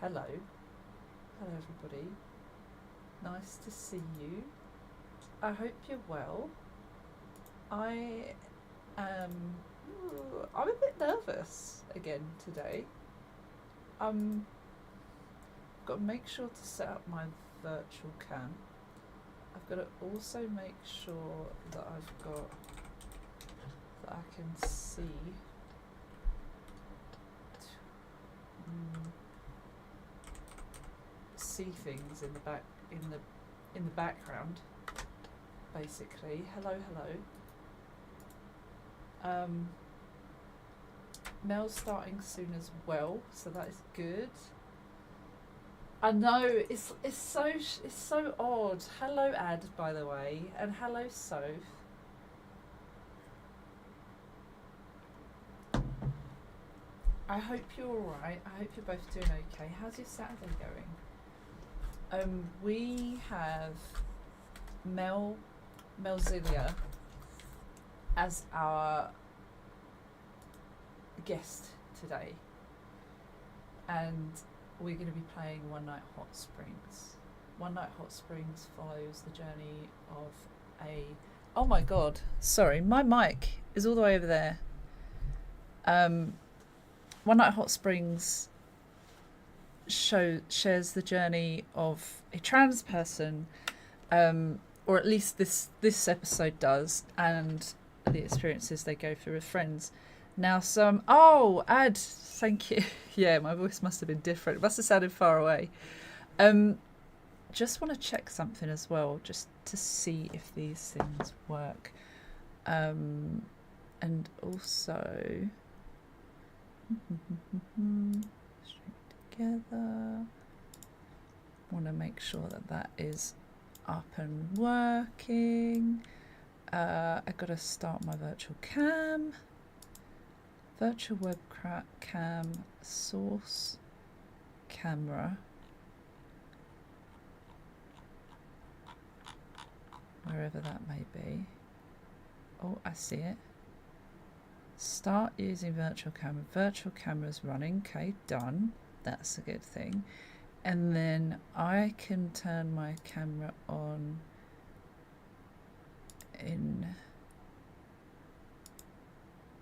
Hello. Hello, everybody. Nice to see you. I hope you're well. I'm a bit nervous again today. Got to make sure to set up my virtual cam. I've got to also make sure that I can see things in the background. Basically, hello. Mel's starting soon as well, so that is good. I know it's so odd. Hello, Ad, by the way, and hello, Soph. I hope you're all right. I hope you're both doing okay. How's your Saturday going? We have Melzilia as our guest today, and we're going to be playing One Night Hot Springs. One Night Hot Springs follows the journey of a... Oh my god, sorry, my mic is all the way over there. One Night Hot Springs shares the journey of a trans person, or at least this episode does, and the experiences they go through with friends. Now Ad, thank you. Yeah, my voice must have been different. It must have sounded far away. Just want to check something as well, just to see if these things work. And also straight together. Want to make sure that is up and working. I've got to start my virtual cam. Virtual webcam, source, camera. Wherever that may be. Oh, I see it. Start using virtual camera. Virtual camera's running. Okay, done. That's a good thing. And then I can turn my camera on in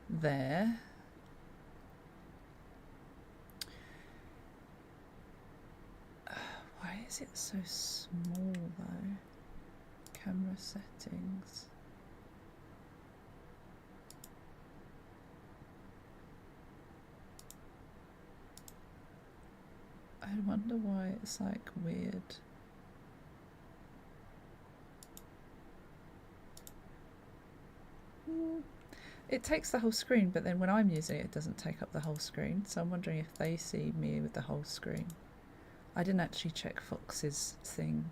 there. Why is it so small though? Camera settings. I wonder why it's like weird. It takes the whole screen, but then when I'm using it, it doesn't take up the whole screen. So I'm wondering if they see me with the whole screen. I didn't actually check Fox's thing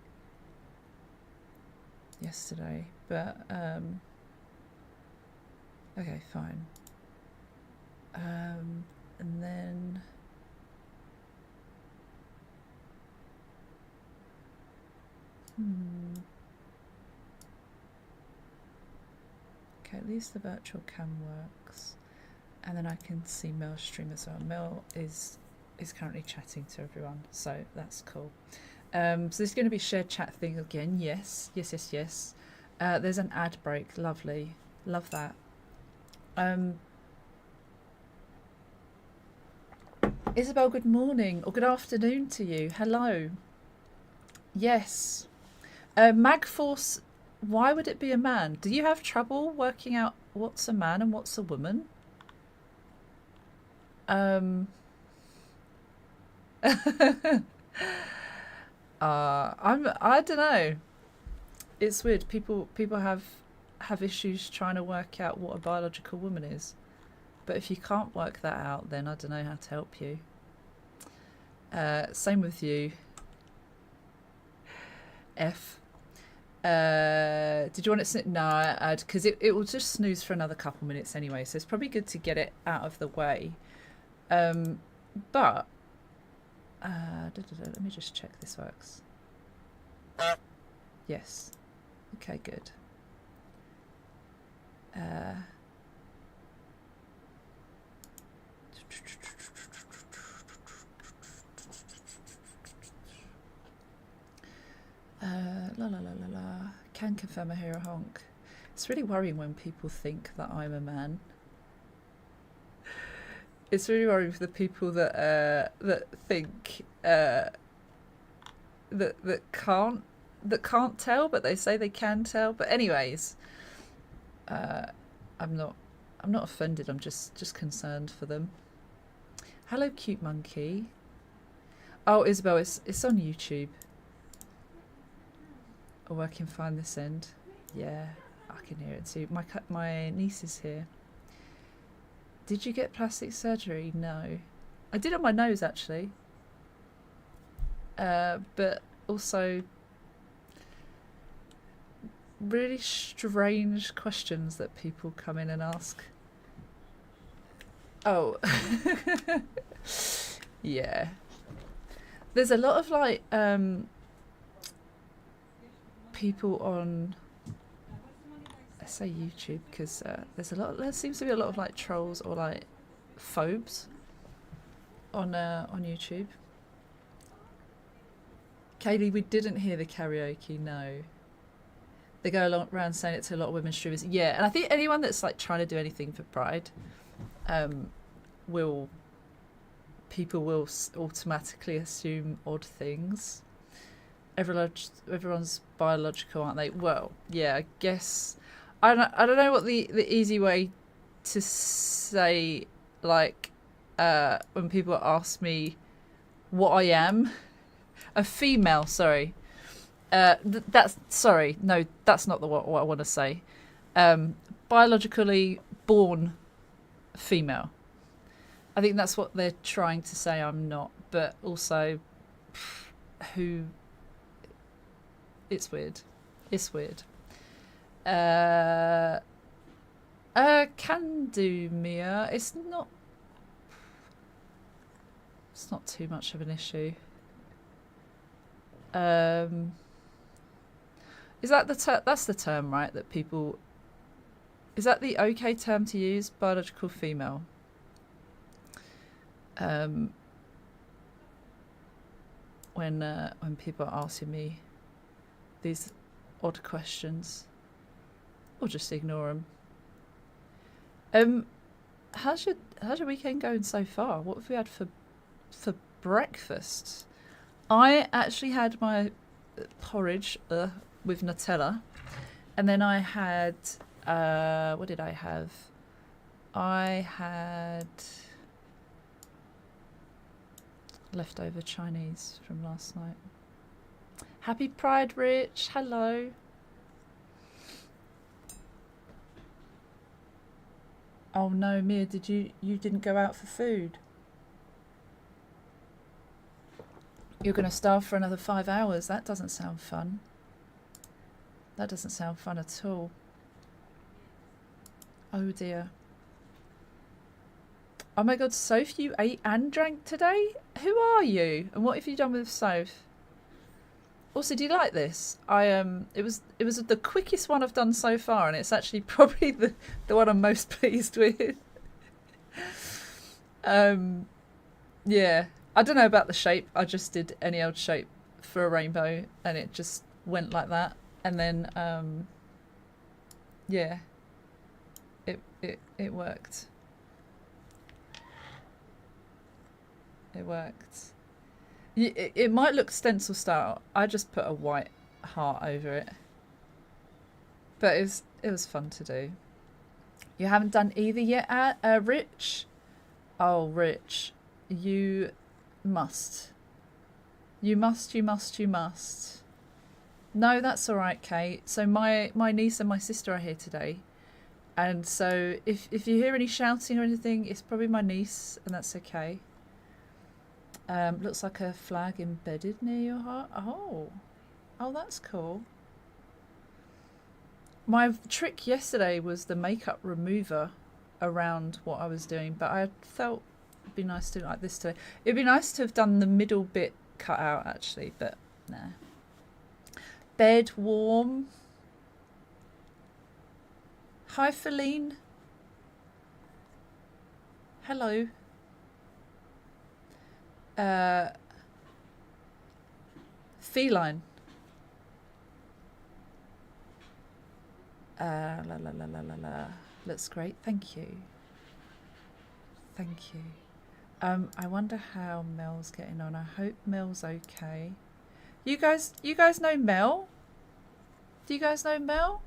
yesterday, but okay, fine. And then okay, at least the virtual cam works, and then I can see Mel's stream as well. Mel is currently chatting to everyone, so that's cool. So there's going to be shared chat thing again. Yes. There's an ad break. Lovely. Love that. Isabel, good morning or good afternoon to you. Hello. Yes. Magforce, why would it be a man? Do you have trouble working out what's a man and what's a woman? I don't know. It's weird. People have issues trying to work out what a biological woman is. But if you can't work that out, then I don't know how to help you. Same with you. F. Did you want it? No, because it will just snooze for another couple minutes anyway. So it's probably good to get it out of the way. But let me just check this works. Yes. Okay, good. can confirm I hear a honk. It's really worrying when people think that I'm a man. It's really worrying for the people that think that can't tell, but they say they can tell. But anyways, I'm not offended. I'm just concerned for them. Hello, cute monkey. Oh, Isabel, it's on YouTube. Oh, I can find this end. Yeah, I can hear it too. My niece is here. Did you get plastic surgery? No. I did on my nose, actually. But also really strange questions that people come in and ask. Oh. Yeah. There's a lot of like people on, I say YouTube because there seems to be a lot of like trolls or like phobes on YouTube. Kaylee, we didn't hear the karaoke, no. They go around saying it to a lot of women streamers. Yeah, and I think anyone that's like trying to do anything for Pride, people will automatically assume odd things. Everyone's biological, aren't they? Well, yeah, I guess. I don't know what the easy way to say, like, when people ask me what I am. A female, sorry. That's not what I want to say. Biologically born female. I think that's what they're trying to say I'm not, but also who. It's weird. It's weird. Can do, Mia. It's not too much of an issue. Is that that's the term, right? That people. Is that the okay term to use? Biological female. When people are asking me these odd questions, or just ignore them. How's your weekend going so far? What have we had for breakfast? I actually had my porridge with Nutella, and then I had what did I have? I had leftover Chinese from last night. Happy Pride, Rich. Hello. Oh no, Mia, you didn't go out for food? You're going to starve for another 5 hours. That doesn't sound fun. That doesn't sound fun at all. Oh dear. Oh my god, Soph, you ate and drank today? Who are you? And what have you done with Soph? Also, do you like this? It was the quickest one I've done so far, and it's actually probably the one I'm most pleased with. Yeah. I don't know about the shape. I just did any old shape for a rainbow, and it just went like that. And then, yeah, it worked. It worked. It might look stencil style. I just put a white heart over it, but it was fun to do. You haven't done either yet, Rich? Oh, Rich, you must. You must. No, that's all right, Kate. So my niece and my sister are here today, and so if you hear any shouting or anything, it's probably my niece, and that's okay. Looks like a flag embedded near your heart. Oh, that's cool. My trick yesterday was the makeup remover around what I was doing, but I felt it'd be nice to do like this today. It'd be nice to have done the middle bit cut out actually, but nah. Bed warm. Hi, Feline. Hello. Feline. La la la la la la. Looks great. Thank you. Thank you. I wonder how Mel's getting on. I hope Mel's okay. You guys know Mel? Do you guys know Mel?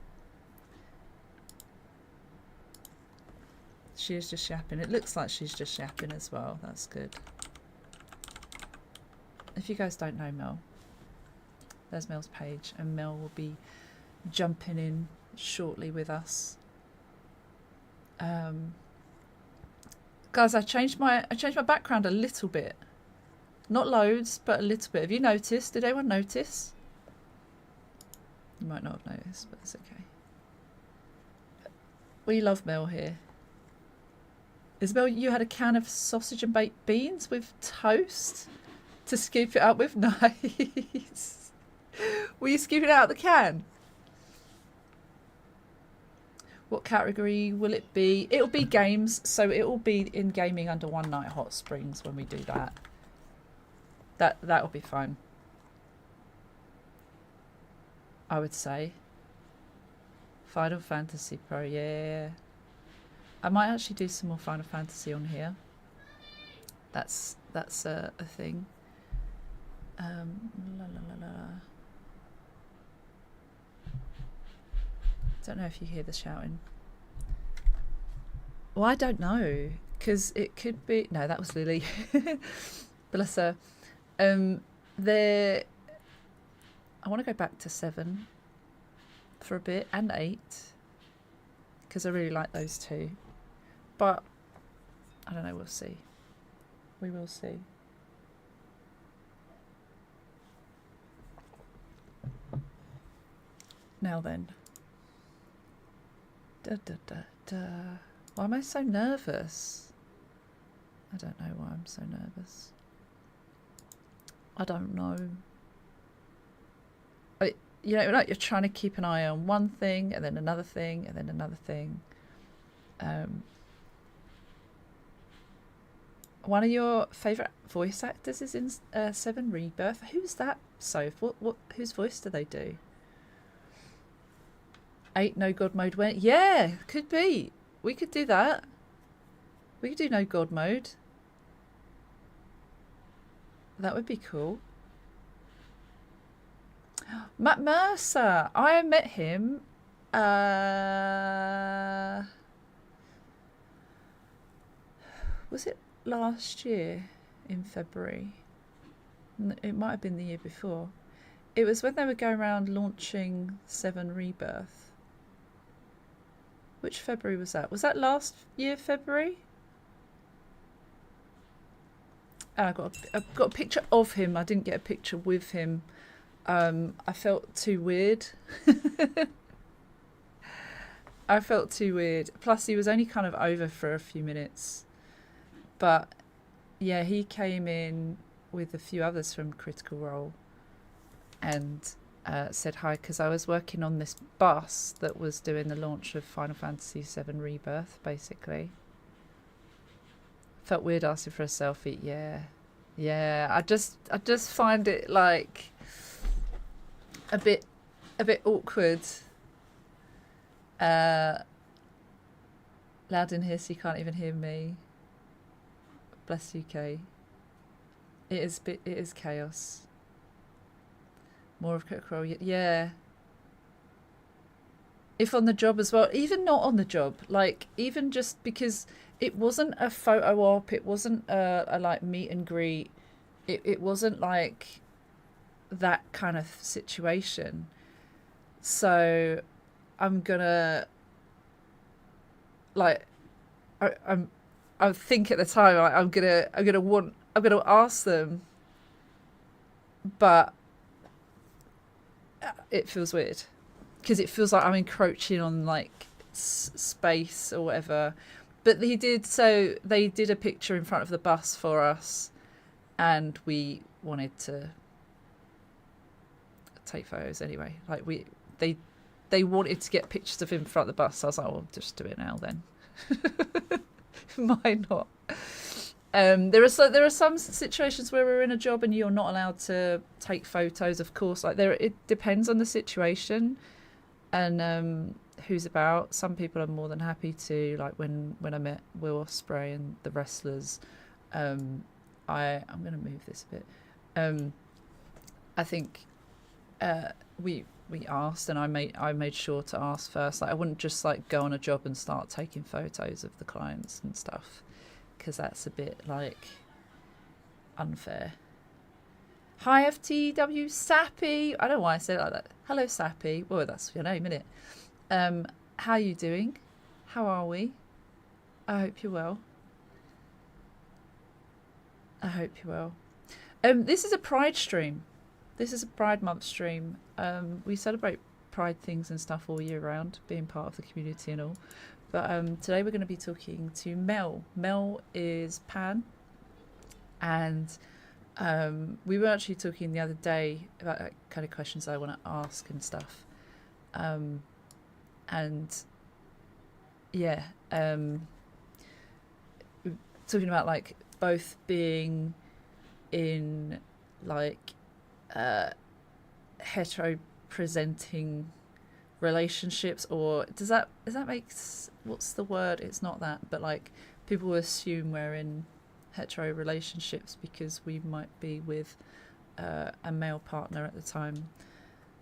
She is just yapping. It looks like she's just yapping as well. That's good. If you guys don't know Mel, there's Mel's page, and Mel will be jumping in shortly with us. Guys, I changed my background a little bit. Not loads, but a little bit. Have you noticed? Did anyone notice? You might not have noticed, but it's okay. We love Mel here. Isabel, you had a can of sausage and baked beans with toast to scoop it up with? Nice. Were you scooping it out of the can? What category will it be? It'll be games, so it will be in gaming under One Night Hot Springs when we do that. That'll be fun, I would say. Final Fantasy Pro, yeah. I might actually do some more Final Fantasy on here. That's a thing. La la la la. Don't know if you hear the shouting. Well, I don't know, because it could be... No, that was Lily. Bless her. I want to go back to 7 for a bit, and 8, because I really like those two. But, I don't know, we'll see. We will see. Now then. Da, da, da, da. Why am I so nervous? I don't know why I'm so nervous. I don't know. You know, like you're trying to keep an eye on one thing, and then another thing, and then another thing. One of your favourite voice actors is in 7 Rebirth. Who's that, Soph? Whose voice do they do? 8 No God Mode when? Yeah, could be. We could do that. We could do No God Mode. That would be cool. Matt Mercer. I met him. Was it last year in February? It might have been the year before. It was when they were going around launching 7 Rebirth. Which February was that? Was that last year, February? And I've got a picture of him. I didn't get a picture with him. I felt too weird. I felt too weird. Plus, he was only kind of over for a few minutes. But, yeah, he came in with a few others from Critical Role and said hi, because I was working on this bus that was doing the launch of Final Fantasy VII Rebirth, basically. Felt weird asking for a selfie. Yeah. I just find it like a bit awkward. Loud in here, so you can't even hear me. Bless you, Kay. It is chaos. More of Critical Role, yeah. If on the job as well, even not on the job, like even just because it wasn't a photo op, it wasn't a like meet and greet, it wasn't like that kind of situation. So I'm gonna like I think at the time like, I'm gonna ask them, but it feels weird because it feels like I'm encroaching on like space or whatever. But they did a picture in front of the bus for us, and we wanted to take photos anyway. Like they wanted to get pictures of him in front of the bus. So I was like, well, just do it now then. Why not? There are some situations where we're in a job and you're not allowed to take photos, of course. Like it depends on the situation and who's about. Some people are more than happy to, like when I met Will Ospreay and the wrestlers. I'm going to move this a bit. I think we asked, and I made sure to ask first. Like I wouldn't just like go on a job and start taking photos of the clients and stuff, because that's a bit like unfair. Hi FTW Sappy. I don't know why I said it like that. Hello Sappy. Well, that's your name, isn't it? How are you doing? How are we? I hope you're well. I hope you're well. This is a Pride stream. This is a Pride Month stream. We celebrate Pride things and stuff all year round, being part of the community and all. But today we're going to be talking to Mel. Mel is Pan, and we were actually talking the other day about kind of questions I want to ask and stuff. And yeah, talking about like both being in like hetero presenting relationships, or does that make, what's the word? It's not that, but like people assume we're in hetero relationships because we might be with a male partner at the time,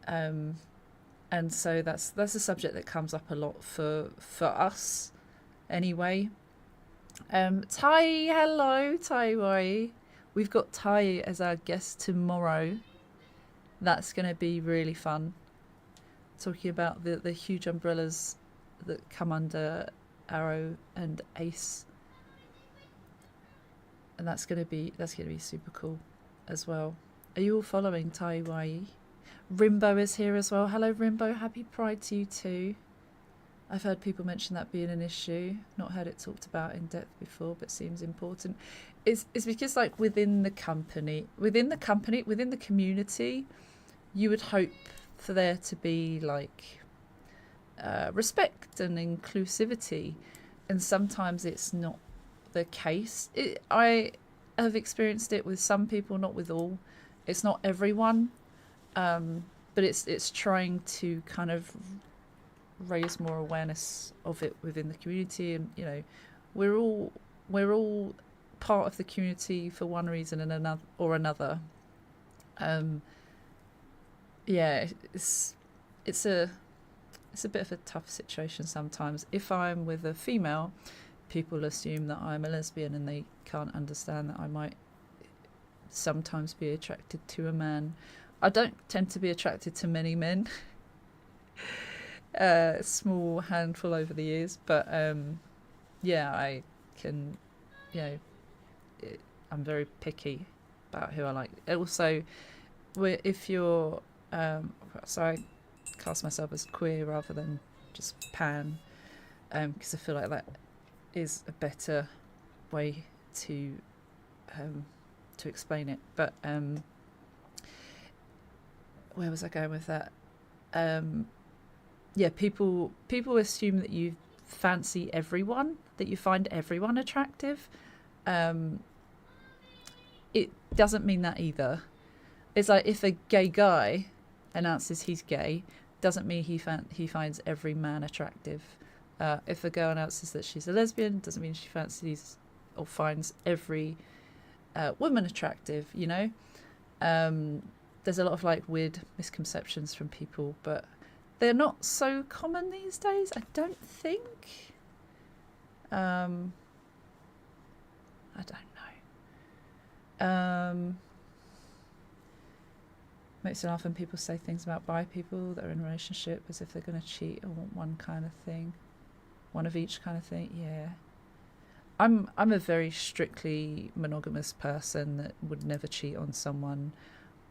and so that's a subject that comes up a lot for us anyway. Tai, hello Tai. We've got Tai as our guest tomorrow. That's going to be really fun, talking about the huge umbrellas that come under Arrow and Ace, and that's going to be super cool as well. Are you all following Tai? Rimbo is here as well. Hello Rimbo, happy Pride to you too. I've heard people mention that being an issue. Not heard it talked about in depth before, but seems important. It's because like within the community, you would hope for there to be like respect and inclusivity, and sometimes it's not the case. I have experienced it with some people, not with all. It's not everyone, but it's trying to kind of raise more awareness of it within the community, and you know, we're all part of the community for one reason and another. Yeah, it's a bit of a tough situation sometimes. If I'm with a female, people assume that I'm a lesbian, and they can't understand that I might sometimes be attracted to a man. I don't tend to be attracted to many men. Small handful over the years, but yeah, I can, you know, I'm very picky about who I like. Also, if you're so I cast myself as queer rather than just pan, because I feel like that is a better way to explain it. But where was I going with that? Yeah, people assume that you fancy everyone, that you find everyone attractive. It doesn't mean that either. It's like if a gay guy announces he's gay, doesn't mean he finds every man attractive. If a girl announces that she's a lesbian, doesn't mean she fancies or finds every woman attractive, you know? There's a lot of like weird misconceptions from people, but they're not so common these days, I don't think. I don't know. Makes me laugh when people say things about bi people that are in a relationship as if they're going to cheat or want one kind of thing, one of each kind of thing. Yeah, I'm a very strictly monogamous person that would never cheat on someone.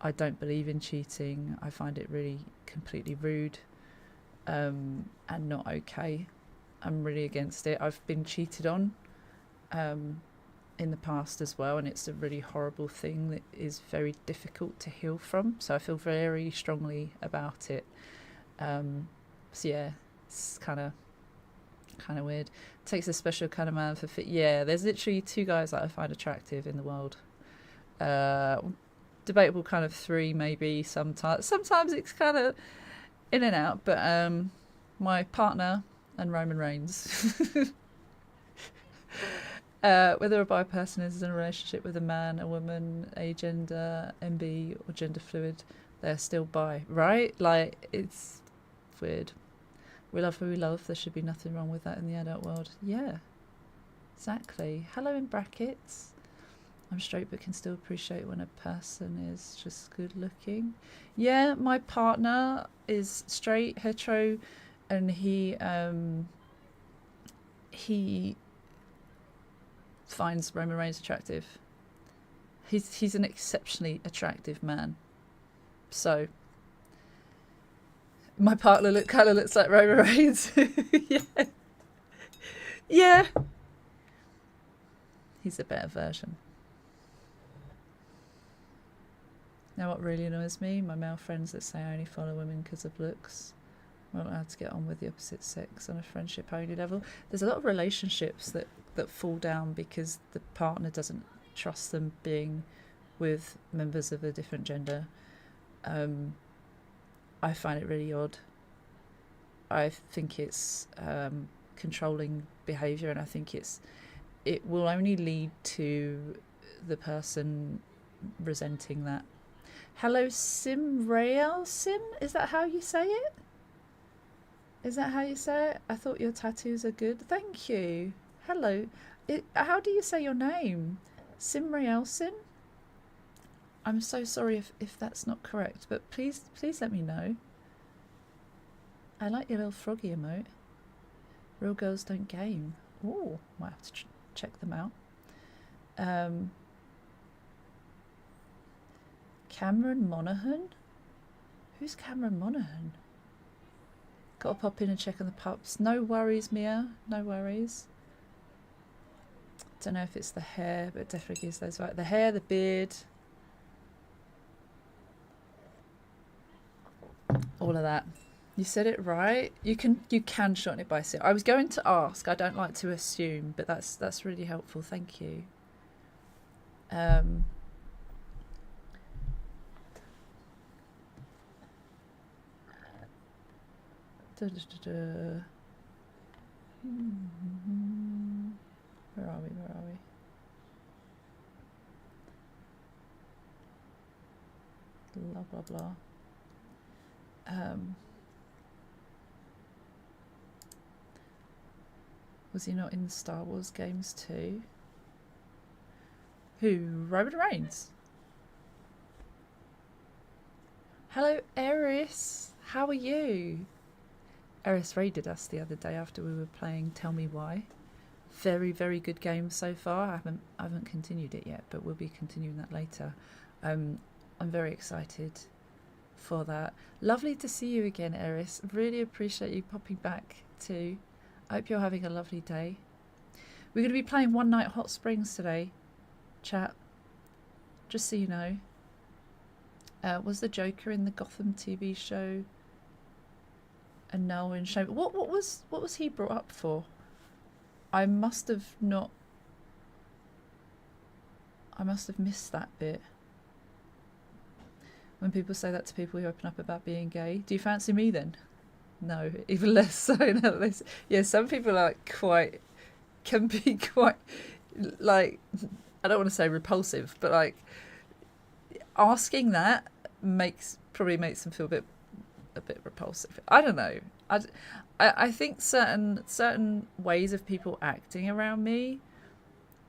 I don't believe in cheating. I find it really completely rude, and not okay. I'm really against it. I've been cheated on in the past as well, and it's a really horrible thing that is very difficult to heal from, so I feel very strongly about it. So yeah, it's kind of weird. It takes a special kind of man for yeah, there's literally 2 guys that I find attractive in the world. Debatable kind of 3 maybe sometimes it's kind of in and out, but my partner and Roman Reigns. Whether a bi person is in a relationship with a man, a woman, agender, MB, or gender fluid, they're still bi, right? Like, it's weird. We love who we love. There should be nothing wrong with that in the adult world. Yeah, exactly. Hello in brackets. I'm straight but can still appreciate when a person is just good looking. Yeah, my partner is straight, hetero, and he finds Roman Reigns attractive. He's an exceptionally attractive man. So my partner kind of looks like Roman Reigns. Yeah. Yeah. He's a better version. Now what really annoys me, my male friends that say I only follow women because of looks. I'm not allowed to get on with the opposite sex on a friendship only level. There's a lot of relationships that fall down because the partner doesn't trust them being with members of a different gender. I find it really odd. I think it's controlling behaviour, and I think it will only lead to the person resenting that. Hello, Simrael Sim? Is that how you say it? Is that how you say it? I thought your tattoos are good. Thank you. Hello. How do you say your name? Simrael Sim? I'm so sorry if that's not correct, but please let me know. I like your little froggy emote. Real girls don't game. Oh, might have to check them out. Cameron Monaghan? Who's Cameron Monaghan? Gotta pop in and check on the pups. No worries, Mia. No worries. Don't know if it's the hair, but it definitely gives those right. The hair, the beard. All of that. You said it right. You can shorten it by zero. I was going to ask. I don't like to assume, but that's really helpful. Thank you. Where are we? Blah blah blah. Was he not in the Star Wars games too? Who? Roman Reigns? Hello, Eris. How are you? Eris raided us the other day after we were playing Tell Me Why. Very, very good game so far. I haven't continued it yet, but we'll be continuing that later. I'm very excited for that. Lovely to see you again, Eris. Really appreciate you popping back too. I hope you're having a lovely day. We're going to be playing One Night Hot Springs today, chat. Just so you know. Was the Joker in the Gotham TV show? And now in show. What was he brought up for? I must have missed that bit. When people say that to people who open up about being gay, do you fancy me then? No, even less so. No, yeah, some people are can be quite, like, I don't want to say repulsive, but like asking that probably makes them feel a bit repulsive. I don't know. I think certain ways of people acting around me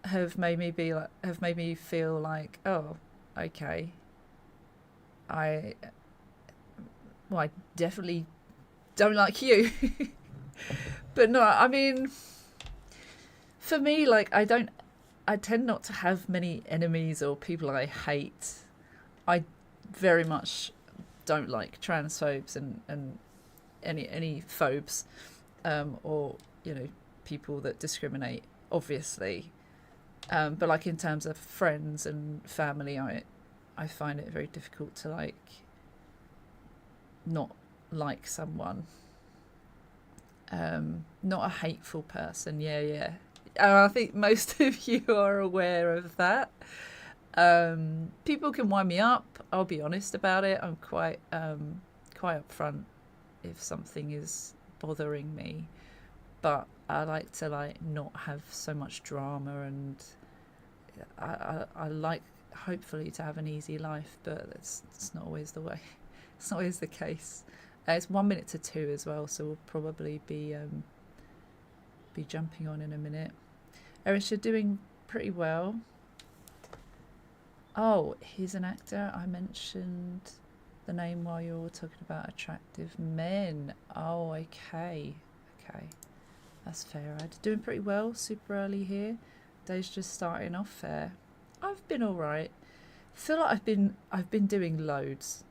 have made me feel like, oh, okay. I definitely don't like you. But no, I mean, for me, like, I tend not to have many enemies or people I hate. I very much don't like transphobes and any phobes, or, you know, people that discriminate, obviously. But like in terms of friends and family, I find it very difficult to like not like someone. Not a hateful person. Yeah. I think most of you are aware of that. People can wind me up. I'll be honest about it. I'm quite upfront if something is bothering me, but I like to like not have so much drama, and I like hopefully to have an easy life, but it's not always the way. It's not always the case. It's 1 minute to 2 as well, so we'll probably be jumping on in a minute. Eris, you're doing pretty well. Oh, he's an actor. I mentioned the name while you were talking about attractive men. Oh, okay. Okay. That's fair. I'm doing pretty well. Super early here. Day's just starting off fair. I've been alright. Feel like I've been doing loads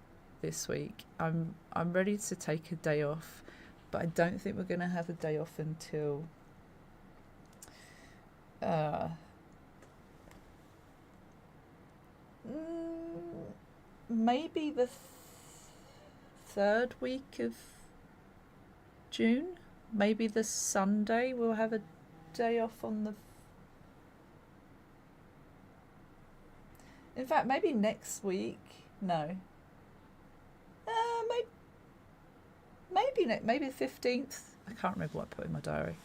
this week. I'm ready to take a day off, but I don't think we're gonna have a day off until maybe the third week of June. Maybe the Sunday we'll have a day off on the... In fact, maybe next week. No. Maybe the 15th. I can't remember what I put in my diary.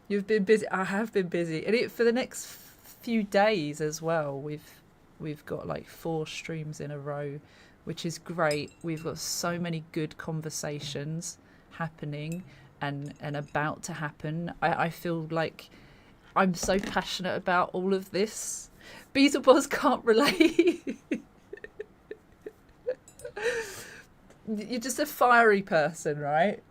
You've been busy. I have been busy, and for the next few days as well. We've got like 4 streams in a row, which is great. We've got so many good conversations happening and about to happen. I feel like I'm so passionate about all of this. Beetlebuzz can't relate. You're just a fiery person, right?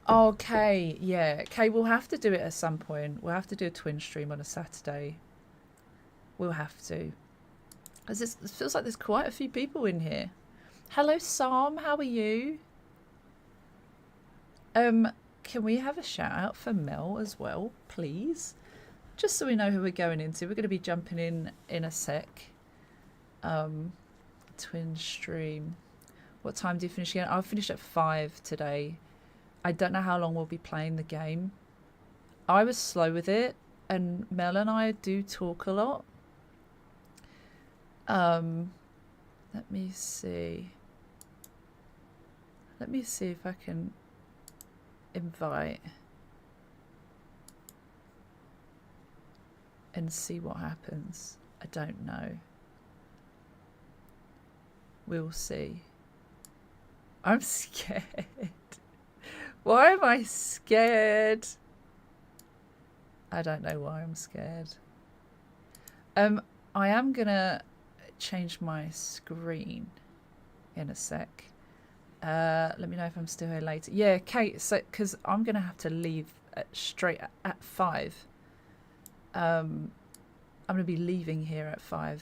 Okay, yeah. Okay, we'll have to do it at some point. We'll have to do a twin stream on a Saturday. We'll have to. Because it feels like there's quite a few people in here. Hello, Sam. How are you? Can we have a shout out for Mel as well, please? Just so we know who we're going into. We're going to be jumping in a sec. Twin stream. What time do you finish again? I'll finish at 5 today. I don't know how long we'll be playing the game. I was slow with it, and Mel and I do talk a lot. Let me see. Let me see if I can invite and see what happens. I don't know. We'll see. I'm scared. Why am I scared? I don't know why I'm scared. I am gonna change my screen in a sec. Let me know if I'm still here later. Yeah, Kate, so because I'm gonna have to leave straight at 5. I'm gonna be leaving here at 5.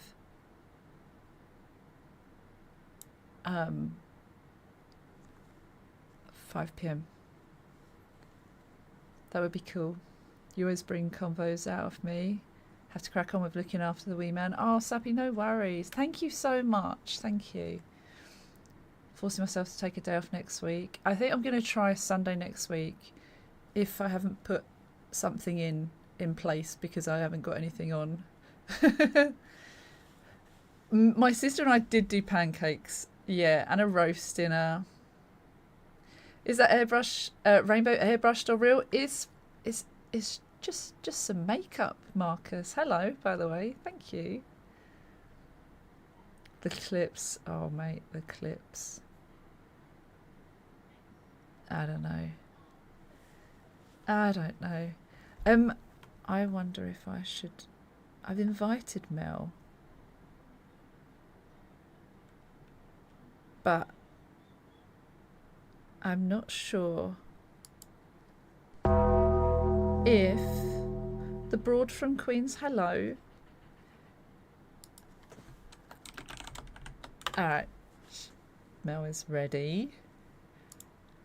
5 p.m. That would be cool. You always bring convos out of me. Have to crack on with looking after the wee man. Oh, Sappy, no worries. Thank you so much. Thank you. Forcing myself to take a day off next week. I think I'm going to try Sunday next week if I haven't put something in place because I haven't got anything on. My sister and I did do pancakes. Yeah, and a roast dinner. Is that airbrush, rainbow airbrushed or real? It's just some makeup, Marcus. Hello, by the way. Thank you. The clips. Oh, mate, the clips. I don't know. I don't know. I wonder if I should... I've invited Mel. But I'm not sure if the Broad from Queens, hello. Alright, Mel is ready.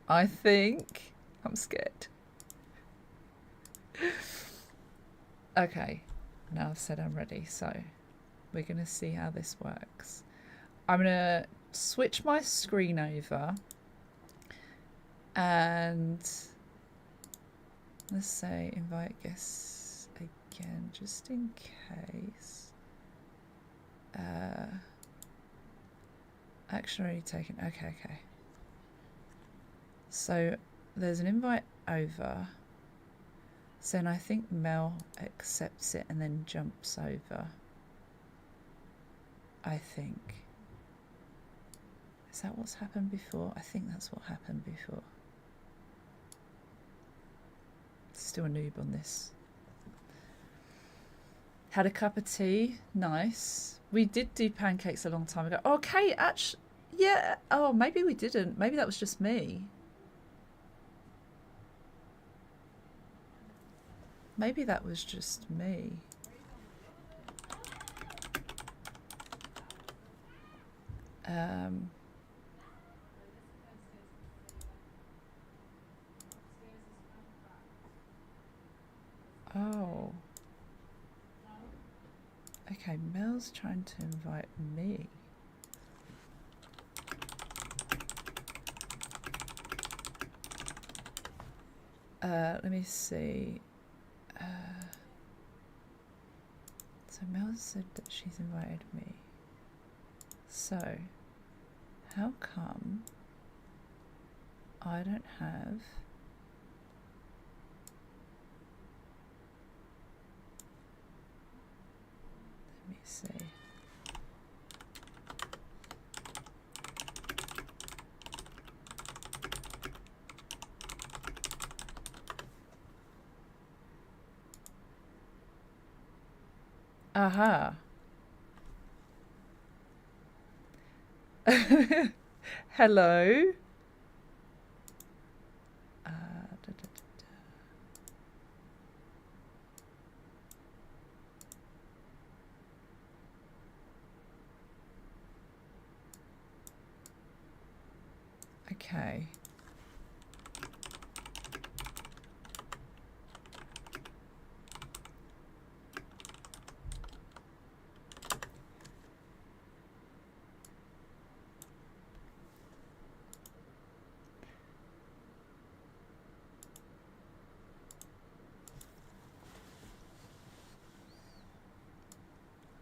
I think I'm scared. Okay, now I've said I'm ready, so we're gonna see how this works. I'm gonna switch my screen over and let's say invite guests again just in case. Action already taken. Okay. So there's an invite over. So then I think Mel accepts it and then jumps over. I think. Is that what's happened before? I think that's what happened before. Still a noob on this. Had a cup of tea. Nice. We did do pancakes a long time ago. Okay, actually, yeah. Oh, maybe we didn't. Maybe that was just me. Maybe that was just me. Oh. Okay, Mel's trying to invite me. Let me see. So Mel said that she's invited me. So, how come I don't have... Let me see. Aha. Hello. Okay.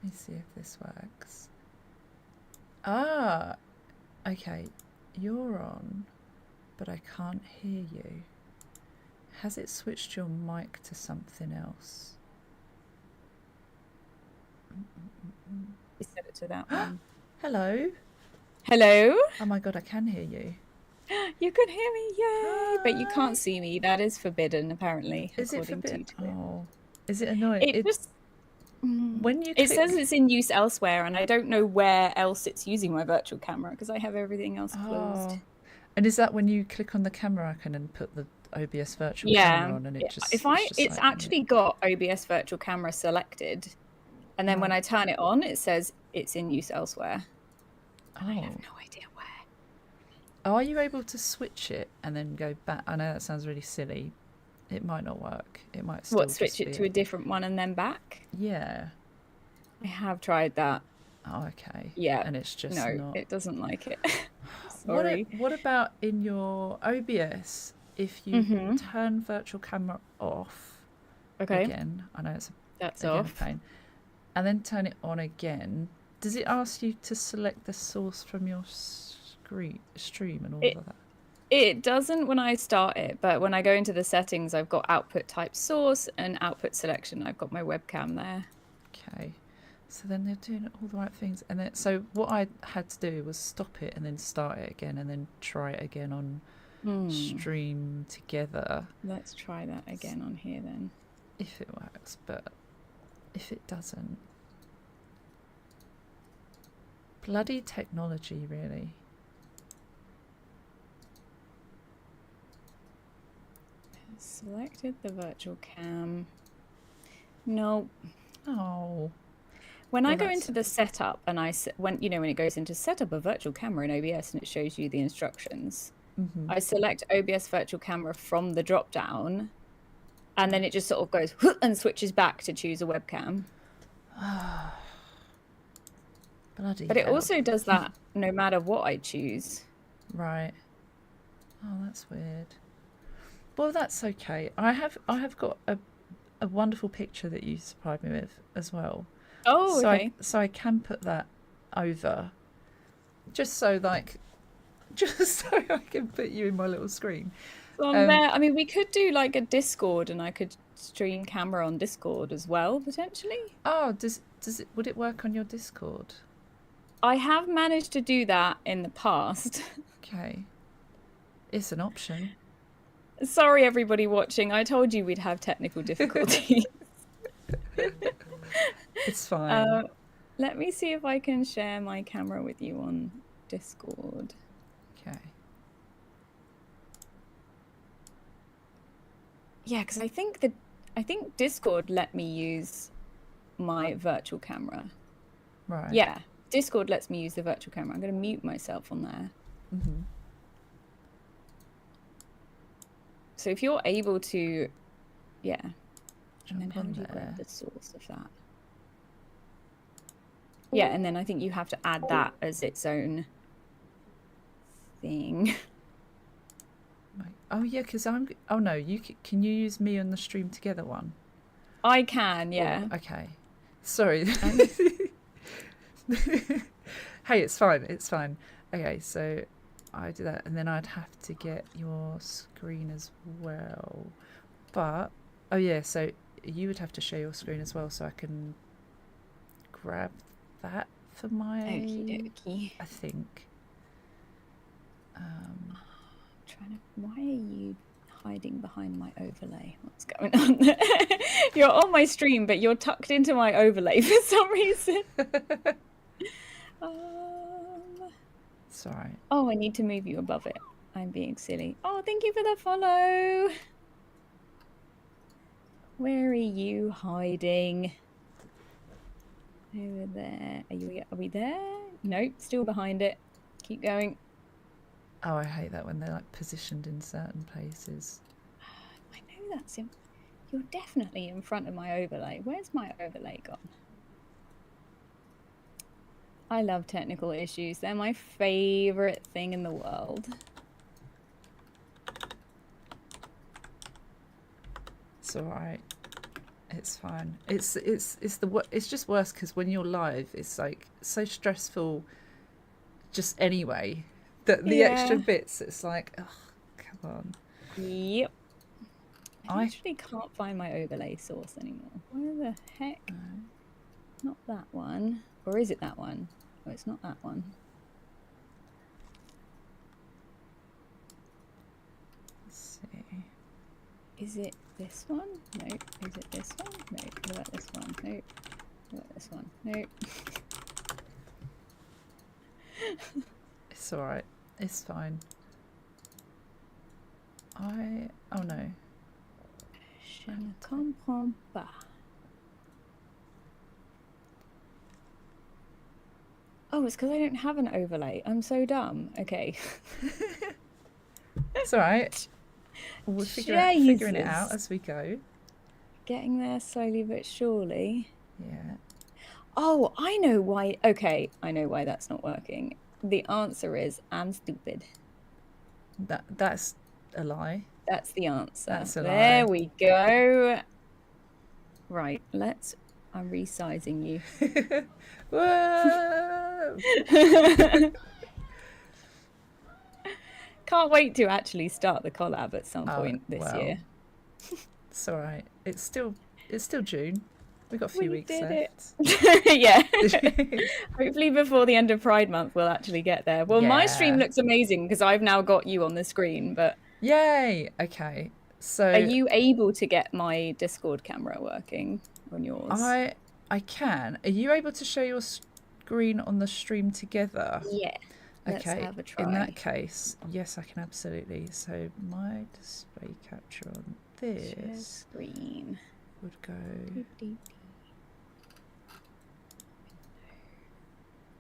Let me see if this works. Ah, okay. You're on, but I can't hear you. Has it switched your mic to something else? You set it to that one. Hello. Hello. Oh my god, I can hear you. You can hear me, yay! But you Hi. can't see me. That is forbidden, apparently. Is it according forbidden? to Twitter. Oh, is it annoying? It just when you it click... says it's in use elsewhere, and I don't know where else it's using my virtual camera because I have everything else closed. And is that when you click on the camera icon and put the OBS virtual camera on, and it just... It's actually got OBS virtual camera selected, and then when I turn it on, it says it's in use elsewhere. I have no idea where. Are you able to switch it and then go back? I know that sounds really silly. It might not work. It might still switch it to a different one and then back? Yeah. I have tried that. Oh, okay. Yeah. And it's just no, it doesn't like it. Sorry. What about in your OBS, if you turn virtual camera off again, I know that's off. A pain, and then turn it on again, does it ask you to select the source from your stream and all of that? It doesn't when I start it, but when I go into the settings, I've got output type source and output selection. I've got my webcam there. Okay. So then they're doing all the right things. And then, so what I had to do was stop it and then start it again and then try it again on stream together. Let's try that again on here then. If it works, but if it doesn't. Bloody technology, really. Selected the virtual cam. No. Oh. When I go into the setup and when it goes into setup a virtual camera in OBS and it shows you the instructions, I select OBS virtual camera from the drop down, and then it just sort of goes and switches back to choose a webcam. Bloody but it also does that no matter what I choose. Right. Oh, that's weird. Well, that's okay. I have got a wonderful picture that you supplied me with as well. Oh, okay. So I can put that over, just so like just so I can put you in my little screen. So I'm there. I mean, we could do like a Discord, and I could stream camera on Discord as well, potentially. Oh, would it work on your Discord? I have managed to do that in the past. Okay. It's an option. Sorry, everybody watching. I told you we'd have technical difficulties. It's fine. Let me see if I can share my camera with you on Discord. Okay. Yeah, because I think Discord let me use my virtual camera. Right. Yeah, Discord lets me use the virtual camera. I'm going to mute myself on there. Mm-hmm. So if you're able to, yeah. Jump and then how on do you there. grab the source of that? Yeah, and then I think you have to add that as its own thing. Right. Oh yeah, because oh no, can you use me on the stream together one? I can, yeah. Okay. Sorry. Hey, it's fine. It's fine. Okay, so I do that, and then I'd have to get your screen as well. But oh yeah, so you would have to share your screen as well, so I can grab that for my. Okie dokie. I think. Why are you hiding behind my overlay? What's going on there? You're on my stream, but you're tucked into my overlay for some reason. Sorry. Oh, I need to move you above it. I'm being silly. Oh, thank you for the follow. Where are you hiding? Over there. Are we there? Nope, still behind it. Keep going. Oh, I hate that when they're like positioned in certain places. I know that's in. You're definitely in front of my overlay. Where's my overlay gone? I love technical issues. They're my favorite thing in the world. It's all right. It's fine. It's just worse because when you're live, it's like so stressful. Just anyway, that the extra bits. It's like, oh, come on. Yep. I actually can't find my overlay source anymore. Where the heck? Not that one. Or is it that one? Oh, it's not that one. Let's see. Is it this one? No. Is it this one? No. What about this one? No. What about this one? No. It's alright. It's fine. Oh no. Je ne comprends pas. Oh, it's because I don't have an overlay. I'm so dumb. Okay. It's alright. We're figuring it out as we go. Getting there slowly but surely. Yeah. Oh, I know why. Okay, I know why that's not working. The answer is I'm stupid. That's a lie. That's the answer. That's a lie. There we go. Right, I'm resizing you. Whoa! Can't wait to actually start the collab at some point this year. It's all right. It's still June. We've got a few weeks left. Yeah. Hopefully before the end of Pride Month we'll actually get there. Well, my stream looks amazing because I've now got you on the screen, but yay. Okay. So are you able to get my Discord camera working on yours? I can. Are you able to show your screen on the stream together? Yeah. Let's have a try. In that case, yes, I can absolutely. So my display capture on this share screen would go.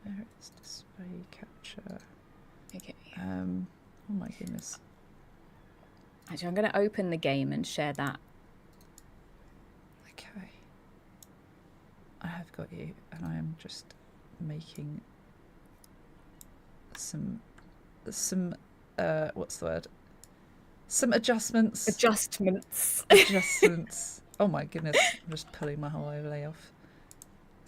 There is display capture. Okay. Oh my goodness. Actually, I'm going to open the game and share that. Okay. I have got you, and I am just making some what's the word? Some adjustments. Adjustments. Adjustments. Oh my goodness! I'm just pulling my whole overlay off.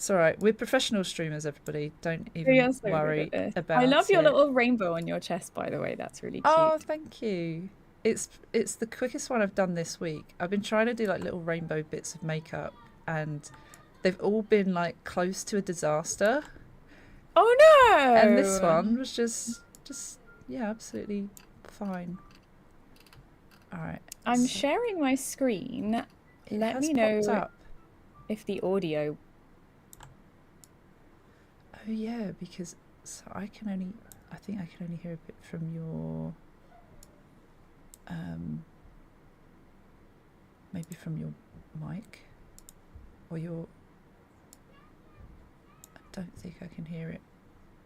It's all right. We're professional streamers, everybody. Don't We even are so good worry at this. about I love your it. little rainbow on your chest, by the way. That's really cute. Oh, thank you. It's the quickest one I've done this week. I've been trying to do like little rainbow bits of makeup, and they've all been like close to a disaster. Oh no! And this one was just yeah, absolutely fine. All right. I'm sharing my screen. Let me know if the audio. Oh yeah, because so I think I can only hear a bit from your maybe from your mic or your. I don't think I can hear it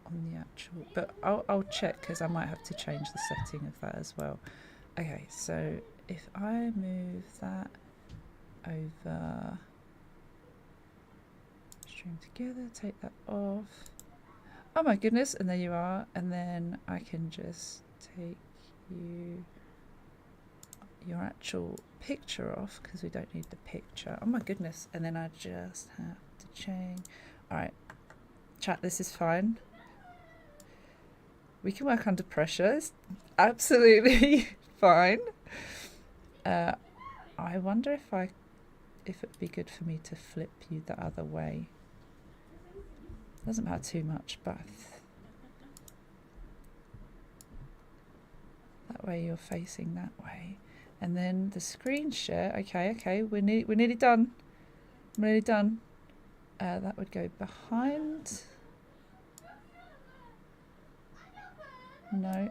on the actual, but I'll check because I might have to change the setting of that as well. Okay, so if I move that over, string together, take that off. Oh my goodness, and there you are. And then I can just take your actual picture off because we don't need the picture. Oh my goodness. And then I just have to change. All right, chat, this is fine. We can work under pressure. It's absolutely fine. I wonder if it would be good for me to flip you the other way. Doesn't matter too much, but that way you're facing that way. And then the screen share. Okay, we're nearly done. We're nearly done. That would go behind. No.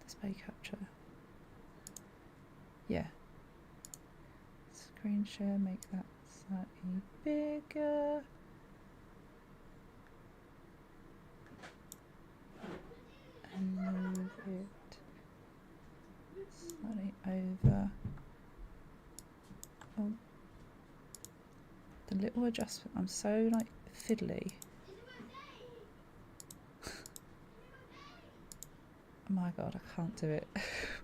Display capture. Yeah. Screen share, make that slightly bigger. And move it slightly over. Oh. The little adjustment. I'm so like fiddly. Oh my god, I can't do it.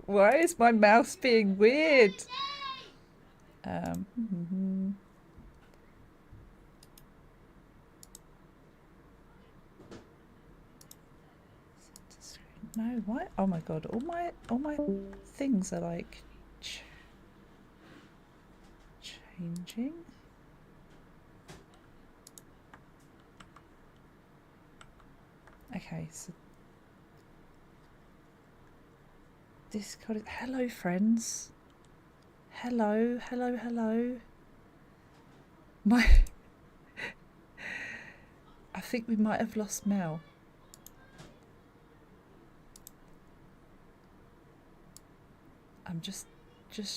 Why is my mouse being weird? No, why? Oh my god, all my things are like changing. Okay, so Discord is hello friends. Hello. I think we might have lost Mel. I'm just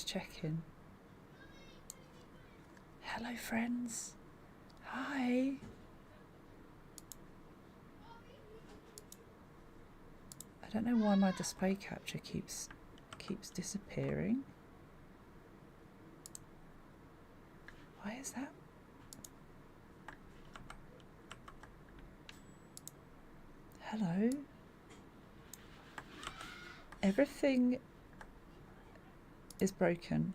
checking. Hello friends. Hi. I don't know why my display capture keeps disappearing. Why is that? Hello. Everything is broken.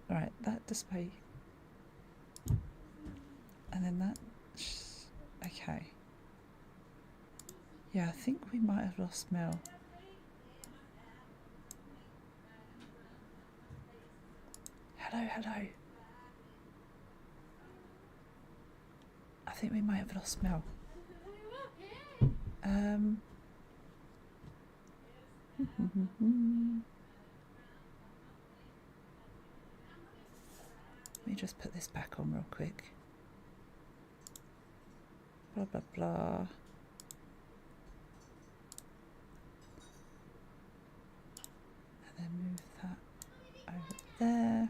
Right, that display. And then that. Okay. Yeah, I think we might have lost Mel. Hello. I think we might have lost Mel. Let me just put this back on real quick. Blah blah blah. And then move that over there.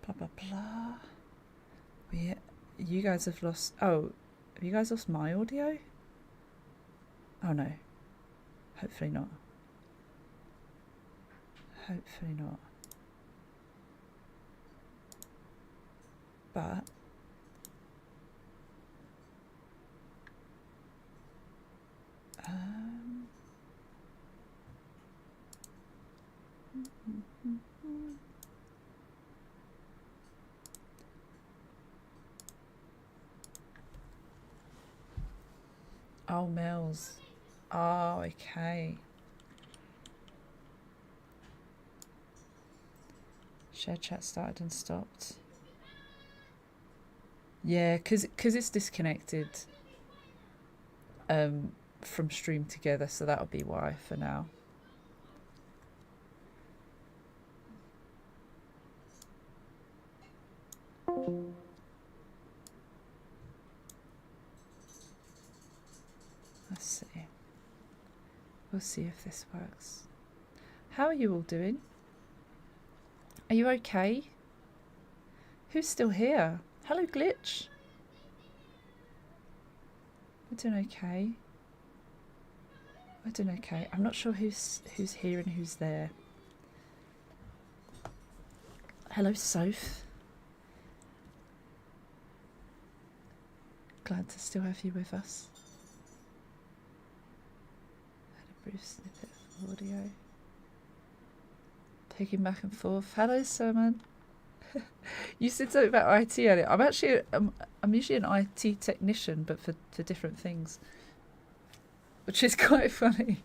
Blah blah blah. You guys have lost. Oh, have you guys lost my audio? Oh no. Hopefully not. Hopefully not. But Oh, Mel's. Oh, okay. Share chat started and stopped. Yeah, because it's disconnected from Stream Together, so that'll be why for now. Let's see. We'll see if this works. How are you all doing? Are you okay? Who's still here? Hello, Glitch. We're doing okay. We're doing okay. I'm not sure who's here and who's there. Hello, Soph. Glad to still have you with us. Had a brief snippet of audio. Taking back and forth. Hello, Sermon. You said something about IT earlier. I'm usually an IT technician, but for different things, which is quite funny.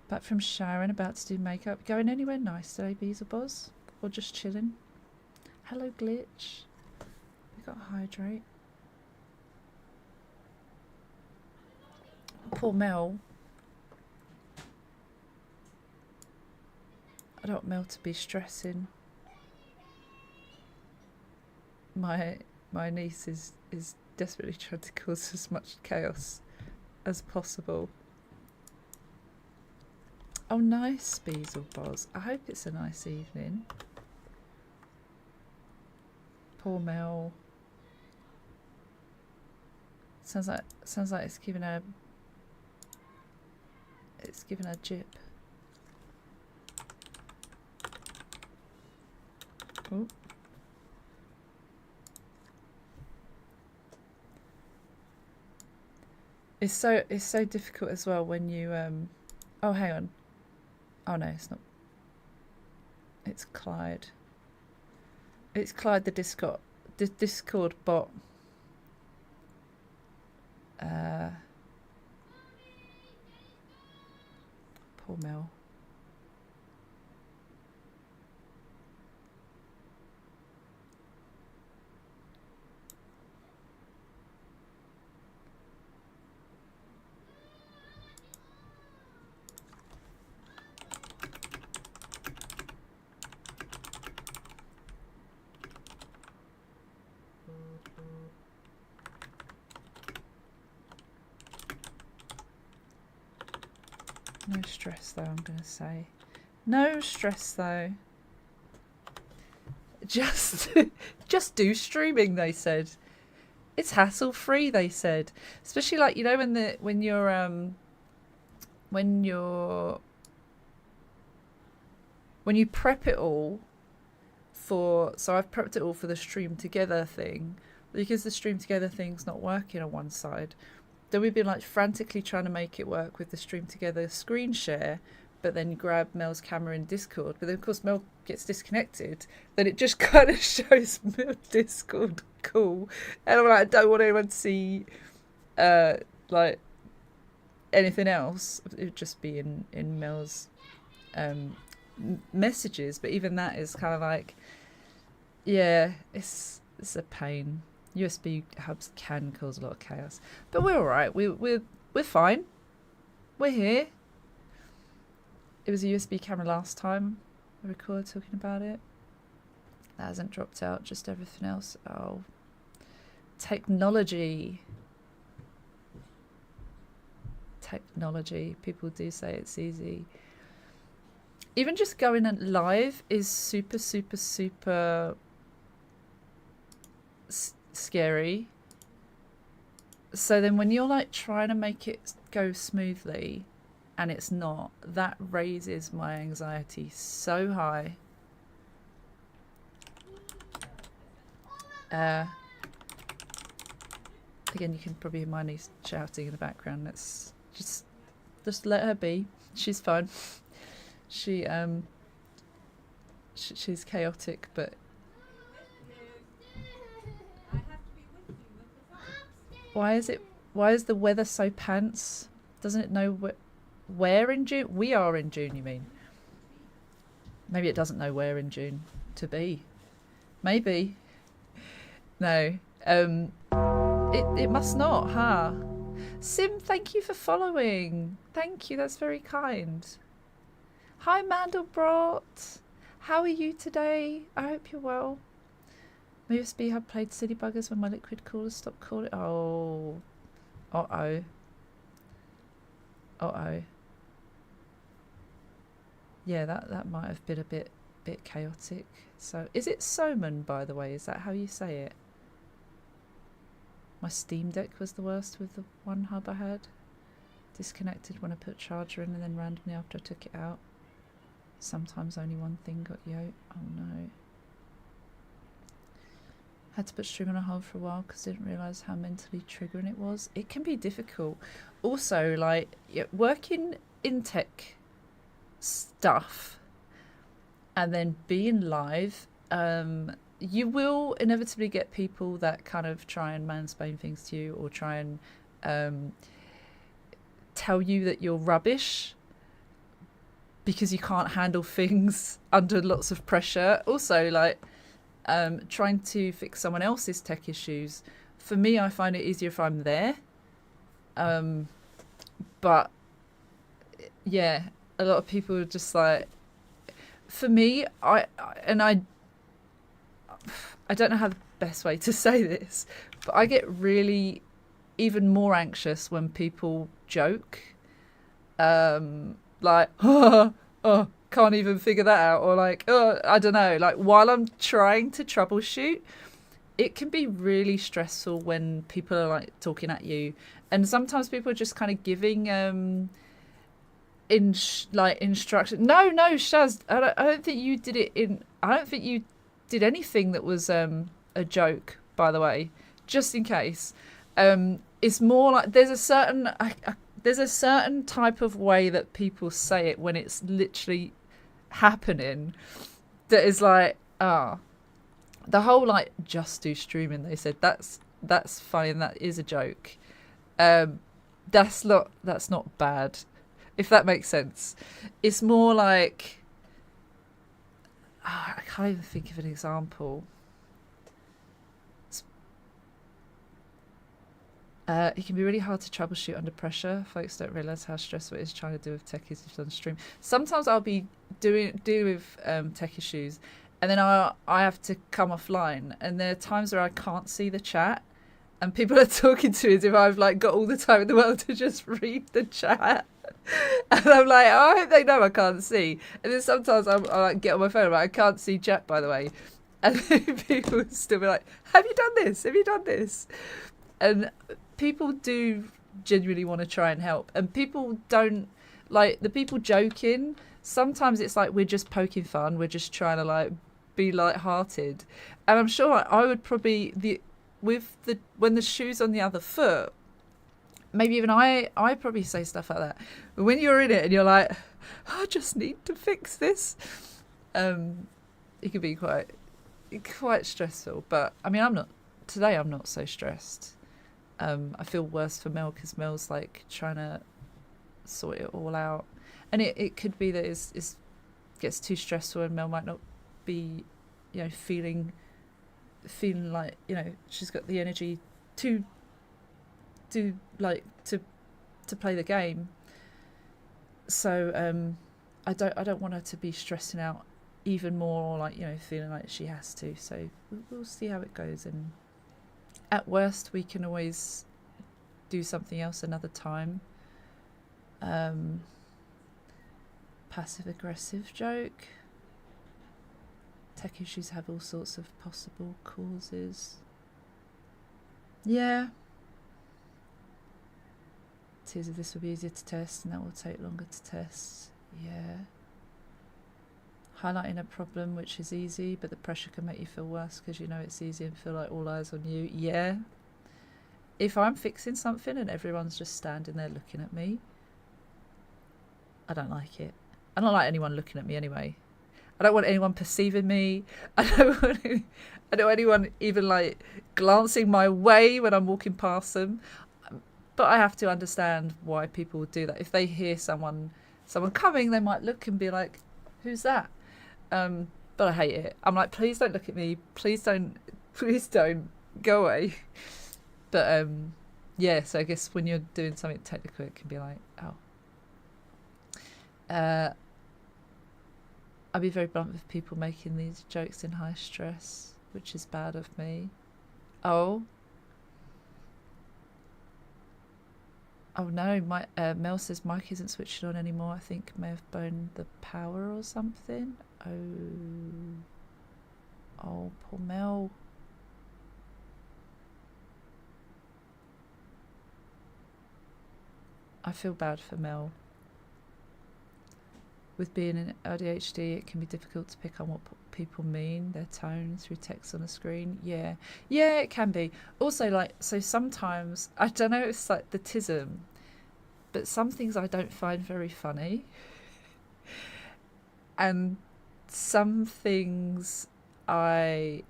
Back from Sharon, about to do makeup. Going anywhere nice today, Beelzebuz? Or just chilling? Hello, Glitch. We got hydrate. Poor Mel. I don't want Mel to be stressing. My niece is desperately trying to cause as much chaos as possible. Oh, nice, Beelzebuz. I hope it's a nice evening. Poor Mel. Sounds like it's giving her. It's giving her jip. Oh. It's so difficult as well when you oh, hang on. Oh no, it's not. It's Clyde. It's Clyde the Discord bot. Poor Mel. No stress though, I'm going to say. No stress though. Just do streaming, they said. It's hassle free, they said. Especially like, you know, when you prep it all for, so I've prepped it all for the Stream Together thing, because the Stream Together thing's not working on one side. Then we've been like frantically trying to make it work with the Stream Together screen share, but then grab Mel's camera in Discord. But then of course Mel gets disconnected. Then it just kind of shows Mel Discord cool. And I'm like, I don't want anyone to see like anything else. It would just be in Mel's messages. But even that is kind of like, yeah, it's a pain. USB hubs can cause a lot of chaos, but we're all right. We're fine. We're here. It was a USB camera last time I recorded talking about it. That hasn't dropped out. Just everything else. Oh, technology. Technology. People do say it's easy. Even just going live is super scary. So then when you're like trying to make it go smoothly and it's not, that raises my anxiety so high. Again, you can probably hear my niece shouting in the background. Let's just let her be. She's fine. She she's chaotic, but why is the weather so pants? Doesn't it know where in June? We are in June, you mean? Maybe it doesn't know where in June to be. Maybe. No. It must not, huh? Sim, thank you for following. Thank you, that's very kind. Hi, Mandelbrot. How are you today? I hope you're well. My USB hub played Silly Buggers when my liquid cooler stopped calling. Oh. Uh-oh. Uh-oh. Yeah, that might have been a bit chaotic. So, is it Soman, by the way? Is that how you say it? My Steam Deck was the worst with the one hub I had. Disconnected when I put charger in and then randomly after I took it out. Sometimes only one thing got yo. Oh no. Had to put stream on a hold for a while because I didn't realise how mentally triggering it was. It can be difficult. Also, like, working in tech stuff and then being live, you will inevitably get people that kind of try and mansplain things to you or try and tell you that you're rubbish because you can't handle things under lots of pressure. Also, like, trying to fix someone else's tech issues. For me, I find it easier if I'm there. But yeah, a lot of people are just like, for me, I don't know how the best way to say this, but I get really even more anxious when people joke. Like, oh, can't even figure that out, or like, oh, I don't know, like while I'm trying to troubleshoot, it can be really stressful when people are like talking at you, and sometimes people are just kind of giving instruction. No, Shaz, I don't think you did it I don't think you did anything that was a joke, by the way, just in case. It's more like there's a certain type of way that people say it when it's literally happening that is like, the whole like just do streaming, they said that's funny and that is a joke. That's not bad, if that makes sense. It's more like, I can't even think of an example. It can be really hard to troubleshoot under pressure. Folks don't realise how stressful it is trying to deal with tech issues on stream. Sometimes I'll be dealing with tech issues, and then I have to come offline. And there are times where I can't see the chat, and people are talking to me as if I've like got all the time in the world to just read the chat. And I'm like, oh, I hope they know I can't see. And then sometimes I like get on my phone, I'm like, I can't see chat, by the way. And then people will still be like, have you done this? Have you done this? And people do genuinely want to try and help, and people don't like the people joking. Sometimes it's like we're just poking fun, we're just trying to like be light-hearted, and I'm sure I would probably when the shoe's on the other foot, maybe even I probably say stuff like that. But when you're in it and you're like, I just need to fix this, it can be quite stressful. But I mean, I'm not so stressed. I feel worse for Mel because Mel's like trying to sort it all out, and it could be that it gets too stressful and Mel might not be, feeling like, she's got the energy to do like to play the game. So I don't want her to be stressing out even more, or like, feeling like she has to. So we'll see how it goes, and at worst, we can always do something else another time. Passive-aggressive joke. Tech issues have all sorts of possible causes. Yeah. Tears of this will be easier to test, and that will take longer to test. Yeah. Highlighting a problem which is easy, but the pressure can make you feel worse because it's easy and feel like all eyes on you. Yeah. If I'm fixing something and everyone's just standing there looking at me, I don't like it. I don't like anyone looking at me anyway. I don't want anyone perceiving me. I don't want anyone even like glancing my way when I'm walking past them. But I have to understand why people would do that. If they hear someone coming, they might look and be like, "Who's that?" But I hate it. I'm like, please don't look at me. Please don't go away. But yeah. So I guess when you're doing something technical, it can be like, oh. I'd be very blunt with people making these jokes in high stress, which is bad of me. Oh no, Mel says mic isn't switching on anymore. I think may have boned the power or something. Oh, poor Mel. I feel bad for Mel. With being in ADHD, it can be difficult to pick on what people mean, their tone through text on a screen. Yeah, it can be. Also, like, so sometimes, I don't know, it's like the tism, but some things I don't find very funny. And some things I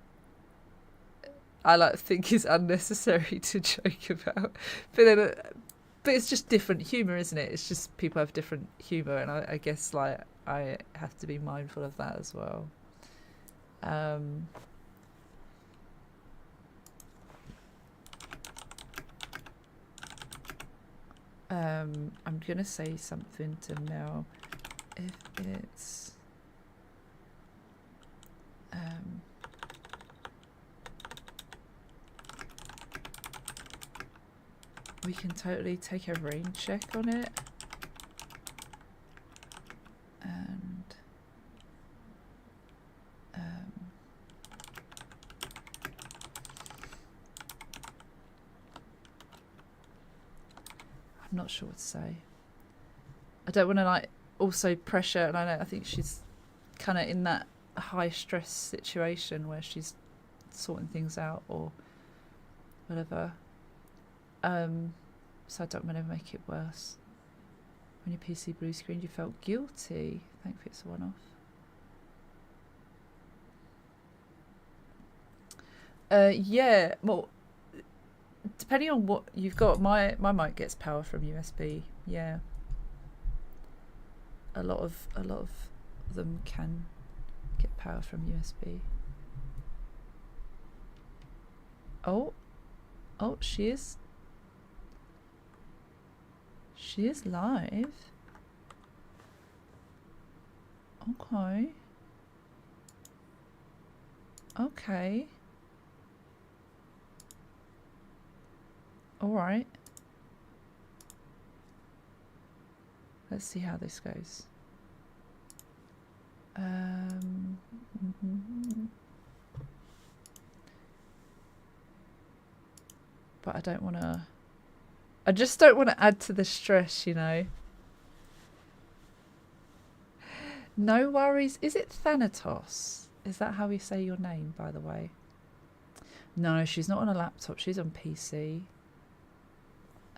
like think is unnecessary to joke about. But it's just different humour, isn't it? It's just people have different humour, and I guess like I have to be mindful of that as well. I'm gonna say something to Mel if it's we can totally take a rain check on it. And I'm not sure what to say. I don't want to like also pressure, and I think she's kind of in that high stress situation where she's sorting things out or whatever. So I don't want to make it worse. When your PC blue screened, you felt guilty. Thankfully it's a one-off. Yeah, well, depending on what you've got, my mic gets power from USB. Yeah, a lot of them can get power from USB. Oh, she is live. Okay. All right. Let's see how this goes. But I don't want to... I just don't want to add to the stress, you know. No worries. Is it Thanatos? Is that how we say your name, by the way? No, she's not on a laptop. She's on PC.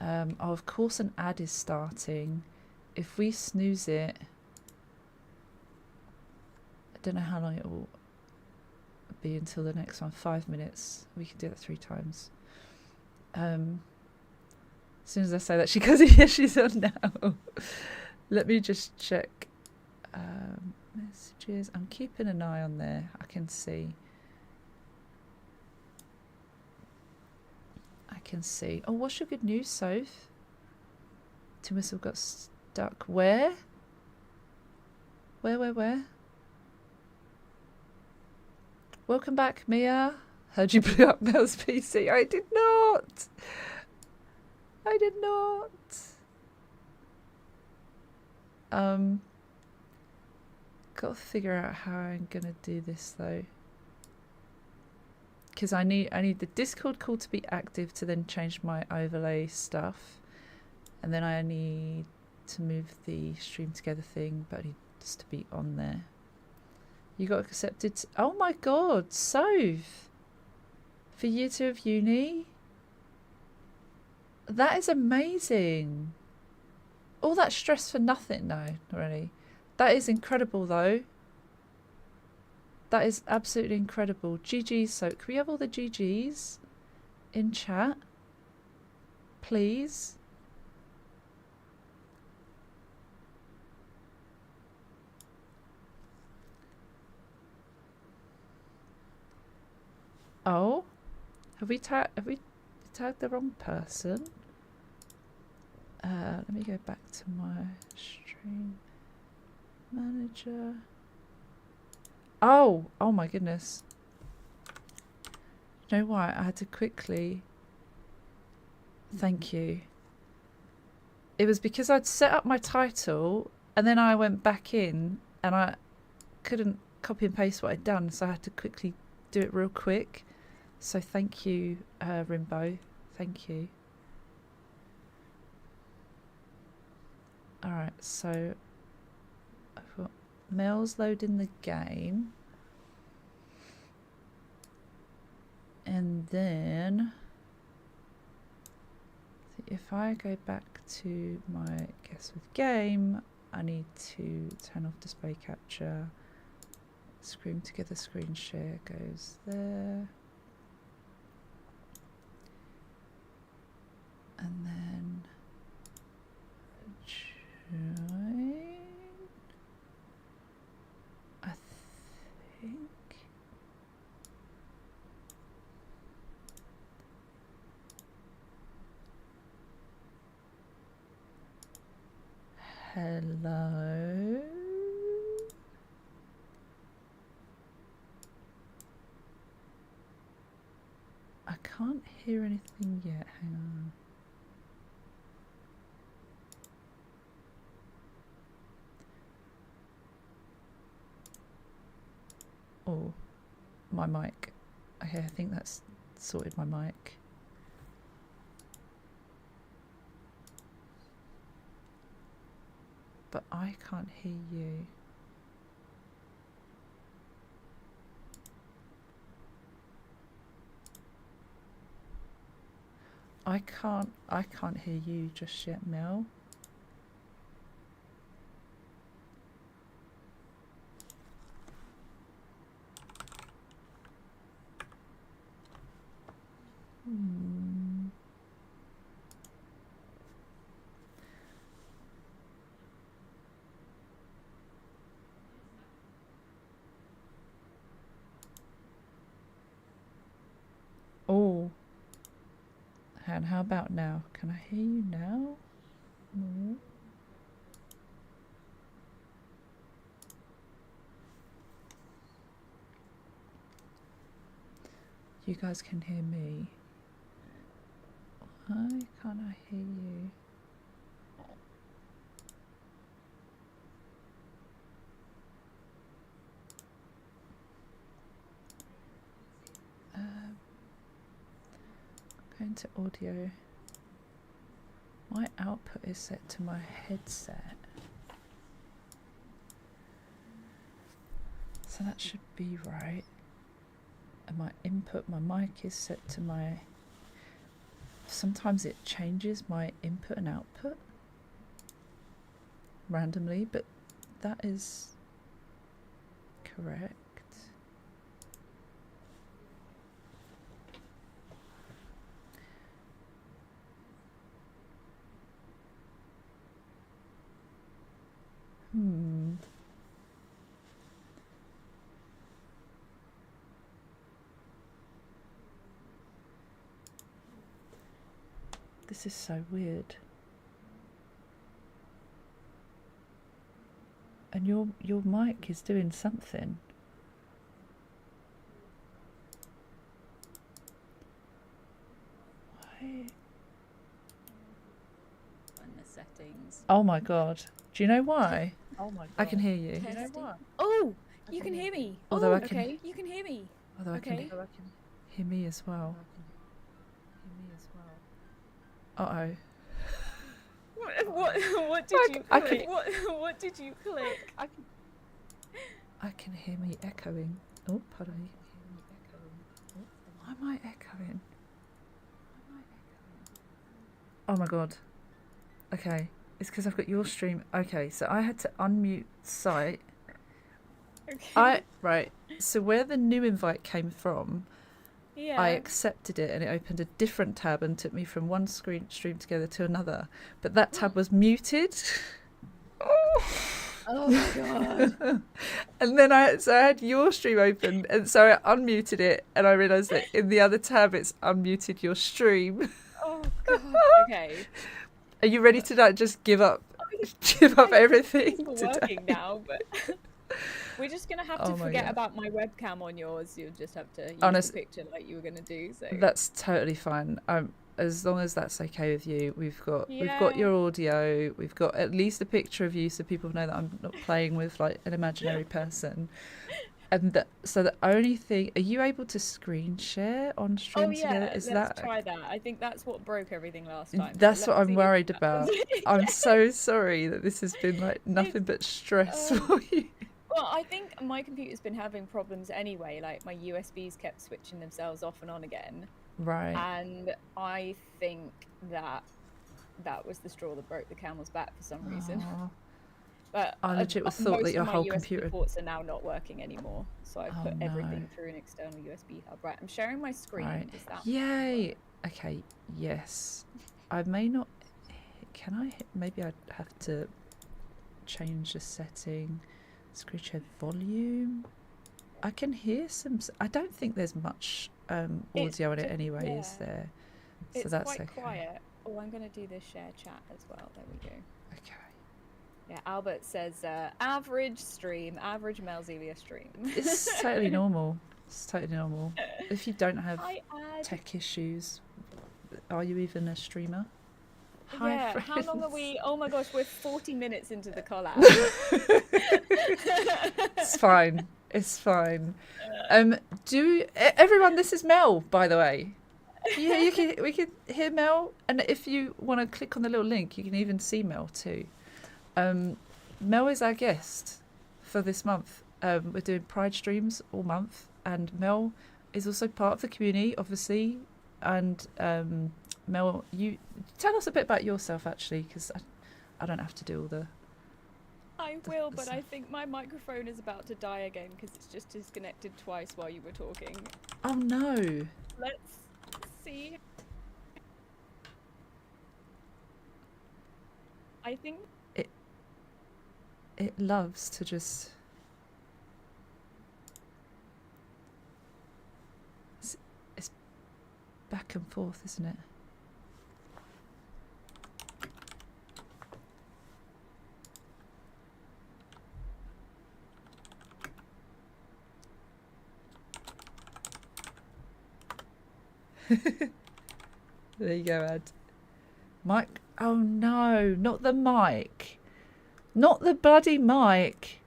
Oh, of course an ad is starting. If we snooze it... I don't know how long it will be until the next one. 5 minutes. We can do that 3 times. As soon as I say that, she goes, yeah, she's on now. Let me just check messages. I'm keeping an eye on there. I can see. Oh, what's your good news, Soph? Tim Whistle got stuck. Where? Where? Welcome back, Mia. Heard you blew up Mel's PC. I did not. Got to figure out how I'm gonna do this though, because I need the Discord call to be active to then change my overlay stuff, and then I need to move the stream together thing, but I need just to be on there. You got accepted. Oh my god, Soph, for year 2 of uni. That is amazing. All that stress for nothing? No, not really. That is incredible though. That is absolutely incredible. GG's. So can we have all the GG's in chat, please? Oh, have we tagged the wrong person? Let me go back to my stream manager. Oh my goodness. You know why? I had to quickly. Thank you. It was because I'd set up my title and then I went back in and I couldn't copy and paste what I'd done, so I had to quickly do it real quick. So thank you, Rimbo. Thank you. Alright, so I've got Mel's loading the game. And then if I go back to my guess with game, I need to turn off display capture. Screen together screen share goes there. And then join. I think. Hello. I can't hear anything yet. Hang on. Oh, my mic. Okay, I think that's sorted my mic. But I can't hear you. I can't hear you just yet, Mel. Oh. And how about now? Can I hear you now? No. You guys can hear me. Why can't I hear you? Going to audio. My output is set to my headset. So that should be right. And my input, my mic is set to my... Sometimes it changes my input and output randomly, but that is correct. This is so weird. And your mic is doing something. Why? In the settings. Oh my god. Do you know why? Oh my god. I can hear you. Do you know what? Oh, you can hear me. Although I okay, can, you can hear me. although I can hear me as well. Uh-oh. What did you click? What did you click? I can hear me echoing. Oh, pardon. Why am I echoing? Oh my god. Okay. It's because I've got your stream. Okay, so I had to unmute site Okay. Right. So where the new invite came from, Yeah. I accepted it and it opened a different tab and took me from one stream together to another. But that tab was muted. Oh my god. And then I had your stream open, and so I unmuted it, and I realised that in the other tab it's unmuted your stream. Oh god. Okay. Are you ready to like just give up I everything think it's today? working now, but we're just gonna have to Oh my forget God. about my webcam on yours. You'll just have to use Honest, the picture like you were gonna do. So that's totally fine. As long as that's okay with you. We've got yeah. your audio. We've got at least a picture of you, so people know that I'm not playing with like an imaginary person. And so the only thing, are you able to screen share on stream Oh together? yeah, Is let's that try that. I think that's what broke everything last time. So That's what let's I'm see if worried that- about. I'm so sorry that this has been like nothing but stress for you. Well, I think my computer's been having problems anyway. Like my USBs kept switching themselves off and on again. Right. And I think that was the straw that broke the camel's back for some reason. Aw. But I legit thought that your whole USB computer ports are now not working anymore. So I put no. everything through an external USB hub. Right, I'm sharing my screen. Right. Does that Yay. work? Okay. Yes. I may not. Can I? Maybe I'd have to change the setting. Screen share volume. I can hear some. I don't think there's much audio in it anyway, yeah. is there? So It's that's quite okay. quiet. Oh, I'm going to do the share chat as well. There we go. Okay. Yeah, Albert says average stream, average Melzelia stream. It's totally normal. It's totally normal. If you don't have Hi, Ad. tech issues, are you even a streamer? Hi, Yeah, friends. how long are we? Oh my gosh, we're 40 minutes into the collab. It's fine. It's fine. Everyone, this is Mel, by the way. Yeah, we can hear Mel, and if you want to click on the little link, you can even see Mel too. Mel is our guest for this month. We're doing Pride streams all month, and Mel is also part of the community, obviously. And Mel, you tell us a bit about yourself, actually, because I don't have to do all the. I will, but I think my microphone is about to die again because it's just disconnected twice while you were talking. Oh no! Let's see. I think it loves to just. It's back and forth, isn't it? There you go, Ed. Mic. Oh no, not the mic. Not the bloody mic.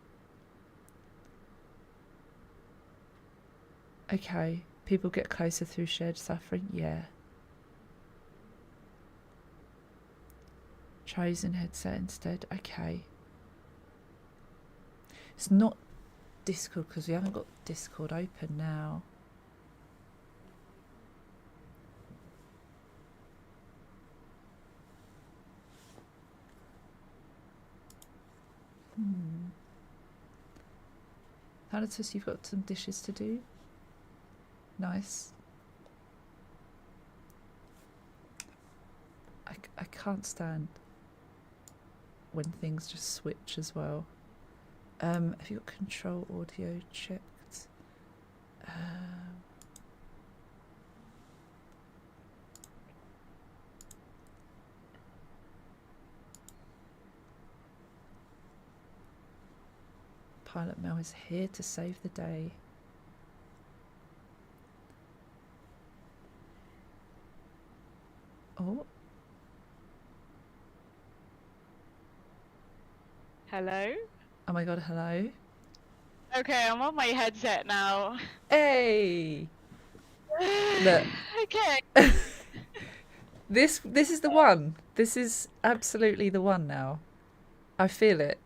Okay, people get closer through shared suffering. Yeah. Chosen headset instead. Okay. It's not Discord because we haven't got Discord open now. Thanatos, you've got some dishes to do. Nice. I can't stand when things just switch as well. Have you got control audio checked? Pilot Mel is here to save the day. Oh. Hello? Oh my god, hello. Okay, I'm on my headset now. Hey! Look. Okay. This is the one. This is absolutely the one now. I feel it.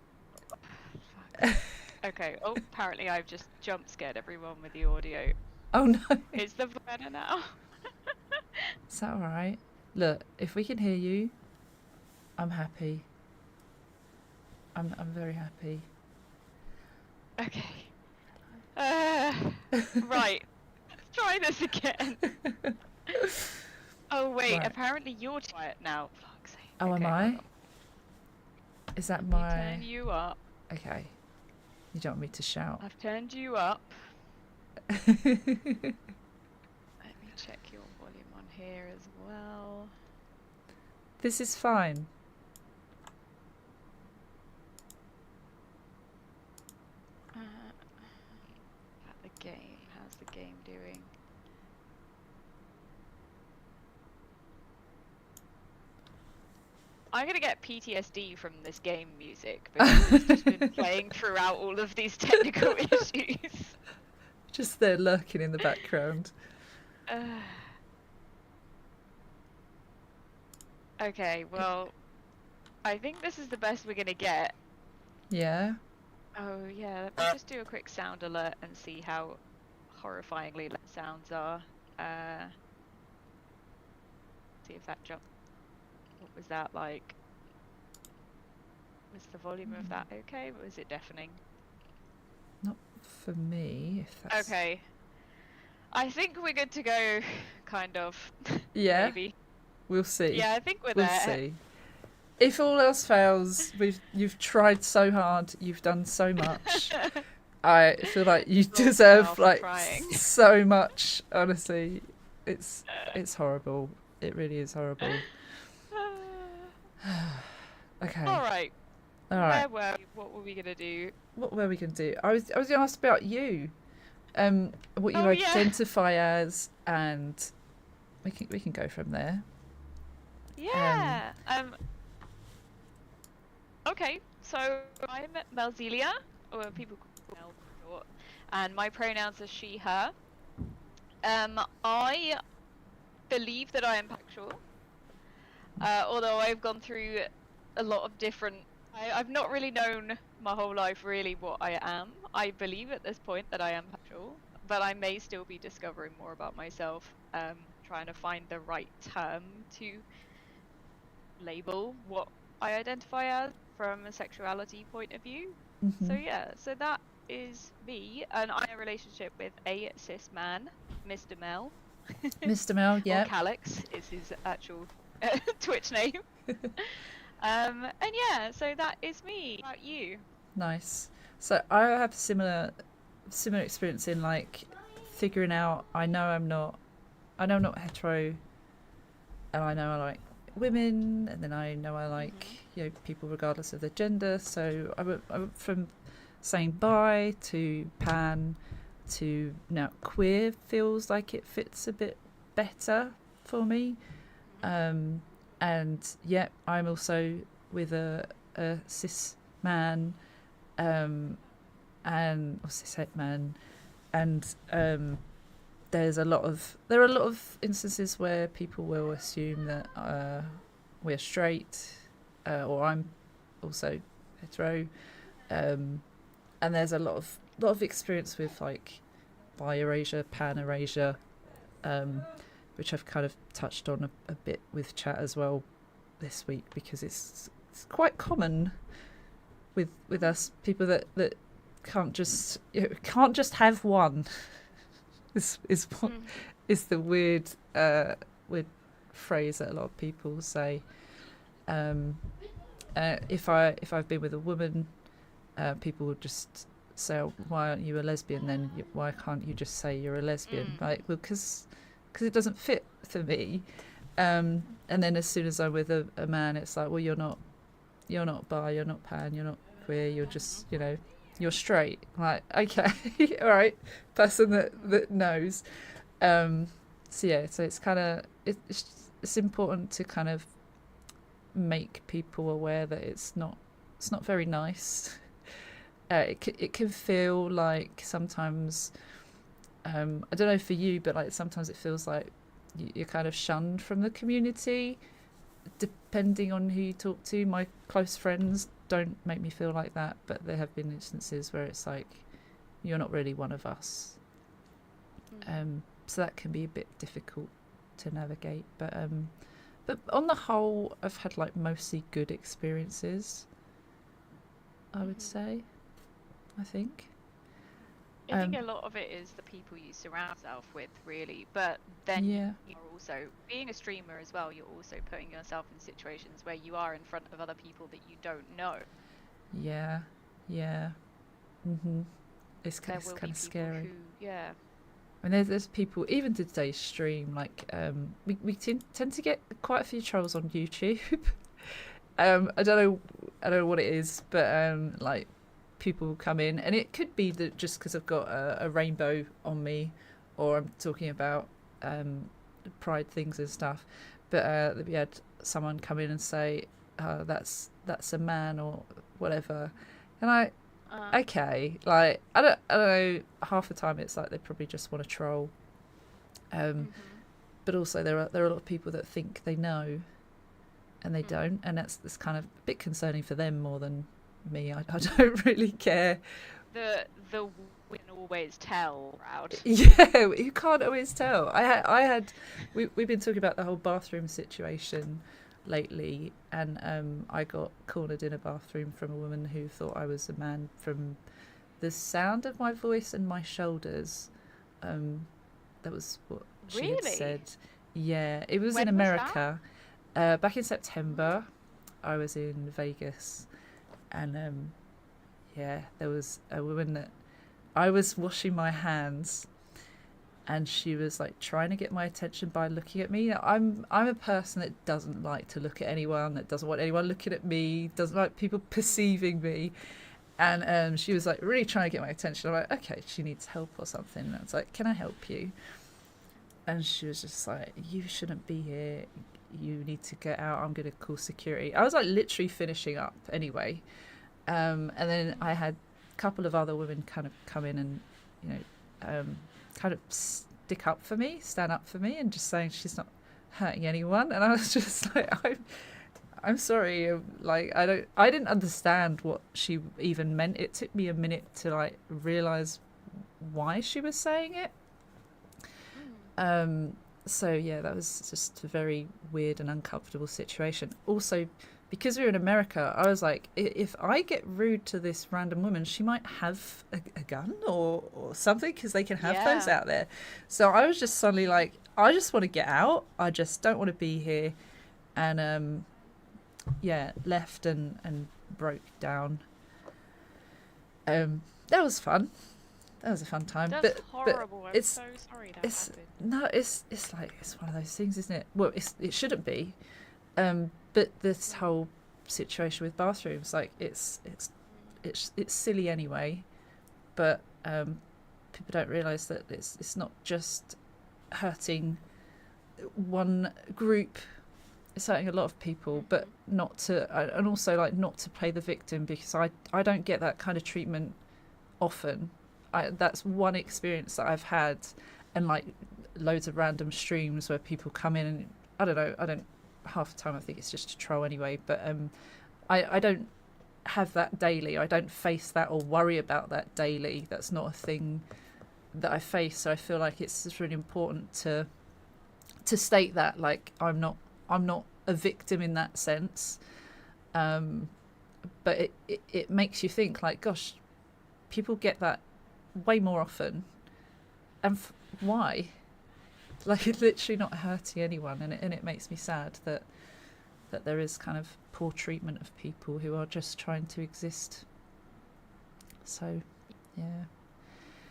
Okay, oh, apparently I've just jump scared everyone with the audio. Oh no. Is the better now? Is that alright? Look, if we can hear you, I'm happy. I'm very happy. Okay. Right. Let's try this again. Oh wait, Right. apparently you're quiet now. Fuck's sake. Oh, Okay, am hold I? on. Is that Let me my... turn you up. Okay. You don't want me to shout. I've turned you up. Let me check your volume on here as well. This is fine. At the game, how's the game doing? I'm gonna get PTSD from this game music because it's just been playing throughout all of these technical issues. Just there lurking in the background. Okay, well, I think this is the best we're gonna get. Yeah. Oh yeah, let me just do a quick sound alert and see how horrifyingly loud sounds are. See if that jump. What was that like? Was the volume of that okay? Or was it deafening? Not for me, if that's... Okay. I think we're good to go, kind of. Yeah. Maybe. We'll see. Yeah, I think we're We'll there. see. If all else fails, you've tried so hard, you've done so much. I feel like you deserve like so much. Honestly, it's horrible. It really is horrible. Okay. All right. Where were we? What were we gonna do? What were we gonna do? I was gonna ask about you. What you identify as, and we can go from there. Yeah. Okay. So I'm Melzelia, or people call me Mel for short, and my pronouns are she, her. I believe that I am pansexual, although I've gone through a lot of different. I've not really known my whole life really what I am. I believe at this point that I am pansexual, but I may still be discovering more about myself, trying to find the right term to label what I identify as from a sexuality point of view. Mm-hmm. So yeah, so that is me, and I'm in a relationship with a cis man, Mr. Mel. Mr. Mel, yeah. Or Calix is his actual Twitch name. And yeah, so that is me. How about you? Nice. So I have similar experience in like figuring out. I know I'm not hetero, and I know I like women, and then I know I like people regardless of their gender. So I went from saying bi to pan to now queer. Feels like it fits a bit better for me. And yeah, I'm also with a cis man, and or cis het man, and there are a lot of instances where people will assume that we're straight, or I'm also hetero, and there's a lot of experience with like bi erasure, pan erasure, which I've kind of touched on a bit with chat as well this week, because it's quite common with us people that can't just have one. This is what is the weird phrase that a lot of people say. If I've been with a woman, people would just say, oh, why aren't you a lesbian then? Why can't you just say you're a lesbian? Like, well, because it doesn't fit for me. And then as soon as I'm with a man, it's like, well, you're not bi, you're not pan, you're not queer, you're just, you're straight. Like, okay, all right, person that knows. So yeah, so it's kind of it's important to kind of make people aware that it's not very nice. It can feel like sometimes, I don't know for you, but like sometimes it feels like you're kind of shunned from the community, depending on who you talk to. My close friends don't make me feel like that, but there have been instances where it's like, you're not really one of us. So that can be a bit difficult to navigate, but on the whole, I've had like mostly good experiences, I would say. I think I think a lot of it is the people you surround yourself with, really. But then you're also, being a streamer as well, you're also putting yourself in situations where you are in front of other people that you don't know. Yeah. It's kind of scary. I mean, there's people, even to today's stream, like, we tend to get quite a few trolls on YouTube. I don't know what it is, but like, people come in, and it could be that just because I've got a rainbow on me, or I'm talking about pride things and stuff. But we had someone come in and say, that's a man or whatever, and okay, like, I don't know, half the time it's like they probably just want to troll, but also there are a lot of people that think they know and they don't, and that's kind of a bit concerning for them more than me. I don't really care. The we can always tell crowd. Yeah, you can't always tell. We've been talking about the whole bathroom situation lately, and I got cornered in a bathroom from a woman who thought I was a man from the sound of my voice and my shoulders. That was what she had said. Yeah, it was in America. Back in September, I was in Vegas, and there was a woman that I was washing my hands, and she was like trying to get my attention by looking at me. I'm a person that doesn't like to look at anyone, that doesn't want anyone looking at me, doesn't like people perceiving me. And she was like really trying to get my attention. I'm like, okay, she needs help or something. And I was like, can I help you? And she was just like, you shouldn't be here. You need to get out. I'm going to call security. I was like literally finishing up anyway. And then I had a couple of other women kind of come in and, kind of stand up for me, and just saying she's not hurting anyone. And I was just like, I'm sorry, like, I didn't understand what she even meant. It took me a minute to like realize why she was saying it. So yeah, that was just a very weird and uncomfortable situation. Also, because we were in America, I was like, if I get rude to this random woman, she might have a gun or something, because they can have those out there. So I was just suddenly like, I just want to get out. I just don't want to be here. And left and broke down. That was fun. That was a fun time. That's horrible. I'm so sorry that happened. No, it's like, it's one of those things, isn't it? Well, it shouldn't be. But this whole situation with bathrooms, like, it's silly anyway. But people don't realise that it's not just hurting one group. It's hurting a lot of people, but not to play the victim, because I don't get that kind of treatment often. That's one experience that I've had, and like loads of random streams where people come in and I don't half the time I think it's just to troll anyway, but I don't have that daily. I don't face that or worry about that daily. That's not a thing that I face. So I feel like it's just really important to state that, like, I'm not a victim in that sense. But it makes you think, like, gosh, people get that way more often, and why? Like, it's literally not hurting anyone, and it makes me sad that there is kind of poor treatment of people who are just trying to exist. So, yeah.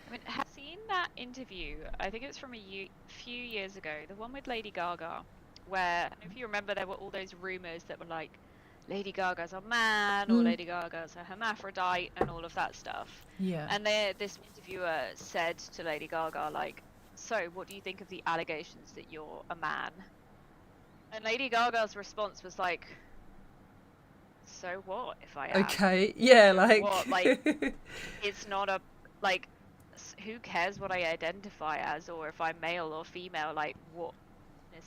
I mean, have you seen that interview? I think it's from a few years ago, the one with Lady Gaga, where, if you remember, there were all those rumours that were like, Lady Gaga's a man, or Lady Gaga's a hermaphrodite, and all of that stuff. Yeah. And this interviewer said to Lady Gaga, like, so what do you think of the allegations that you're a man? And Lady Gaga's response was like, so what if I am? Okay, yeah, like... What? Like, it's not a, like, who cares what I identify as, or if I'm male or female, like, what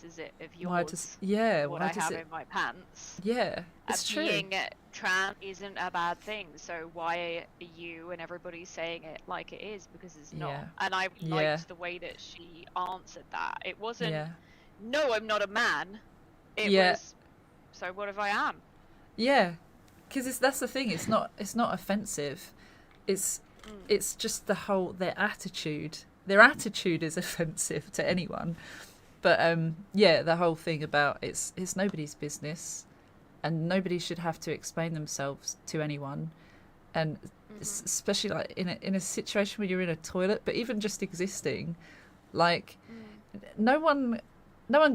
is it of yours? What I have in my pants. Yeah, it's true. Being trans isn't a bad thing, so why are you and everybody saying it like it is? Because it's not. And I liked the way that she answered that. It wasn't, no, I'm not a man. It was, so what if I am? Yeah, because that's the thing. It's not offensive. It's it's just their attitude. Their attitude is offensive to anyone. But the whole thing about it's nobody's business, and nobody should have to explain themselves to anyone. And especially like in a situation where you're in a toilet, but even just existing, like no one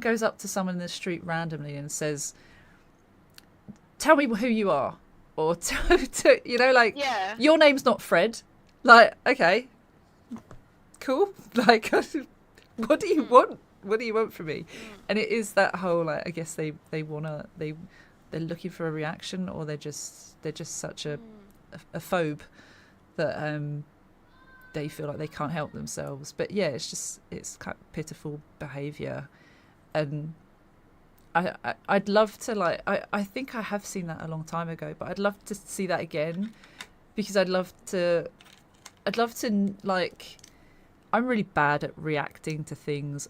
goes up to someone in the street randomly and says, "Tell me who you are," or your name's not Fred. Like, okay, cool. Like, what do you want? What do you want from me? And it is that whole, like, I guess they're looking for a reaction, or they're just such a phobe that they feel like they can't help themselves. But yeah, it's kind of pitiful behaviour. And I'd love to, like, I think I have seen that a long time ago, but I'd love to see that again, because I'd love to like, I'm really bad at reacting to things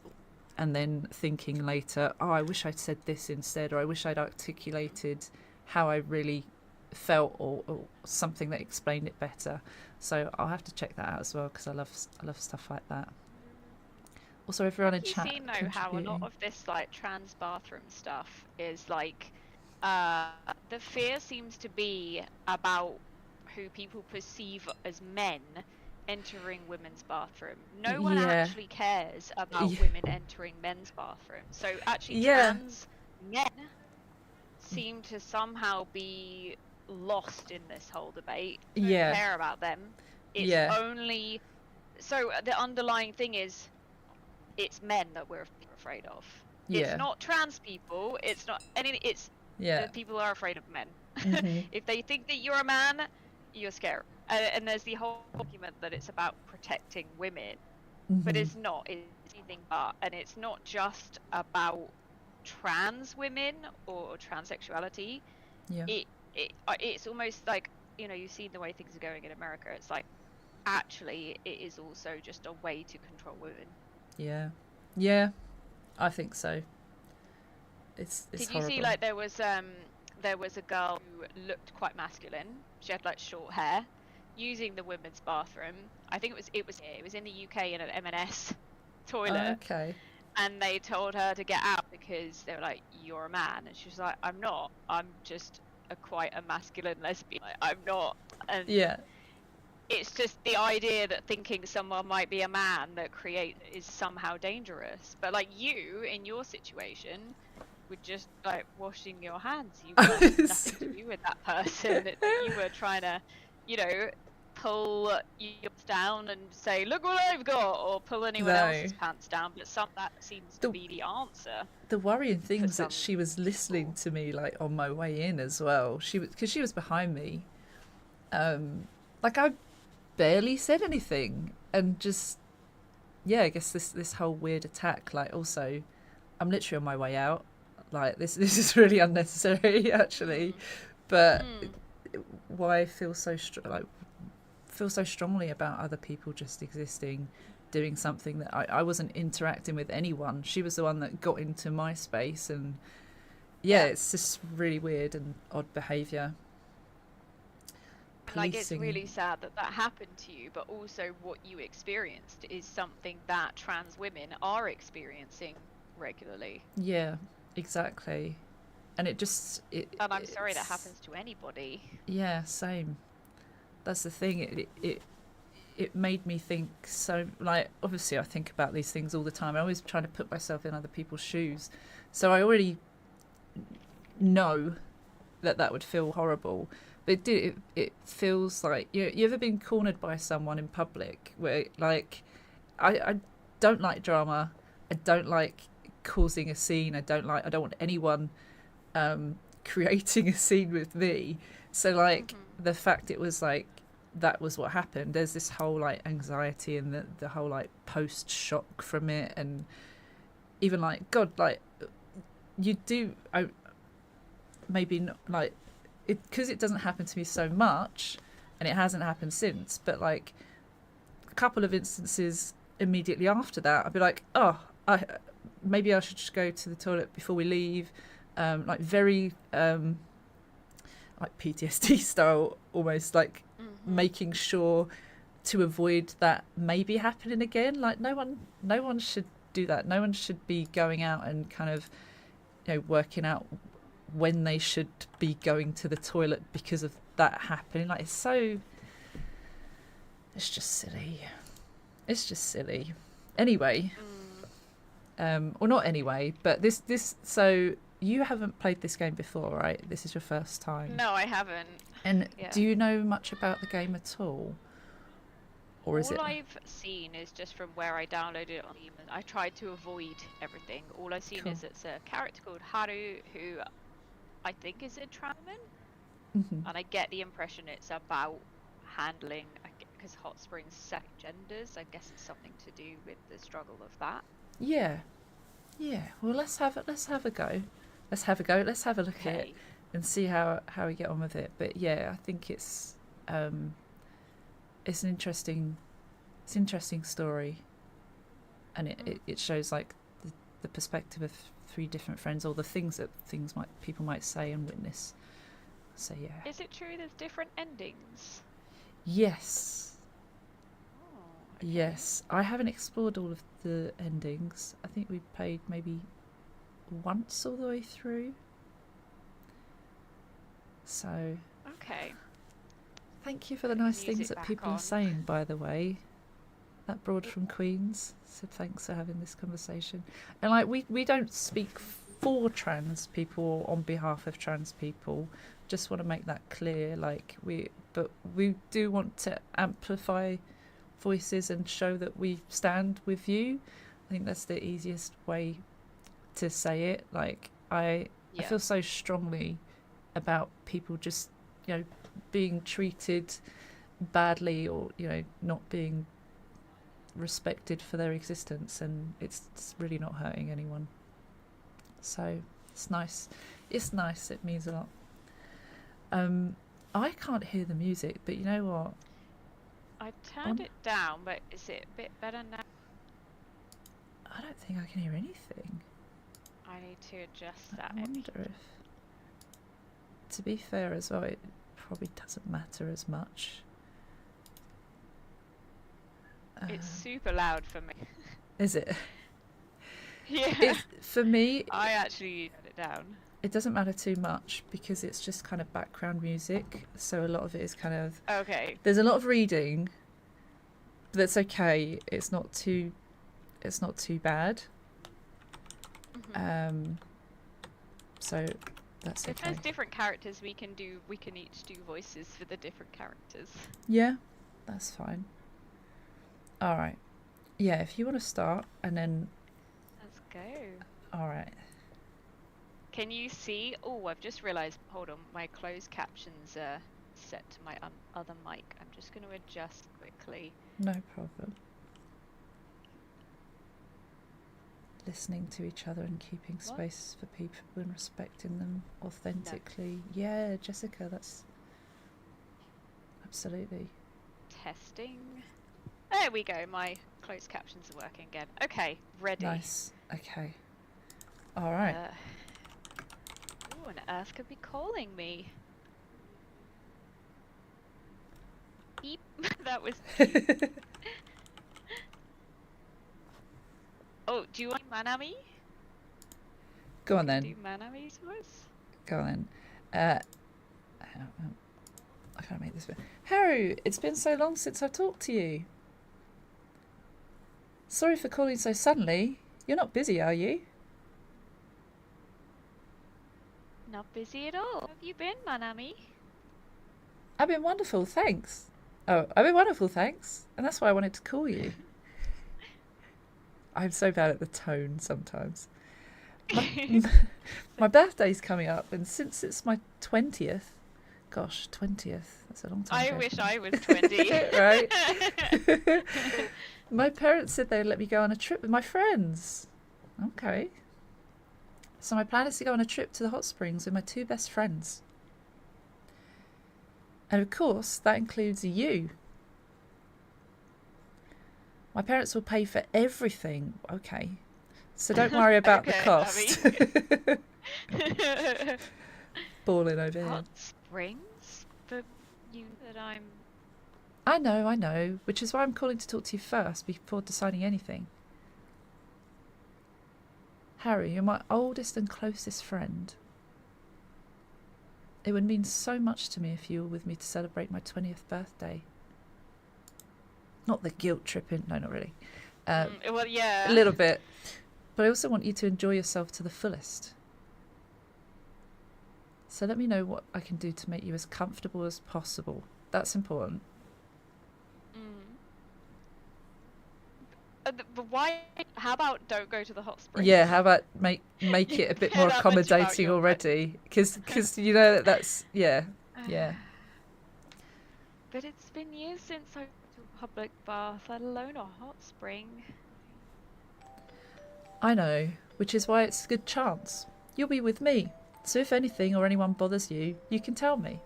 and then thinking later, oh, I wish I'd said this instead, or I wish I'd articulated how I really felt, or something that explained it better. So I'll have to check that out as well, because I love stuff like that. Also, everyone in chat. You see, know how a lot of this like trans bathroom stuff is like, the fear seems to be about who people perceive as men entering women's bathroom. No one actually cares about women entering men's bathroom. So actually, trans men seem to somehow be lost in this whole debate. Don't care about them. It's only so the underlying thing is it's men that we're afraid of. It's not trans people. It's not any. It's the people are afraid of men. If they think that you're a man, you're scared. And there's the whole argument that it's about protecting women, but it's not. It's anything but. And it's not just about trans women or transsexuality. It's almost like, you know, you've seen the way things are going in America. It's like, actually, it is also just a way to control women. Yeah, I think so. It's Did horrible. you see, like, there was a girl who looked quite masculine. She had like short hair, using the women's bathroom. I think it was in the UK in an M&S toilet. Okay. And they told her to get out because they were like, "You're a man," and she was like, "I'm not. I'm just quite a masculine lesbian. Like, I'm not." And it's just the idea that thinking someone might be a man that is somehow dangerous. But like you, in your situation, with just like washing your hands, you got nothing to do with that person. You were trying to, you know, pull yours down and say, "Look what I've got," or pull anyone else's pants down. But that seems to be the answer. The worrying thing is that she was listening to me, like, on my way in as well. Because she was behind me. Like, I barely said anything, and just I guess this whole weird attack. Like, also, I'm literally on my way out. Like, this is really unnecessary, actually. But why I feel so strongly about other people just existing, doing something that I wasn't interacting with anyone. She was the one that got into my space, and it's just really weird and odd behaviour. Like, it's really sad that happened to you, but also what you experienced is something that trans women are experiencing regularly. Yeah, exactly. And and I'm sorry that happens to anybody. Yeah, same. That's the thing. It made me think. So, like, obviously I think about these things all the time. I always try to put myself in other people's shoes, so I already know that would feel horrible. But it feels like, you ever been cornered by someone in public where, like, I don't like drama, I don't like causing a scene, I don't want anyone creating a scene with me. So, like, the fact it was like that was what happened, there's this whole, like, anxiety and the whole, like, post shock from it. And even, like, God, like, you do, maybe not, like, because it doesn't happen to me so much, and it hasn't happened since, but, like, a couple of instances immediately after that, I'd be like, maybe I should just go to the toilet before we leave. Like, very like PTSD style, almost, like, making sure to avoid that maybe happening again. Like no one should do that. No one should be going out and kind of, working out when they should be going to the toilet because of that happening. Like it's just silly. It's just silly. Anyway, or not anyway, but this. So you haven't played this game before, right? This is your first time. No, I haven't. And do you know much about the game at all? Or is all I've seen is just from where I downloaded it on Steam, and I tried to avoid everything. All I've seen is it's a character called Haru, who I think is a trans woman, and I get the impression it's about handling, because Hot Springs second genders. I guess it's something to do with the struggle of that. Yeah. Well, let's have a go. Let's have a look at it and see how we get on with it. But yeah, I think it's an interesting story, and it shows like the perspective of 3 different friends, or the things that people might say and witness. So yeah. Is it true there's different endings? Yes. Oh, okay. Yes, I haven't explored all of the endings. I think we played maybe once all the way through. So okay. Thank you for the nice things that people are saying, by the way. That Broad from Queens said thanks for having this conversation. And like we don't speak for trans people or on behalf of trans people. Just want to make that clear. But we do want to amplify voices and show that we stand with you. I think that's the easiest way to say it. Like I feel so strongly about people just being treated badly, or not being respected for their existence, and it's really not hurting anyone. So it's nice. It means a lot. I can't hear the music, but you know what? I turned it down, but is it a bit better now? I don't think I can hear anything. I need to adjust that. I wonder if, to be fair as well, it probably doesn't matter as much. It's super loud for me. Is it? Yeah. For me, I actually turned it down. It doesn't matter too much because it's just kind of background music. So a lot of it is kind of... Okay. There's a lot of reading, but that's okay. It's not too bad. So that's okay. If there's different characters, we can each do voices for the different characters. Yeah, that's fine. All right. Yeah, if you want to start, and then... Let's go. All right. Can you see? Oh, I've just realised. Hold on, my closed captions are set to my other mic. I'm just going to adjust quickly. No problem. Listening to each other and keeping space for people and respecting them authentically. No. Yeah, Jessica, that's absolutely. Testing. There we go. My closed captions are working again. Okay, ready. Nice. Okay. All right. Who on earth could be calling me? Beep. That was. Oh, do you want Manami? Go on then. Do Manami's voice? Go on then. I can't make this bit. Haru, it's been so long since I talked to you. Sorry for calling so suddenly. You're not busy, are you? Not busy at all. How have you been, Manami? I've been wonderful, thanks. Oh, I've been wonderful, thanks. And that's why I wanted to call you. I'm so bad at the tone sometimes. My birthday's coming up, and since it's my 20th, gosh, 20th, that's a long time ago. I wish I was 20. Right? My parents said they'd let me go on a trip with my friends. Okay. So my plan is to go on a trip to the hot springs with my 2 best friends. And of course, that includes you. My parents will pay for everything. Okay. So don't worry about the cost. Balling over here. Hot springs? But you that I'm I know, which is why I'm calling to talk to you first before deciding anything. Harry, you're my oldest and closest friend. It would mean so much to me if you were with me to celebrate my 20th birthday. Not the guilt tripping, no, not really. Well, yeah. A little bit. But I also want you to enjoy yourself to the fullest. So let me know what I can do to make you as comfortable as possible. That's important. But why? How about don't go to the hot springs? Yeah, how about make it a bit more Not much about accommodating your already? Because you know that's yeah. But it's been years since I went to a public bath, let alone a hot spring. I know, which is why it's a good chance. You'll be with me, so if anything or anyone bothers you, you can tell me.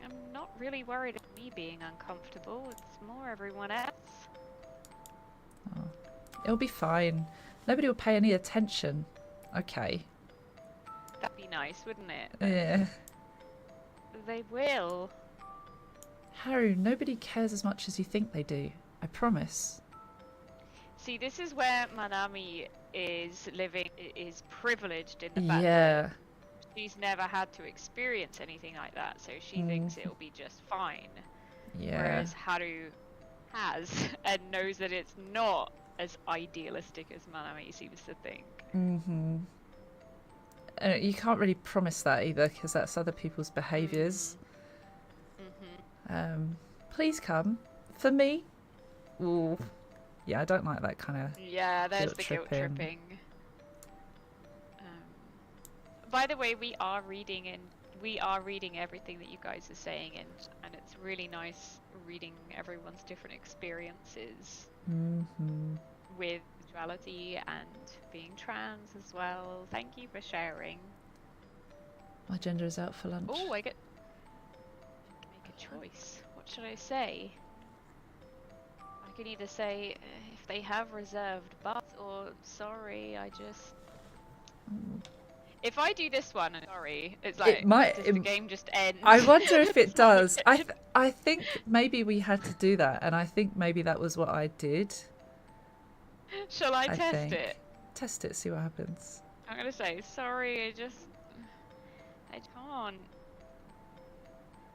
I'm not really worried about me being uncomfortable, it's more everyone else. Oh, it'll be fine. Nobody will pay any attention. Okay. That'd be nice, wouldn't it? Yeah. They will. Haru, nobody cares as much as you think they do. I promise. See, this is where Manami is privileged in the fact Yeah. that she's never had to experience anything like that, so she thinks it'll be just fine. Yeah. Whereas Haru has and knows that it's not as idealistic as Manami seems to think. Mm-hmm. You can't really promise that either, because that's other people's behaviours. Please come. For me. Ooh. Yeah, I don't like that kind of. Yeah, there's the guilt tripping. By the way, we are reading everything that you guys are saying, and it's really nice reading everyone's different experiences with sexuality and being trans as well. Thank you for sharing. My gender is out for lunch. Oh, I get to make a choice. What should I say? I can either say if they have reserved but, or sorry, I just. If I do this one, sorry, it's like does the game just end? I wonder if it does. I think maybe we had to do that, and I think maybe that was what I did. Shall I test it? Test it, see what happens. I'm gonna say sorry. I can't.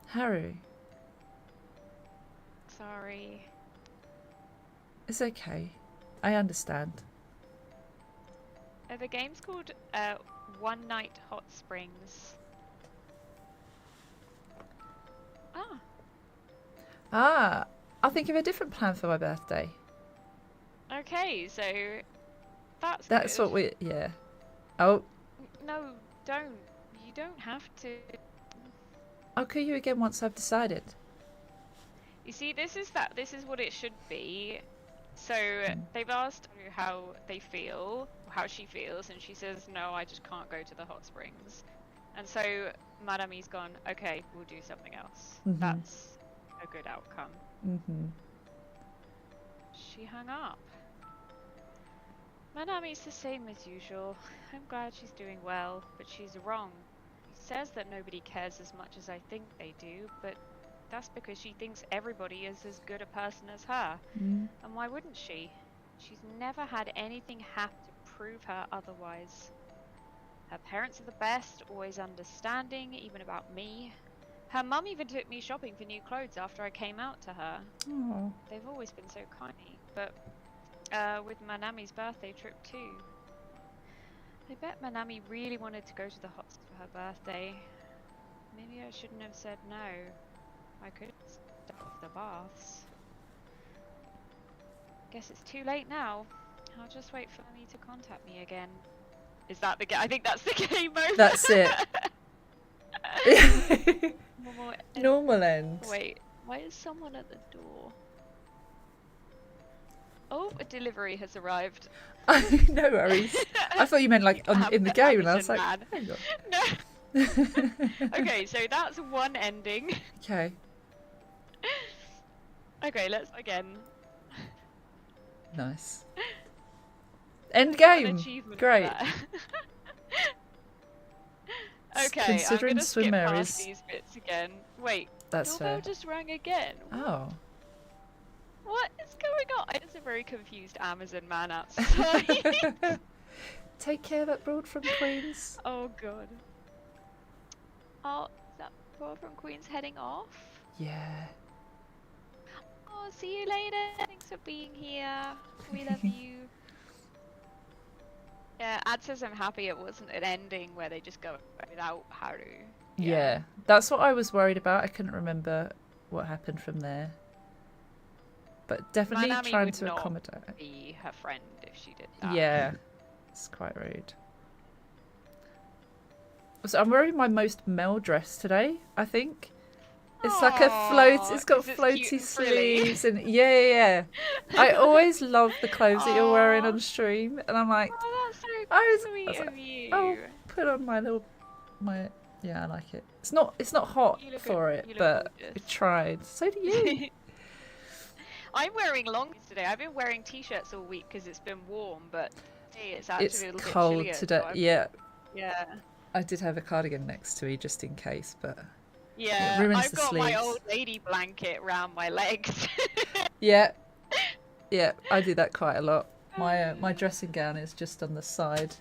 Harry. Sorry. It's okay. I understand. The game's called One Night Hot Springs. I'll think of a different plan for my birthday. Okay, so that's good. What we, yeah. Oh. No, don't. You don't have to. I'll call you again once I've decided. You see, this is what it should be. So they've asked her how they feel, how she feels, and she says, no, I just can't go to the hot springs. And so Madami's gone, okay, we'll do something else. That's a good outcome. She hung up. Manami's the same as usual. I'm glad she's doing well, but she's wrong. She says that nobody cares as much as I think they do, but that's because she thinks everybody is as good a person as her. And why wouldn't she? She's never had anything have to prove her otherwise. Her parents are the best, always understanding, even about me. Her mum even took me shopping for new clothes after I came out to her. Aww. They've always been so kind to me, but with Manami's birthday trip too. I bet Manami really wanted to go to the hot for her birthday. Maybe I shouldn't have said no. I could start the baths. Guess it's too late now. I'll just wait for me to contact me again. Is that the game? I think that's the game over. That's it. Normal end. Wait, why is someone at the door? Oh, a delivery has arrived. No worries. I thought you meant like in the game, and I was like, hang on. No. Okay, so that's one ending. Okay. Okay, let's again. Nice. End game. Great. Okay, Okay, I'm considering gonna skip swimwear past is... these bits again. Wait, That's doorbell fair. just rang again. Oh. What is going on? It's a very confused Amazon man outside. Take care of that broad from Queens. Oh god. Oh, is that broad from Queens heading off? Yeah. Oh, see you later. Thanks for being here. We love you. Yeah, Ad says I'm happy it wasn't an ending where they just go without Haru. Yeah, that's what I was worried about. I couldn't remember what happened from there. But definitely Manami trying would to not accommodate. be her friend if she did that. Yeah, it's quite rude. So I'm wearing my most male dress today, I think. It's like a float. It's got floaty sleeves and yeah. I always love the clothes that you're wearing on stream, and I'm like, oh, that's so sweet I was of like, you. oh, put on my. Yeah, I like it. It's not hot for it, but I tried. So do you. I'm wearing longs today. I've been wearing t-shirts all week because it's been warm, but hey, it's actually a little cold bit today. So yeah. Yeah. I did have a cardigan next to me just in case, but yeah, it ruins I've the got sleeves. my old lady blanket around my legs. Yeah, I do that quite a lot. My dressing gown is just on the side.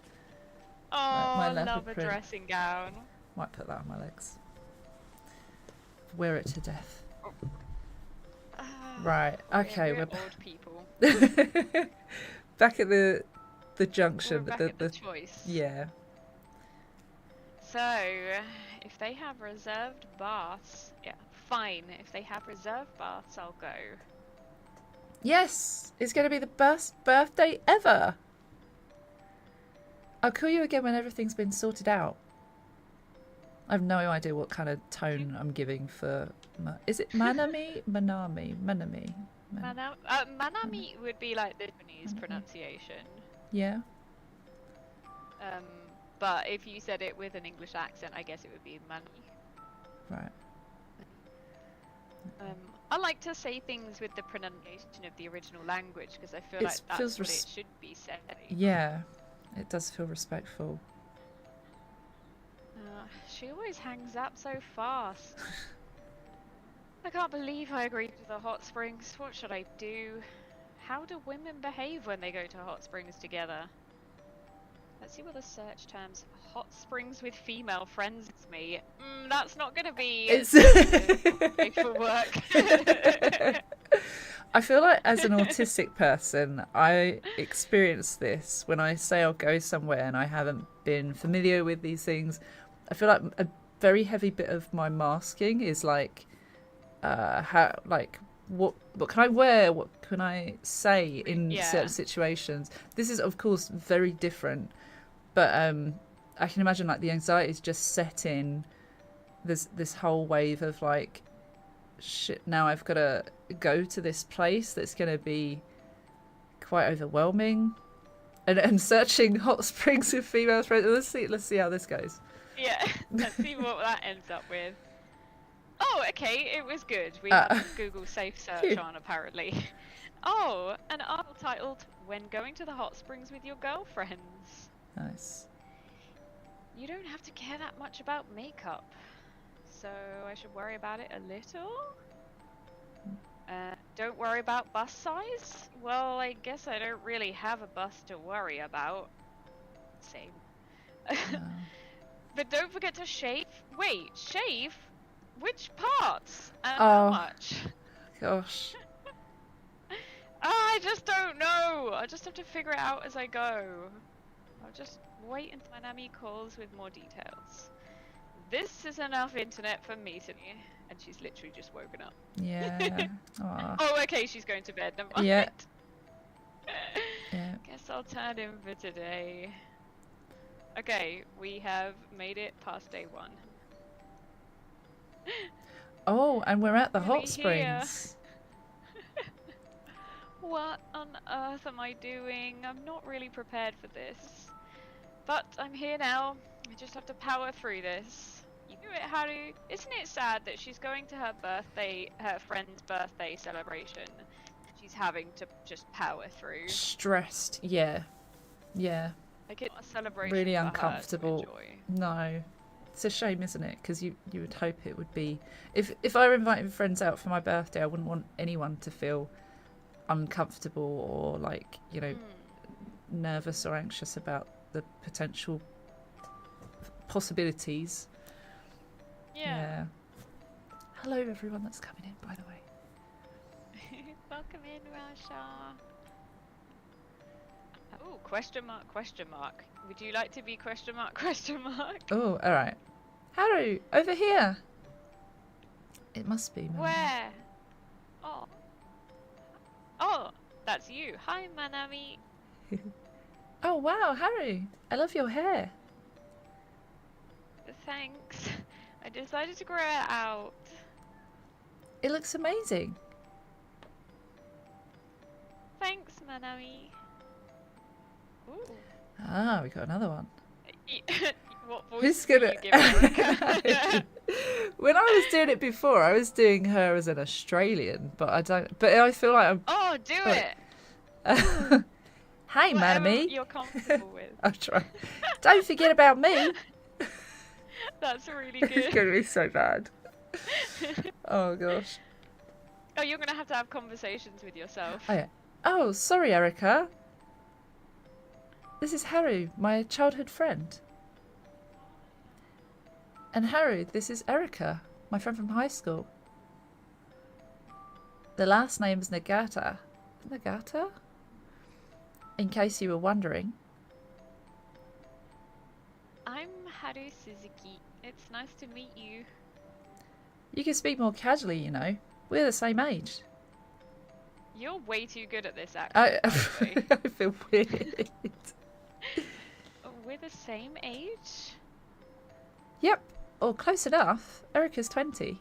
Oh, my I love leopard a print. dressing gown. Might put that on my legs. Wear it to death. Right. Okay. We're We're old people. back at the junction. We're back at the choice. Yeah. So, if they have reserved baths, yeah, fine. If they have reserved baths, I'll go. Yes, it's going to be the best birthday ever. I'll call you again when everything's been sorted out. I have no idea what kind of tone I'm giving for... Is it Manami? Manami? Manami? Manami would be like the Japanese pronunciation. Yeah. But if you said it with an English accent, I guess it would be Mani. Right. I like to say things with the pronunciation of the original language because I feel like that's what it should be said. Yeah, it does feel respectful. She always hangs up so fast. I can't believe I agreed to the hot springs. What should I do? How do women behave when they go to hot springs together? Let's see what the search terms. Hot springs with female friends me. That's not gonna be for work. I feel like as an autistic person, I experience this when I say I'll go somewhere and I haven't been familiar with these things. I feel like a very heavy bit of my masking is like, what can I wear? What can I say in certain situations? This is of course very different, but I can imagine like the anxiety is just set in. There's this whole wave of like, shit. Now I've got to go to this place that's going to be quite overwhelming, and searching hot springs with female friends. Let's see how this goes. Yeah, let's see what that ends up with. Oh, okay, it was good. We have Google Safe Search on, apparently. Oh, an article titled, When Going to the Hot Springs with Your Girlfriends. Nice. You don't have to care that much about makeup, so I should worry about it a little? Don't worry about bus size? Well, I guess I don't really have a bus to worry about. Same. No. But don't forget to shave. Wait, shave? Which parts? And how much? Gosh. I just don't know. I just have to figure it out as I go. I'll just wait until Manami calls with more details. This is enough internet for me today. And she's literally just woken up. Yeah. Oh, okay, she's going to bed. Never mind. Yeah. Guess I'll turn in for today. Okay, we have made it past day 1. Oh, and we're at the hot Here. springs. What on earth am I doing? I'm not really prepared for this. But I'm here now. I just have to power through this. You do it, Haru. Isn't it sad that she's going to her friend's birthday celebration? She's having to just power through. Stressed, yeah. Like it's not a celebration Really for uncomfortable. her to enjoy. No. it's a shame, isn't it? Because you would hope it would be. If I were inviting friends out for my birthday, I wouldn't want anyone to feel uncomfortable or like, you know, nervous or anxious about the potential possibilities. Yeah. Hello, everyone that's coming in, by the way. Welcome in, Rasha. Oh, question mark, question mark. Would you like to be question mark, question mark? Oh, all right. Haru, over here. It must be. Manami. Where? Oh. Oh, that's you. Hi, Manami. Oh, wow, Haru. I love your hair. Thanks. I decided to grow it out. It looks amazing. Thanks, Manami. Ooh. Ah, we got another one. What voice Who's were gonna? you giving? When I was doing it before, I was doing her as an Australian, but I don't. But I feel like I'm. Oh, do it. Hi, Whatever Manami. you're comfortable with. I'll try. Don't forget about me. That's really It's good. gonna be so bad. Oh gosh. Oh, you're gonna have to have conversations with yourself. Oh, yeah. Oh, sorry, Erica. This is Haru, my childhood friend. And Haru, this is Erica, my friend from high school. The last name's Nagata. Nagata? In case you were wondering. I'm Haru Suzuki. It's nice to meet you. You can speak more casually, you know. We're the same age. You're way too good at this accent, I by the way. I feel weird. We're the same age? Yep, or close enough. Erica's 20.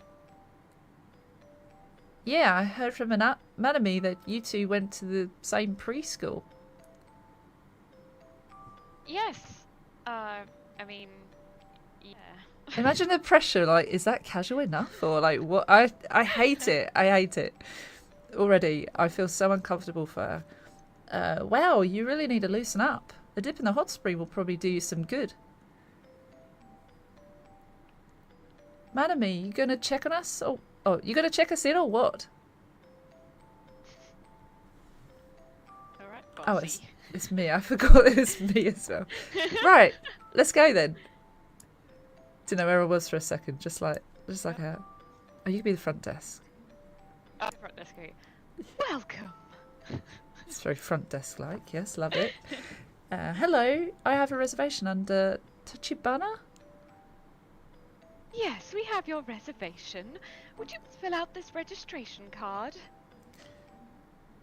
Yeah, I heard from Manami that you two went to the same preschool. Yes. I mean, yeah. Imagine the pressure, like, is that casual enough? Or, like, what? I hate it. I hate it. Already, I feel so uncomfortable for her. Wow, you really need to loosen up. A dip in the hot spring will probably do you some good. Manami, you gonna check on us? Oh, you gonna check us in or what? Alright, Oh, bossy. it's me. I forgot it was me as well. Right, let's go then. Didn't know where I was for a second. Just like her. Oh, you can be the front desk. Oh, front desk, okay. Welcome. It's very front desk like. Yes, love it. Hello, I have a reservation under Tachibana. Yes, we have your reservation. Would you fill out this registration card?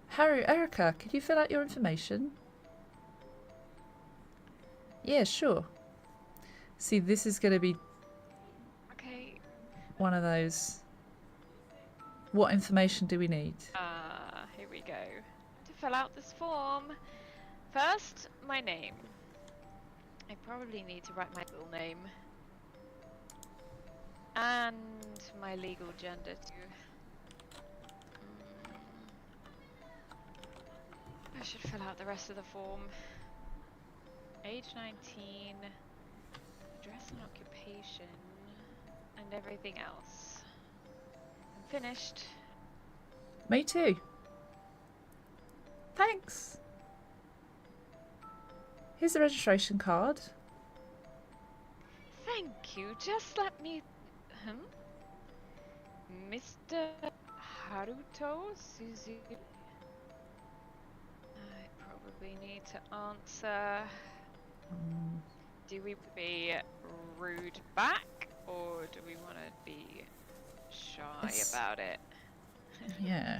Haru, Erica, could you fill out your information? Yeah, sure. See, this is going to be Okay. one of those. What information do we need? Here we go. To fill out this form. First, my name. I probably need to write my full name. And my legal gender too. I should fill out the rest of the form. Age 19, address and occupation, and everything else. I'm finished. Me too. Thanks. Here's the registration card. Thank you. Just let me. Mr. Haruto Suzuki. I probably need to answer. Do we be rude back, or do we want to be shy about it? Yeah.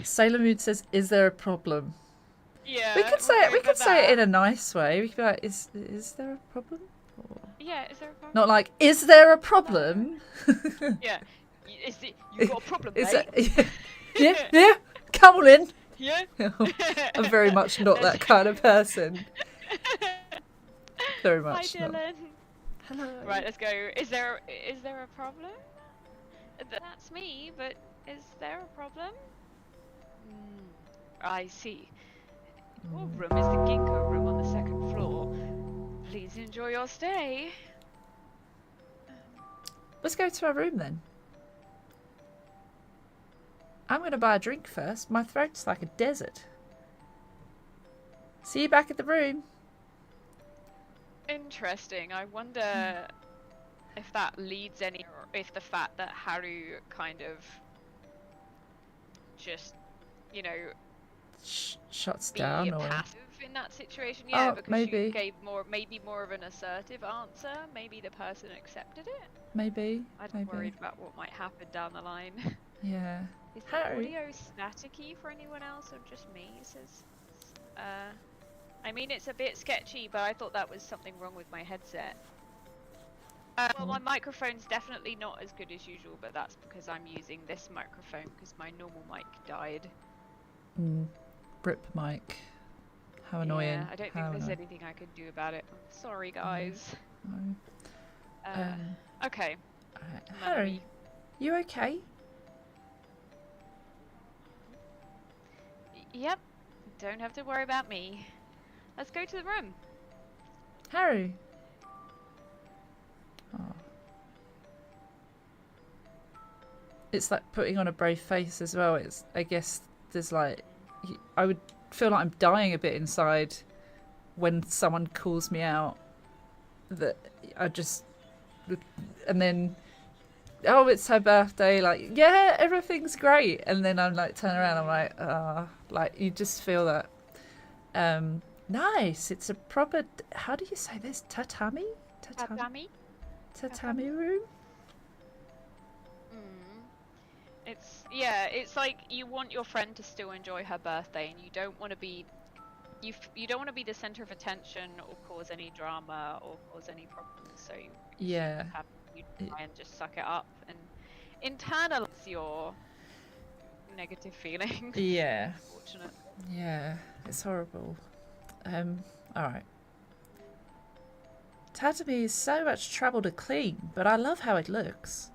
Sailor Moon says, "Is there a problem?" Yeah. We could say it. We could say it in a nice way. We could be like, "Is there a problem?" Or Yeah. Is there a problem? not like, "Is there a problem?" Yeah. You got a problem, Is mate? it? Yeah. Yeah. Come on in. Yeah. I'm very much not that kind of person. Very Hi, much not. Dylan. Hello. Right, let's go. Is there a problem? That's me, but is there a problem? I see. Your room is the ginkgo room on the second floor. Please enjoy your stay. Let's go to our room then. I'm going to buy a drink first. My throat's like a desert. See you back at the room. Interesting. I wonder if that leads any, or if the fact that Haru kind of just, you know, Shuts be down, or passive in that situation. Yeah, oh, because maybe. you gave maybe more of an assertive answer. Maybe the person accepted it. Maybe. I'm worried about what might happen down the line. Yeah. Is the Haru. audio staticky for anyone else, or just me? Says, I mean, it's a bit sketchy, but I thought that was something wrong with my headset. Well, my microphone's definitely not as good as usual, but that's because I'm using this microphone because my normal mic died. Rip mic. How annoying. Yeah, I don't think there's anything I could do about it. I'm sorry, guys. Okay. Alright. Haru, you okay? Yep. Don't have to worry about me. Let's go to the room. Haru. Oh. It's like putting on a brave face as well. It's, I guess there's like, I would feel like I'm dying a bit inside when someone calls me out, that I just, and then, oh, it's her birthday, like, yeah, everything's great, and then I'm like, turn around, I'm like, like, you just feel that. Nice, it's a proper, how do you say this, tatami room. It's, yeah, it's like you want your friend to still enjoy her birthday, and you don't want to be, you don't want to be the center of attention or cause any drama or cause any problems. So you try and just suck it up and internalize your negative feelings. Yeah. Unfortunate. Yeah, it's horrible. Alright. Tatami is so much trouble to clean, but I love how it looks.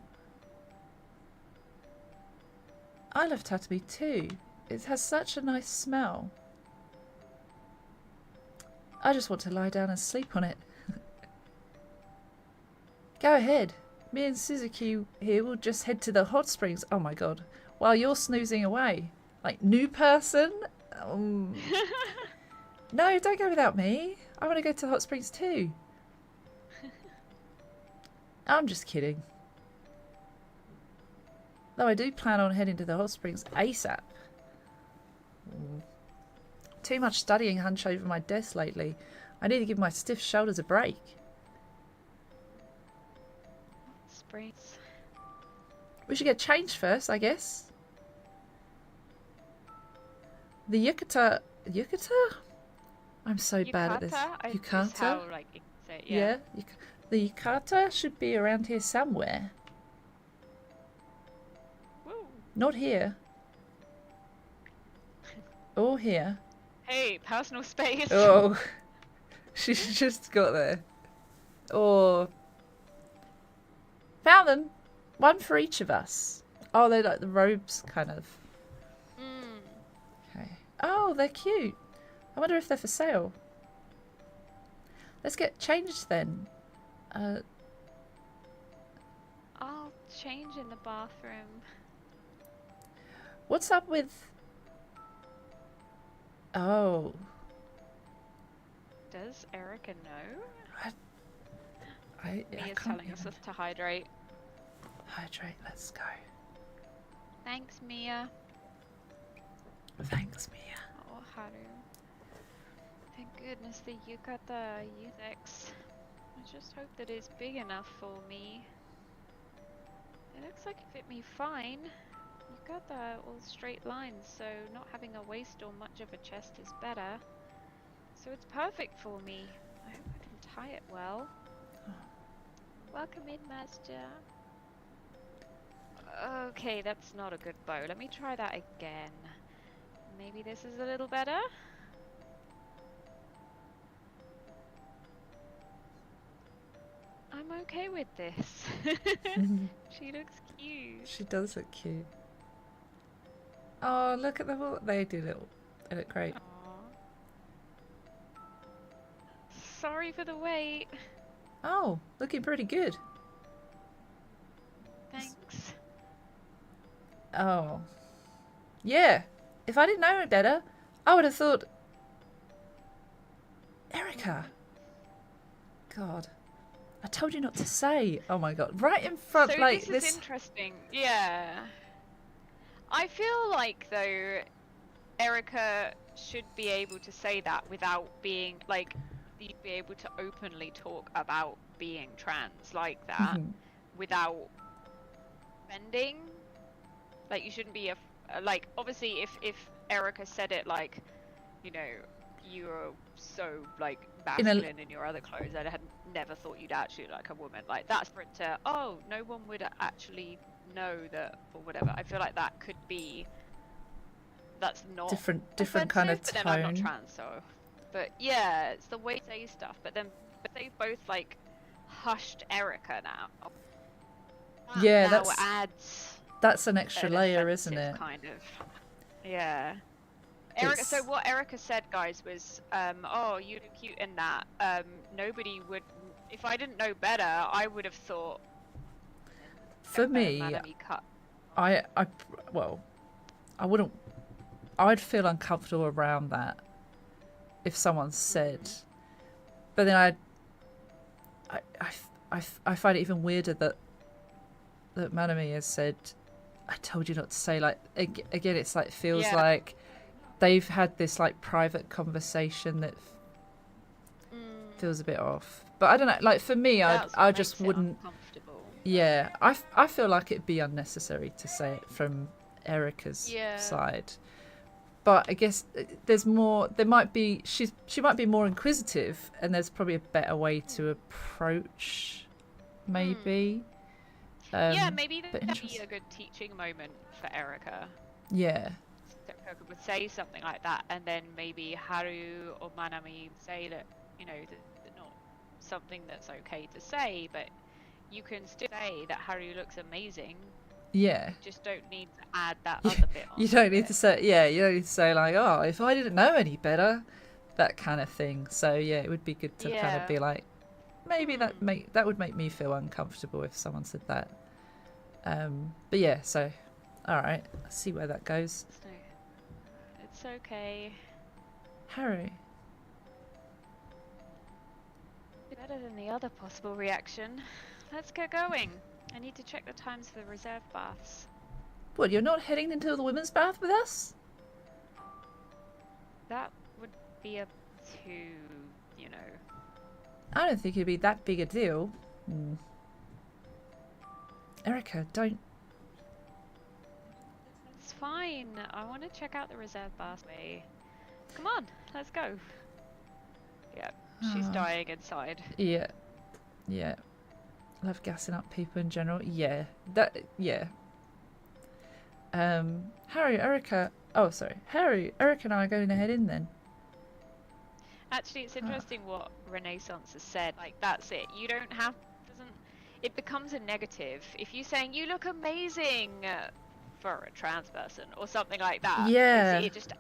I love tatami too. It has such a nice smell. I just want to lie down and sleep on it. Go ahead. Me and Suzuki here will just head to the hot springs. Oh my god. While you're snoozing away. Like, new person? No, don't go without me. I want to go to the hot springs too. I'm just kidding. Though I do plan on heading to the hot springs ASAP. Too much studying hunched over my desk lately. I need to give my stiff shoulders a break. Springs. We should get changed first, I guess. The yukata... Yukata? I'm so bad at this. Yukata? How, like, you say it, yeah. The yukata should be around here somewhere. Woo. Not here. Or here. Hey, personal space. Oh. She's just got there. Or... Found them. One for each of us. Oh, they're like the robes, kind of. Okay. Oh, they're cute. I wonder if they're for sale. Let's get changed then. I'll change in the bathroom. What's up with... Oh. Does Erica know? I Mia's can't telling us to hydrate. Hydrate, let's go. Thanks, Mia. Thanks, Mia. Oh, Haru. Thank goodness the yukata unisex. I just hope that it's big enough for me. It looks like it fit me fine. Yukata all straight lines, so not having a waist or much of a chest is better. So it's perfect for me. I hope I can tie it well. Welcome in, Master. Okay, that's not a good bow. Let me try that again. Maybe this is a little better? I'm okay with this. She looks cute. She does look cute. Oh, look at them. They do look great. Aww. sorry for the wait. Oh, looking pretty good. Thanks. Oh. Yeah. If I didn't know any better, I would have thought... Erica. God. I told you not to say. Oh my god. Right in front, So like this is interesting. Yeah. I feel like, though, Erica should be able to say that without being, like, you'd be able to openly talk about being trans like that without offending. Like, you shouldn't be like, obviously if Erica said it like, you know, you're so like masculine in your other clothes, I had never thought you'd actually look like a woman. Like, that's for it to, oh, no one would actually know that or whatever. I feel like that could be, that's not different kind of tone. But then I'm not trans, so. But yeah, it's the way they say stuff. But they both like hushed Erica now. Yeah, now adds. That's an extra layer, isn't it? Kind of. Yeah. Erica. So what Erica said, guys, was, "Oh, you look cute in that." Nobody would. If I didn't know better, I would have thought. For me, I wouldn't. I'd feel uncomfortable around that if someone said, but then I find it even weirder that Manami has said, I told you not to say, like, again, it's like, feels like they've had this like private conversation that feels a bit off. But I don't know, like, for me, I just wouldn't. Yeah, I feel like it'd be unnecessary to say it from Erica's side. But I guess there's more. There might be she might be more inquisitive, and there's probably a better way to approach, maybe. Yeah, maybe that'd be a good teaching moment for Erica. Yeah. Erica would say something like that, and then maybe Haru or Manami say that, you know, that's not something that's okay to say, but you can still say that Haru looks amazing. Yeah. You just don't need to add that other bit on. You don't need to say, you don't need to say like, oh, if I didn't know any better, that kind of thing. So yeah, it would be good to kind of be like, maybe that would make me feel uncomfortable if someone said that. But yeah, so all right, let's see where that goes. It's okay. Harry. Better than the other possible reaction. Let's get going. I need to check the times for the reserve baths. What, you're not heading into the women's bath with us? That would be up to, you know. I don't think it'd be that big a deal. Erica, don't. It's fine. I want to check out the reserve bath way. Come on, let's go. Yeah, she's dying inside. Yeah. Love gassing up people in general. Yeah. Harry, Erica. Oh, sorry. Harry, Erica and I are going to head in then. Actually, it's interesting what Renaissance has said. Like, that's it. You don't have. It becomes a negative if you're saying you look amazing for a trans person or something like that. Yeah. It just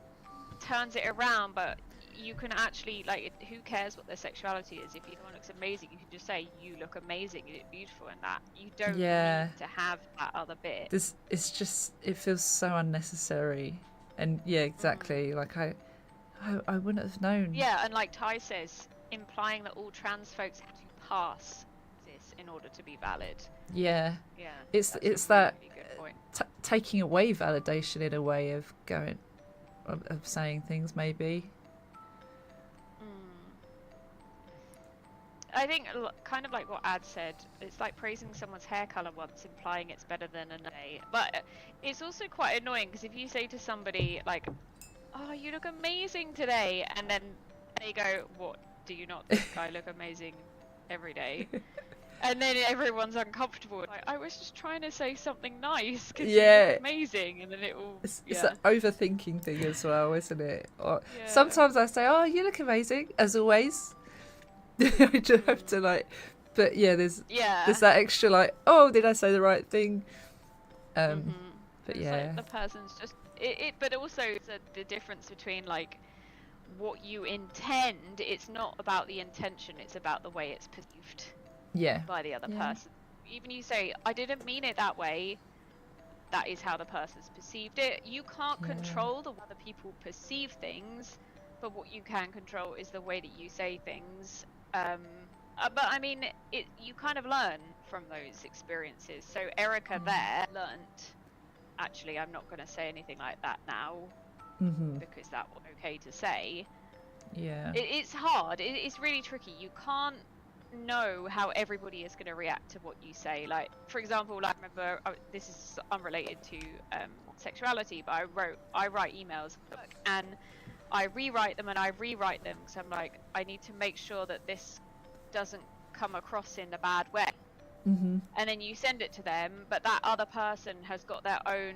turns it around, but you can actually, like, who cares what their sexuality is? If someone looks amazing, you can just say you look amazing, you look beautiful in that. You don't need to have that other bit. It's just, it feels so unnecessary. And yeah, exactly. Like I wouldn't have known. Yeah, and like Ty says, implying that all trans folks have to pass this in order to be valid. Yeah. Yeah. It's that really taking away validation in a way of going, of saying things maybe. I think kind of like what Ad said, it's like praising someone's hair color once, implying it's better than another. But it's also quite annoying because if you say to somebody like, "Oh, you look amazing today," and then they go, "What? Do you not think I look amazing every day?" And then everyone's uncomfortable. Like, I was just trying to say something nice because you look amazing, and then it all. It's an overthinking thing as well, isn't it? Or sometimes I say, "Oh, you look amazing," as always. I just have to like, but yeah, there's that extra like, oh, did I say the right thing? But it's like the person's just but also the difference between like what you intend. It's not about the intention, it's about the way it's perceived by the other person. Even you say, I didn't mean it that way, that is how the person's perceived it. You can't control the way other people perceive things, but what you can control is the way that you say things. But I mean, you kind of learn from those experiences. So Erica there learnt, actually, I'm not going to say anything like that now, because that was okay to say. It's hard. It's really tricky. You can't know how everybody is going to react to what you say. Like, for example, like, I remember, this is unrelated to sexuality, but I write emails and I rewrite them because I'm like, I need to make sure that this doesn't come across in a bad way. And then you send it to them, but that other person has got their own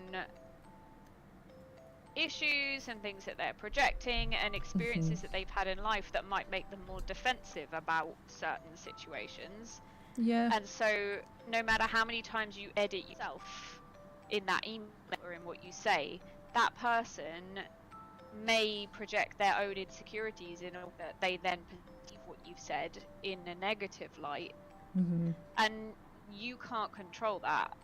issues and things that they're projecting and experiences that they've had in life that might make them more defensive about certain situations. And so no matter how many times you edit yourself in that email or in what you say, that person may project their own insecurities in order that they then perceive what you've said in a negative light. And you can't control that.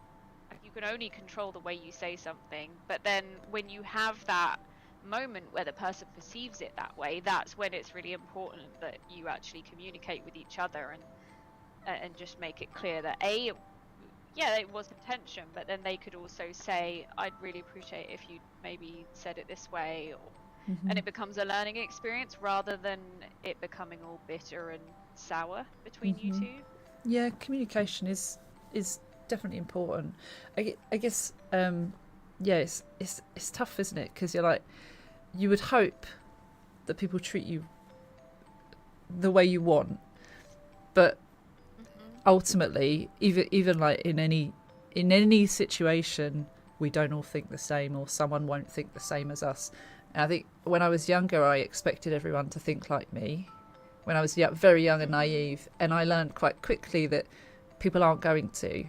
You can only control the way you say something, but then when you have that moment where the person perceives it that way, that's when it's really important that you actually communicate with each other and just make it clear that it was intention, but then they could also say, I'd really appreciate if you maybe said it this way, or and it becomes a learning experience rather than it becoming all bitter and sour between you two. Communication is definitely important. I guess it's tough, isn't it? Because you're like, you would hope that people treat you the way you want, but ultimately, even like in any situation, we don't all think the same, or someone won't think the same as us. And I think when I was younger, I expected everyone to think like me. When I was very young and naive, and I learned quite quickly that people aren't going to,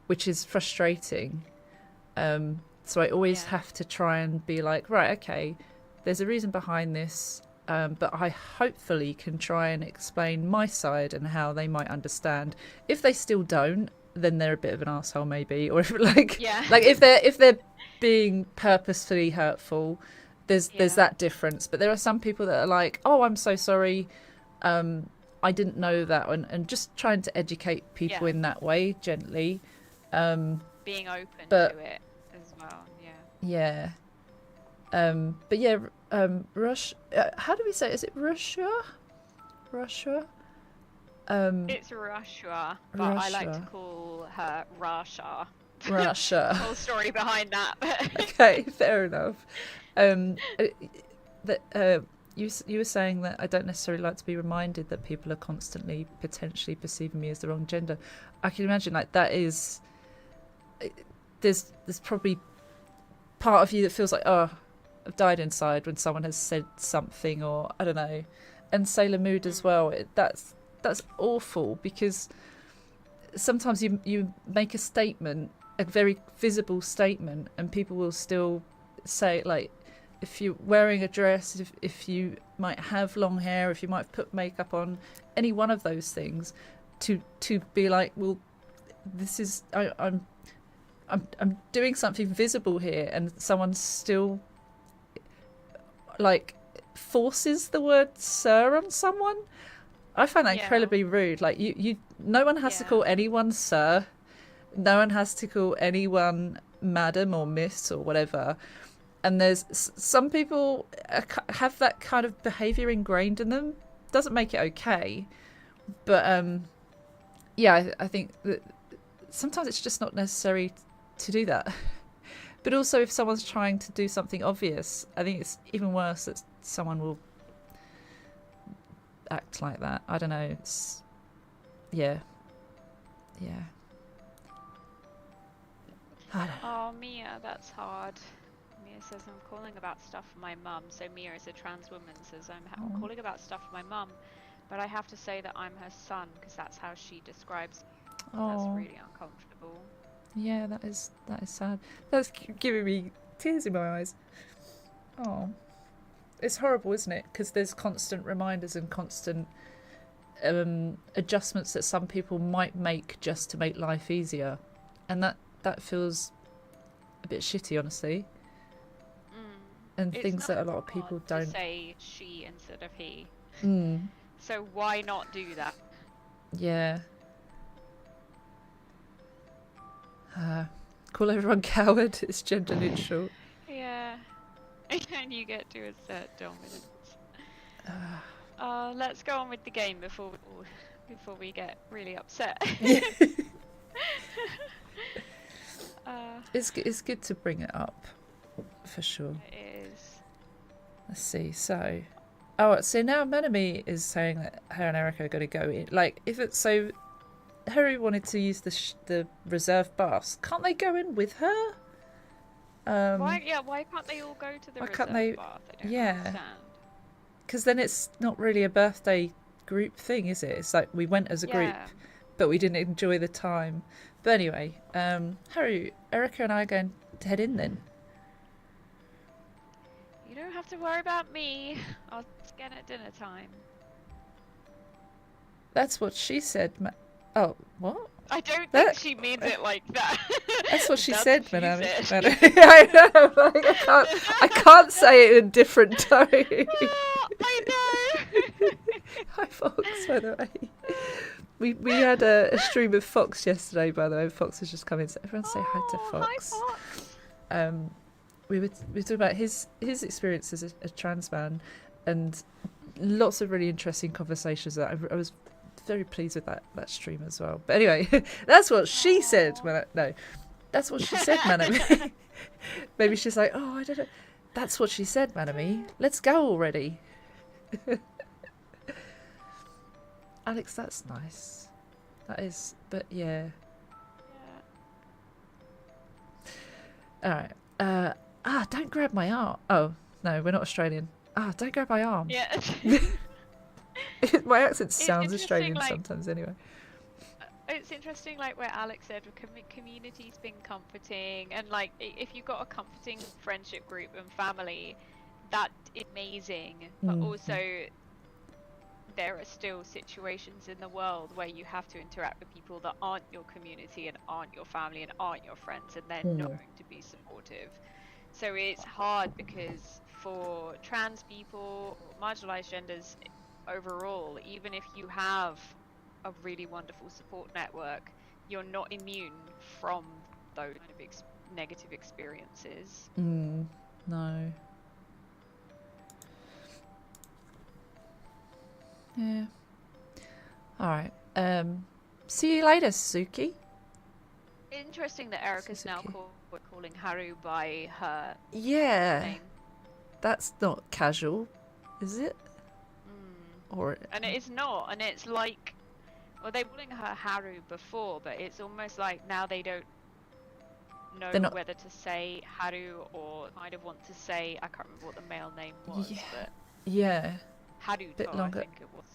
which is frustrating. So I always have to try and be like, right, okay, there's a reason behind this, but I hopefully can try and explain my side and how they might understand. If they still don't, then they're a bit of an asshole maybe, or if like if they're being purposefully hurtful, there's that difference. But there are some people that are like, oh, I'm so sorry, I didn't know that, and just trying to educate people in that way gently. Being open to it as well. But Rush, how do we say it? Is it Russia? It's Russia, but I like to call her Rasha. Russia. Whole story behind that. Okay, fair enough. You were saying that I don't necessarily like to be reminded that people are constantly potentially perceiving me as the wrong gender. I can imagine like that is. There's probably part of you that feels like, oh, I've died inside when someone has said something, or I don't know. And Sailor Mood as well. That's awful, because sometimes you make a statement, a very visible statement, and people will still say, like, if you're wearing a dress, if you might have long hair, if you might have put makeup on, any one of those things, to be like, well, this is I'm doing something visible here, and someone still like forces the word sir on someone. I find that incredibly rude. Like you no one has to call anyone sir. No one has to call anyone madam or miss or whatever. And there's some people have that kind of behavior ingrained in them. Doesn't make it okay, but I think that sometimes it's just not necessary to do that. But also, if someone's trying to do something obvious, I think it's even worse that someone will act like that. I don't know. It's yeah. Oh, Mia, that's hard. Mia says, I'm calling about stuff for my mum. So Mia is a trans woman, says, I'm calling about stuff for my mum, but I have to say that I'm her son, because that's how she describes me. That's really uncomfortable. Yeah, that is sad. That's giving me tears in my eyes. Oh, it's horrible, isn't it? Because there's constant reminders and constant adjustments that some people might make just to make life easier, and that feels a bit shitty, honestly. And It's things not that a lot of people hard to don't say she instead of he. Mm. So why not do that? Yeah. Call everyone coward. It's gender neutral. Yeah. And you get to assert dominance. Let's go on with the game before we get really upset. It's good to bring it up, for sure. It is. Let's see. So now Manami is saying that her and Erica are going to go in. Like, if it's so, Harry wanted to use the reserve bus. Can't they go in with her? Why can't they all go to the reserve bath? I don't understand. Because then it's not really a birthday group thing, is it? It's like we went as a group, but we didn't enjoy the time. But anyway, Harry, Erica and I are going to head in then. You don't have to worry about me. I'll get at dinner time. That's what she said. Oh, what? I don't think she means it like that. That's what she said, Manami. I know. Like, I can't say it in a different tone. I know. Hi, Fox, by the way. We had a stream of Fox yesterday, by the way. Fox has just come in, so everyone say hi to Fox. Hi, Fox. We were talking about his experience as a trans man, and lots of really interesting conversations. That I was very pleased with that stream as well. But anyway, that's what she said. That's what she said, Manami. Maybe she's like, oh, I don't know. That's what she said, Manami. Let's go already. Alex, that's nice. That is, but yeah. All right. Don't grab my arm. Oh, no, we're not Australian. Don't grab my arm. Yeah. My accent sounds Australian sometimes anyway. It's interesting, like where Alex said, community's been comforting, and like if you've got a comforting friendship group and family, that's amazing. But also, there are still situations in the world where you have to interact with people that aren't your community and aren't your family and aren't your friends, and they're not going to be supportive. So it's hard because for trans people, marginalized genders overall, even if you have a really wonderful support network, you're not immune from those kind of negative experiences. No. Yeah. All right. See you later, Suzuki. Interesting that Erica's now calling Haru by her name. That's not casual, is it? And it is not, and it's like, well, they were calling her Haru before, but it's almost like now they don't know whether to say Haru or kind of want to say, I can't remember what the male name was, but Haruto, bit longer. I think it was.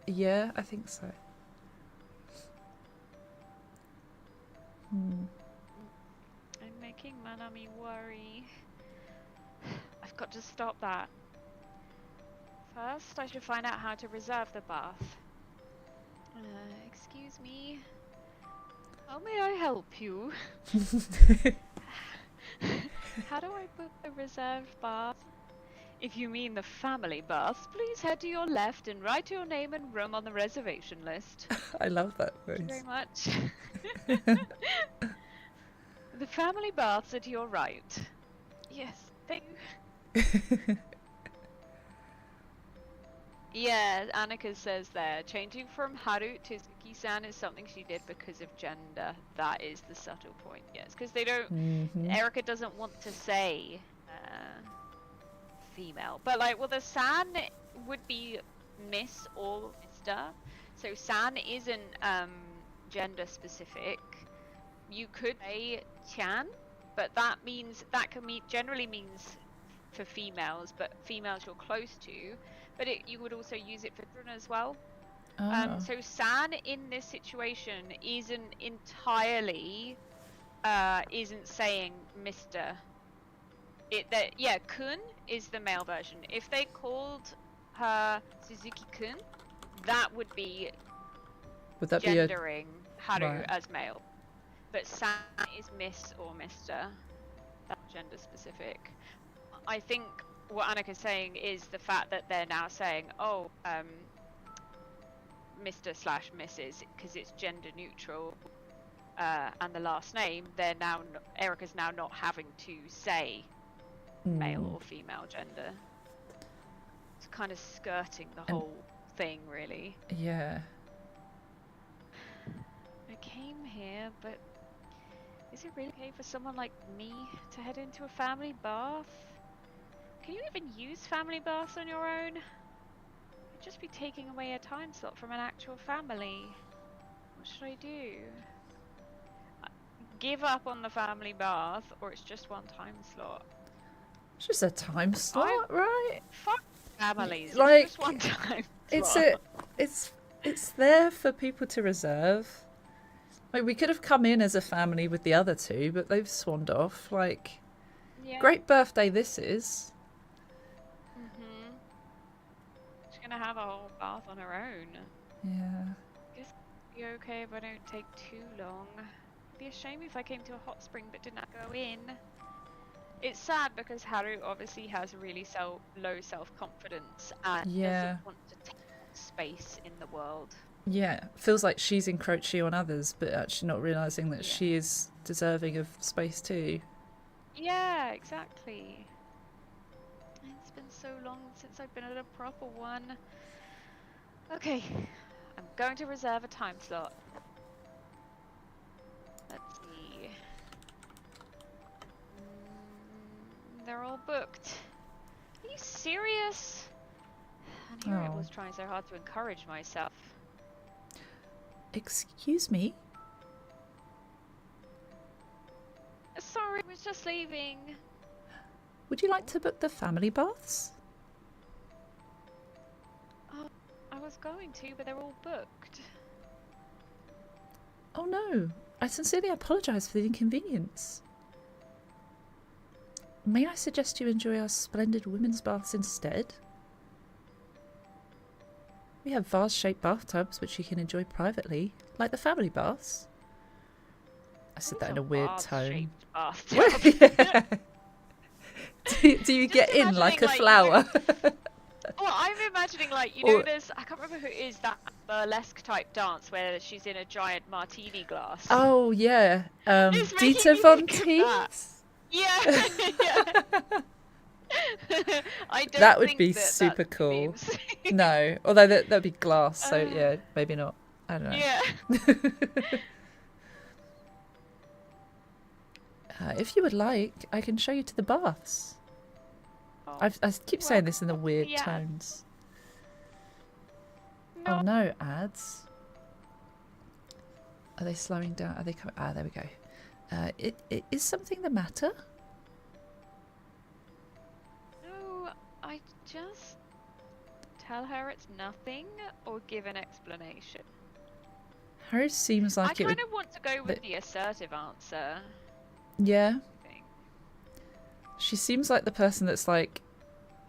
Yeah, I think so. I'm making Manami worry. I've got to stop that. First, I should find out how to reserve the bath. Excuse me. How may I help you? How do I book a reserved bath? If you mean the family bath, please head to your left and write your name and room on the reservation list. I love that voice. Thank you very much. The family bath's at your right. Yes, thank you. Yeah, Annika says there, changing from Haru to Suki-san is something she did because of gender. That is the subtle point, yes. Because they don't, Erica doesn't want to say female. But like, well, the san would be Miss or Mr. So san isn't gender specific. You could say chan, but that generally means for females, but females you're close to. But you would also use it for children as well. So san in this situation isn't entirely isn't saying Mr. Yeah, Kun is the male version. If they called her Suzuki-kun, that would be Would that gendering Haru Right. as male. But San is Miss or Mr. That's gender specific. I think what Annika's saying is the fact that they're now saying, oh, Mr/Mrs. because it's gender neutral, and the last name, they're now Erica's now not having to say male or female gender. It's kind of skirting the whole thing, really. Yeah. I came here, but is it really okay for someone like me to head into a family bath? Can you even use family baths on your own? You'd just be taking away a time slot from an actual family. What should I do? Give up on the family bath, or it's just one time slot? It's just a time slot, right? Fuck families. Like, it's just one time it's there for people to reserve. Like, we could have come in as a family with the other two, but they've swanned off. Like, yeah. Great birthday this is. She's gonna have a whole bath on her own. Yeah. I guess it'd be okay if I don't take too long. It'd be a shame if I came to a hot spring but did not go in. It's sad because Haru obviously has really low self-confidence and doesn't want to take space in the world. Yeah, feels like she's encroaching on others, but actually not realising that she is deserving of space too. Yeah, exactly. It's been so long since I've been at a proper one. Okay, I'm going to reserve a time slot. Let's see. They're all booked. Are you serious? And here I was trying so hard to encourage myself. Excuse me? Sorry, I was just leaving. Would you like to book the family baths? Oh, I was going to, but they're all booked. Oh no, I sincerely apologise for the inconvenience. May I suggest you enjoy our splendid women's baths instead? We have vase-shaped bathtubs which you can enjoy privately, like the family baths. I said that in a weird tone. Yeah. Do you get in like a flower? Well, I'm imagining like, you know, there's, I can't remember who it is, that burlesque type dance where she's in a giant martini glass. Oh yeah, PhoebeOnTV. Yeah, yeah. I don't that would think be super cool. No, although that'd be glass, so yeah, maybe not. I don't know. Yeah. If you would like, I can show you to the baths. I keep saying this in the weird tones. No. Oh no, ads. Are they slowing down? Are they coming? Ah, there we go. Is something the matter? No, I just tell her it's nothing or give an explanation. Hers seems like I kind of want to go with the assertive answer. Yeah. She seems like the person that's like,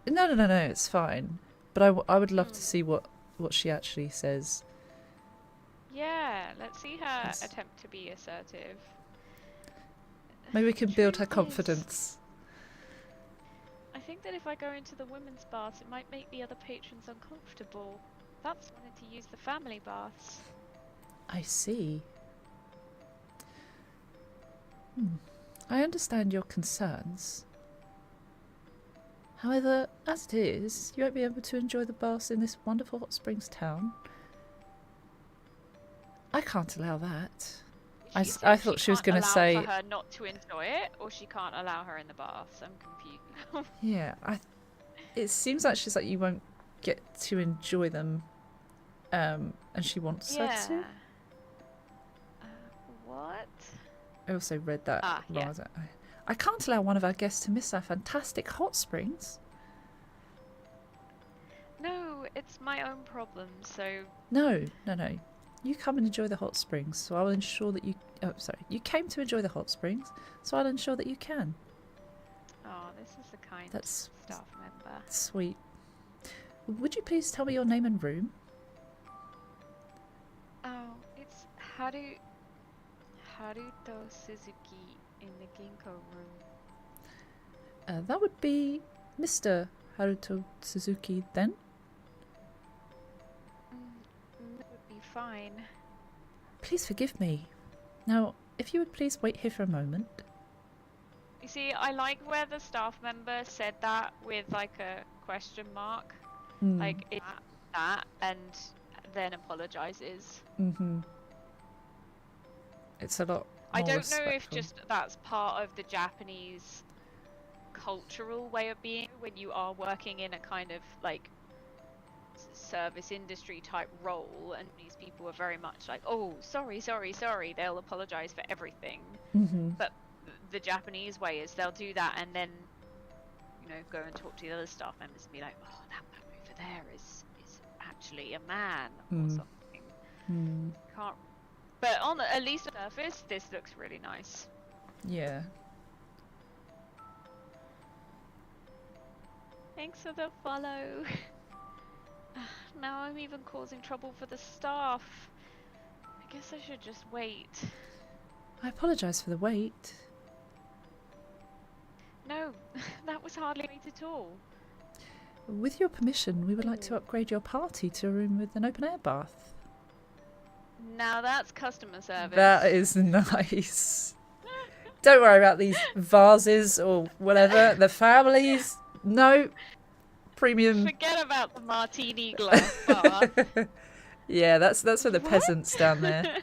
no, it's fine. But I would love to see what she actually says. Yeah, let's see her attempt to be assertive. Maybe we can build her confidence. I think that if I go into the women's baths, it might make the other patrons uncomfortable. That's wanted to use the family baths. I see. I understand your concerns. However, as it is, you won't be able to enjoy the baths in this wonderful hot springs town. I can't allow that. I thought she was going to say... for her not to enjoy it, or she can't allow her in the baths. I'm confused. Yeah, it seems like she's like, you won't get to enjoy them, and she wants her to. What? I also read that wrong. Yeah. I can't allow one of our guests to miss our fantastic hot springs. No, it's my own problem, so... No. You come and enjoy the hot springs, so I'll ensure that you... Oh, sorry. You came to enjoy the hot springs, so I'll ensure that you can. Oh, this is the kind That's staff member. sweet. Would you please tell me your name and room? Oh, it's Haruto Suzuki in the Ginkgo room. That would be Mr. Haruto Suzuki then. That would be fine. Please forgive me. Now, if you would please wait here for a moment. You see, I like where the staff member said that with like a question mark. Like, it's that, and then apologizes. It's a lot more I don't respectful. know if just that's part of the Japanese cultural way of being when you are working in a kind of like service industry type role, and these people are very much like, oh, sorry, they'll apologize for everything. But the Japanese way is they'll do that and then, you know, go and talk to the other staff members and be like, oh, that over there is actually a man or something. Can't. But on at least the surface, this looks really nice. Yeah. Thanks for the follow. Now I'm even causing trouble for the staff. I guess I should just wait. I apologise for the wait. No, that was hardly a wait at all. With your permission, we would like to upgrade your party to a room with an open air bath. Now that's customer service. That is nice. Don't worry about these vases or whatever. The families, no. Premium. Forget about the martini glass bath. Yeah, that's for the peasants down there.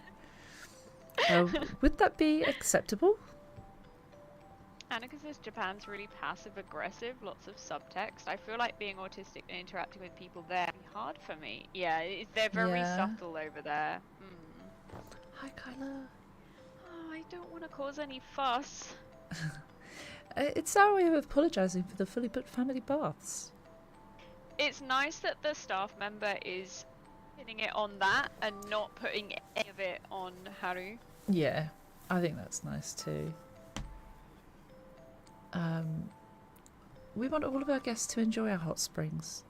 Would that be acceptable? Annika says Japan's really passive-aggressive, lots of subtext. I feel like being autistic and interacting with people there is hard for me. Yeah, they're very subtle over there. Hi, Kyla. Oh, I don't want to cause any fuss. It's our way of apologising for the fully booked family baths. It's nice that the staff member is pinning it on that and not putting any of it on Haru. Yeah, I think that's nice too. We want all of our guests to enjoy our hot springs.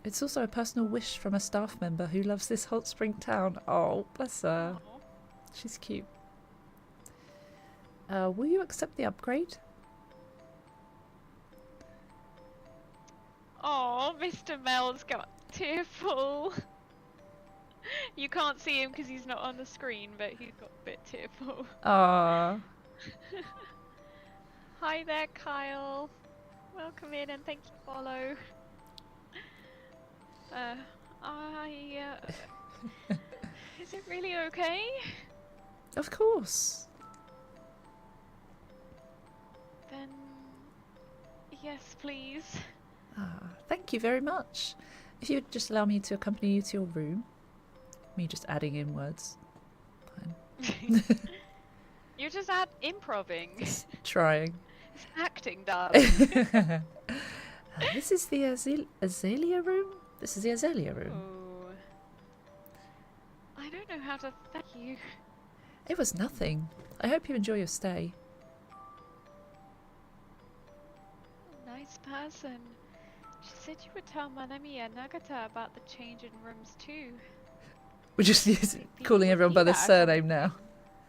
It's also a personal wish from a staff member who loves this hot spring town. Oh, bless her. Aww. She's cute. Will you accept the upgrade? Oh, Mr. Mel's got tearful. You can't see him because he's not on the screen, but he's got a bit tearful. Ah. Hi there, Kyle. Welcome in and thank you for follow. Is it really okay? Of course. Then, yes, please. Thank you very much. If you would just allow me to accompany you to your room. Me just adding in words. Fine. You're just improving. Just trying. It's acting, darling. This is the azalea room? This is the azalea room. Oh. I don't know how to thank you. It was nothing. I hope you enjoy your stay. Nice person. She said you would tell Manami and Nagata about the change in rooms too. We're just calling everyone by their surname now.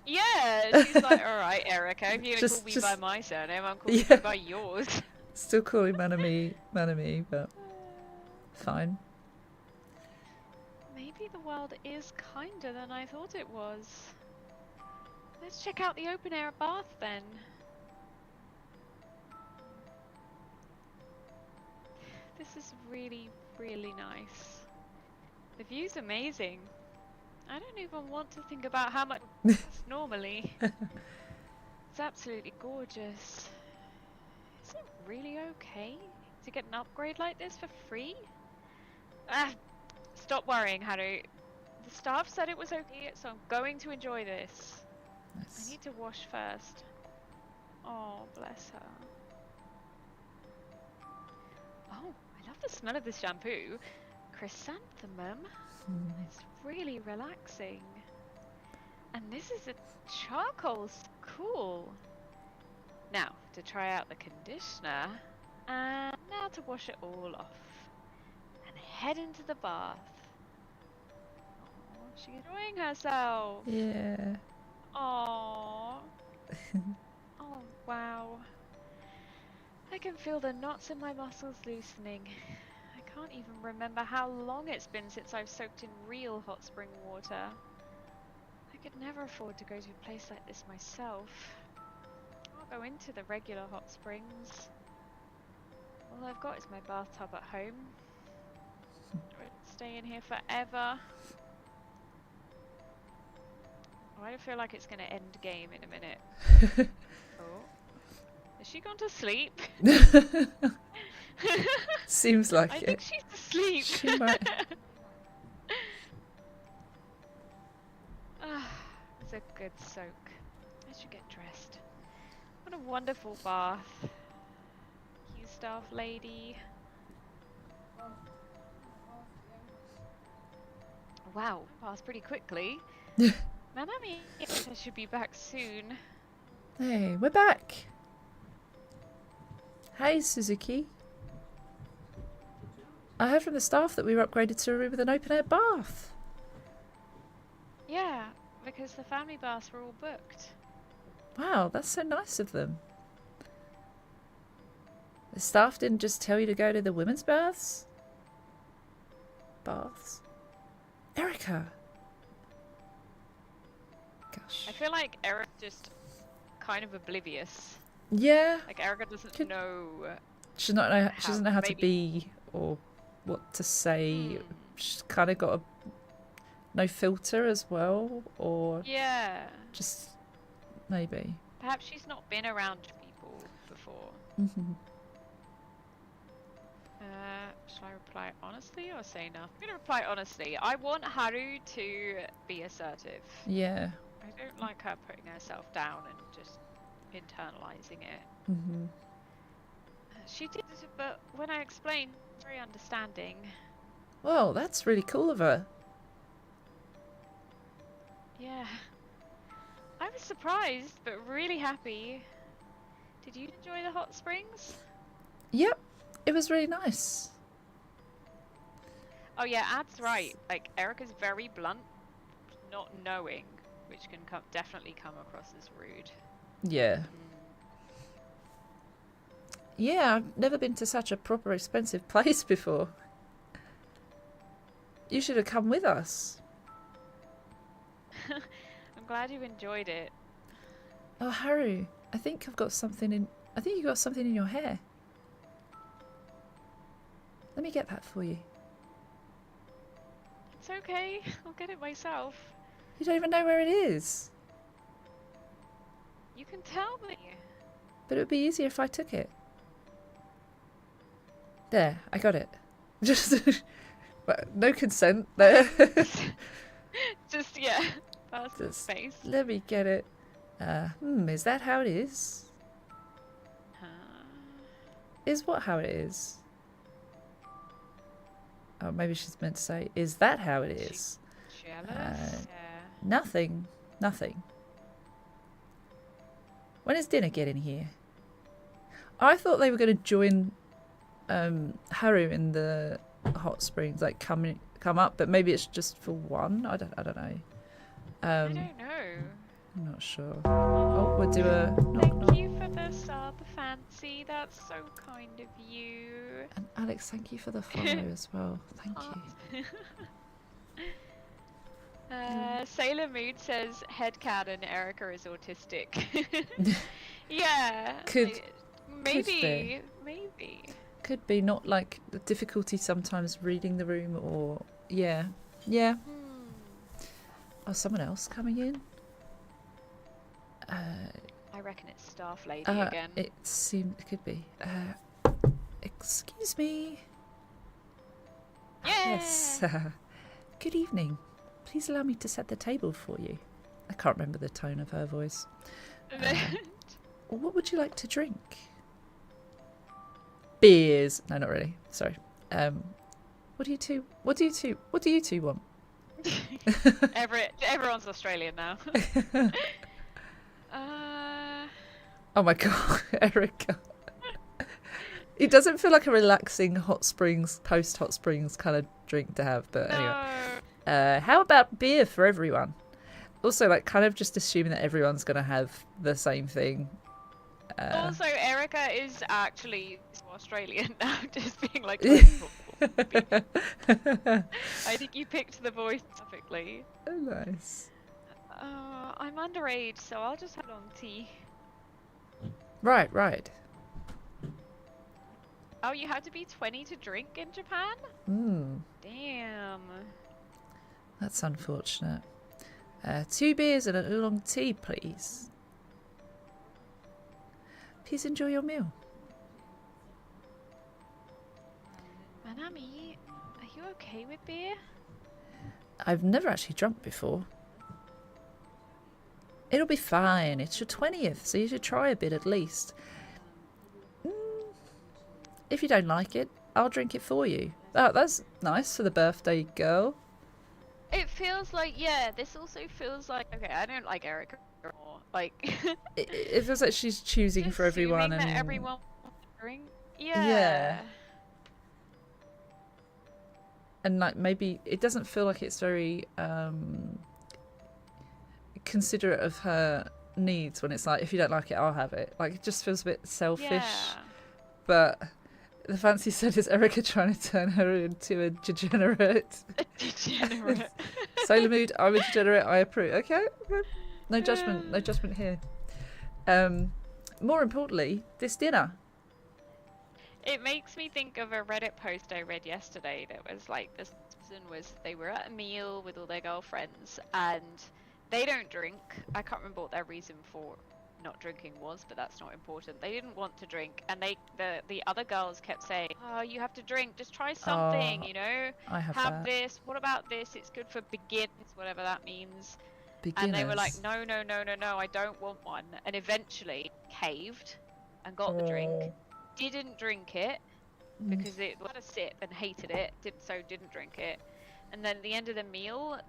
Yeah, she's like, alright, Erica, if you're going to call me by my surname, I'm calling you by yours. Still calling Manami, but fine. Maybe the world is kinder than I thought it was. Let's check out the open air bath then. This is really, really nice. The view's amazing. I don't even want to think about how much it costs normally. It's absolutely gorgeous. Is it really okay to get an upgrade like this for free? Stop worrying, Haru. The staff said it was okay, so I'm going to enjoy this. Nice. I need to wash first. Oh, bless her. Oh, I love the smell of this shampoo. Chrysanthemum. It's really relaxing. And this is a charcoal. Cool. Now, to try out the conditioner. And now to wash it all off. And head into the bath. Oh, she's enjoying herself. Yeah. Oh. Oh, wow. I can feel the knots in my muscles loosening. I can't even remember how long it's been since I've soaked in real hot spring water. I could never afford to go to a place like this myself. I'll go into the regular hot springs. All I've got is my bathtub at home. I won't stay in here forever. Oh, I feel like it's going to end game in a minute. Oh. Has she gone to sleep? Seems like I it. think she's asleep. She might. It's a good soak. I should get dressed. What a wonderful bath. You staff lady. Wow, passed pretty quickly. Manami I should be back soon. Hey, we're back. Hey, Suzuki. I heard from the staff that we were upgraded to a room with an open-air bath. Yeah, because the family baths were all booked. Wow, that's so nice of them. The staff didn't just tell you to go to the women's baths? Baths? Erica! Gosh. I feel like Eric's just kind of oblivious. Yeah. Like Erica doesn't know. She doesn't know how to be or what to say. She's kind of got no filter as well, or Yeah. just maybe. Perhaps she's not been around people before. Mm-hmm. Shall I reply honestly or say nothing? I'm gonna reply honestly. I want Haru to be assertive. Yeah. I don't like her putting herself down and just internalizing it. Mm-hmm. She did, but when I explained, very understanding. Well, that's really cool of her. Yeah. I was surprised, but really happy. Did you enjoy the hot springs? Yep, it was really nice. Oh yeah, Ad's right. Like, Erica's very blunt, not knowing, which can definitely come across as rude. Yeah. Yeah, I've never been to such a proper expensive place before. You should have come with us. I'm glad you enjoyed it. Oh, Haru, I think you got something in your hair. Let me get that for you. It's okay. I'll get it myself. You don't even know where it is. You can tell me. But it would be easier if I took it. There, I got it. Just no consent there. Just, yeah. Personal space. Let me get it. Is that how it is? Is what how it is? Oh, maybe she's meant to say, is that how it is? Jealous? Nothing. Nothing. When is dinner getting here? I thought they were going to join Haru in the hot springs, like come up, but maybe it's just for one. I don't know. I don't know. I'm not sure. Oh, we'll do a knock. Thank you for the sub, Fancy. That's so kind of you. And Alex, thank you for the follow as well. Thank you. Sailor Mood says headcanon Erica is autistic. Yeah. Maybe. Could be not like the difficulty sometimes reading the room or yeah. Oh, someone else coming in? I reckon it's Staff Lady again. It could be. Excuse me. Yeah. Yes. Good evening. Please allow me to set the table for you. I can't remember the tone of her voice. What would you like to drink? Beers. No, not really. Sorry. What do you two want? Everyone's Australian now. Oh my god, Erica. It doesn't feel like a relaxing hot springs, post-hot springs kind of drink to have, but anyway. How about beer for everyone? Also, like, kind of just assuming that everyone's going to have the same thing. Also, Erica is actually Australian now, just being like, I think you picked the voice perfectly. Oh, nice. I'm underage, so I'll just have long tea. Right. Oh, you had to be 20 to drink in Japan? Damn. That's unfortunate. 2 beers and an oolong tea, please. Please enjoy your meal. Manami, are you okay with beer? I've never actually drunk before. It'll be fine. It's your 20th, so you should try a bit at least. If you don't like it, I'll drink it for you. Oh, that's nice for the birthday girl. It feels like, yeah, this also feels like, okay, I don't like Erica more. Like, it feels like she's choosing for everyone. And that everyone wants to drink. Yeah. And like, maybe it doesn't feel like it's very considerate of her needs when it's like, if you don't like it, I'll have it. Like, it just feels a bit selfish. Yeah. But the fancy said is Erica trying to turn her into a degenerate. A degenerate. Sailor Mood, I'm a degenerate, I approve. Okay. No judgment here. More importantly, this dinner. It makes me think of a Reddit post I read yesterday that was like, this person they were at a meal with all their girlfriends and they don't drink. I can't remember what their reason for not drinking was, but that's not important. They didn't want to drink, and the other girls kept saying, "Oh, you have to drink. Just try something, you know. I have that. This. What about this? It's good for beginners, whatever that means." Beginners. And they were like, "No, I don't want one." And eventually caved and got the drink. Didn't drink it because it had a sip and hated it. Didn't drink it. And then at the end of the meal,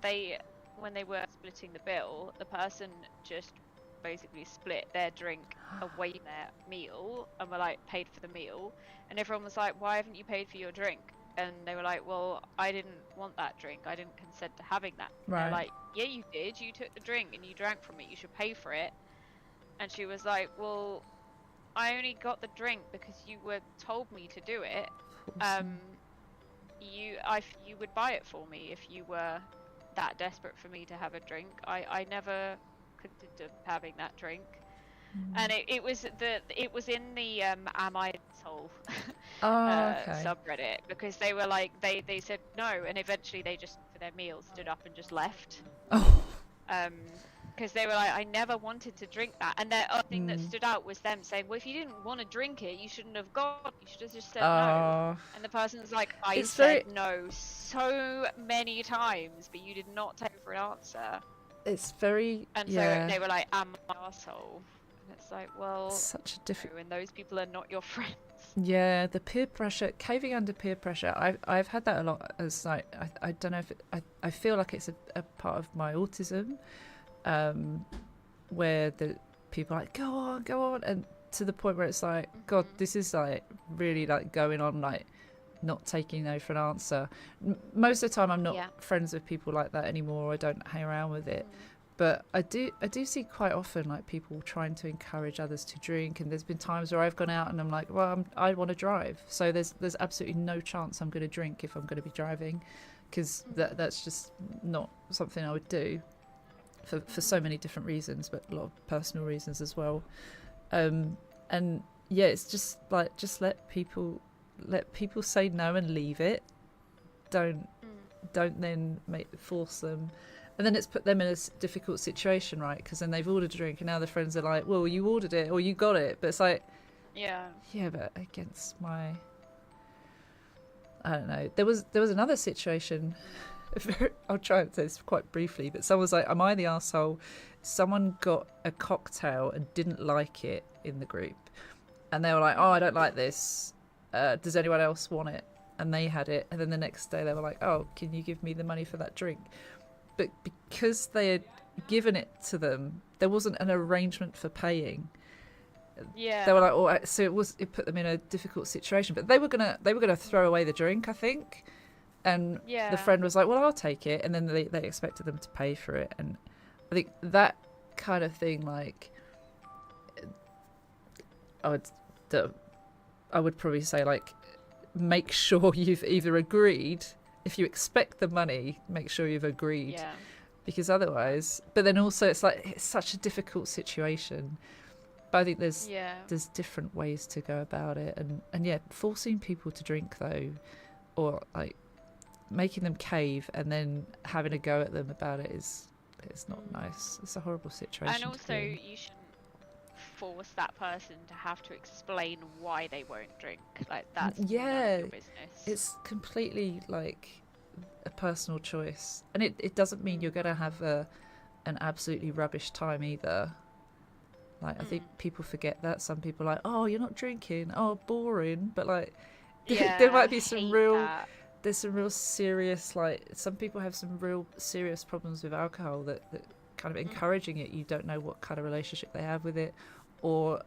when they were splitting the bill, the person just basically split their drink away from their meal and were like, paid for the meal, and everyone was like, why haven't you paid for your drink? And they were like, well, I didn't want that drink, I didn't consent to having that. Right. They're like, yeah, you did, you took the drink and you drank from it, you should pay for it. And she was like, well, I only got the drink because you told me to do it. You would buy it for me if you were that desperate for me to have a drink. I never considered having that drink. And it was in the Am I an Asshole subreddit, because they were like, they said no, and eventually they just, for their meal, stood up and just left. Because they were like, I never wanted to drink that. And the other thing that stood out was them saying, well, if you didn't want to drink it, you shouldn't have gone. You should have just said no. And the person's like, I said no so many times, but you did not take for an answer. It's very... And so they were like, I'm an arsehole. And it's like, well... Such a different... And those people are not your friends. Yeah, the peer pressure, caving under peer pressure. I've had that a lot as like, I don't know if I feel like it's a part of my autism. Where the people are like, go on, and to the point where it's like, God, this is like really like going on, like not taking no for an answer. Most of the time I'm not friends with people like that anymore. I don't hang around with it. But I do see quite often like people trying to encourage others to drink, and there's been times where I've gone out and I'm like, well, I want to drive, so there's absolutely no chance I'm going to drink if I'm going to be driving, because that's just not something I would do. For so many different reasons, but a lot of personal reasons as well. And yeah, it's just like, just let people say no and leave it. Don't then force them, and then it's put them in a difficult situation, right? Because then they've ordered a drink and now their friends are like, well, you ordered it or you got it, but it's like, yeah, but against my, I don't know. There was another situation. I'll try and say this quite briefly, but someone was like, am I the arsehole? Someone got a cocktail and didn't like it in the group, and they were like, oh, I don't like this, does anyone else want it? And they had it, and then the next day they were like, oh, can you give me the money for that drink? But because they had given it to them, there wasn't an arrangement for paying. Yeah. they were like, oh, so it put them in a difficult situation. But they were gonna throw away the drink, I think. And Yeah. the friend was like, well, I'll take it. And then they expected them to pay for it. And I think that kind of thing, like, I would probably say, like, make sure you've either agreed. If you expect the money, make sure you've agreed. Yeah. Because otherwise, but then also it's like, it's such a difficult situation. But I think there's different ways to go about it. And yeah, forcing people to drink, though, or like making them cave and then having a go at them about it it's not nice. It's a horrible situation. And also, you shouldn't force that person to have to explain why they won't drink. Like, that's none of your business. It's completely like a personal choice, and it doesn't mean you're gonna have an absolutely rubbish time either. Like, I think people forget that. Some people are like, oh, you're not drinking, oh, boring. But like, there might be some real there's some real serious, like, some people have some real serious problems with alcohol that kind of encouraging it, you don't know what kind of relationship they have with it, or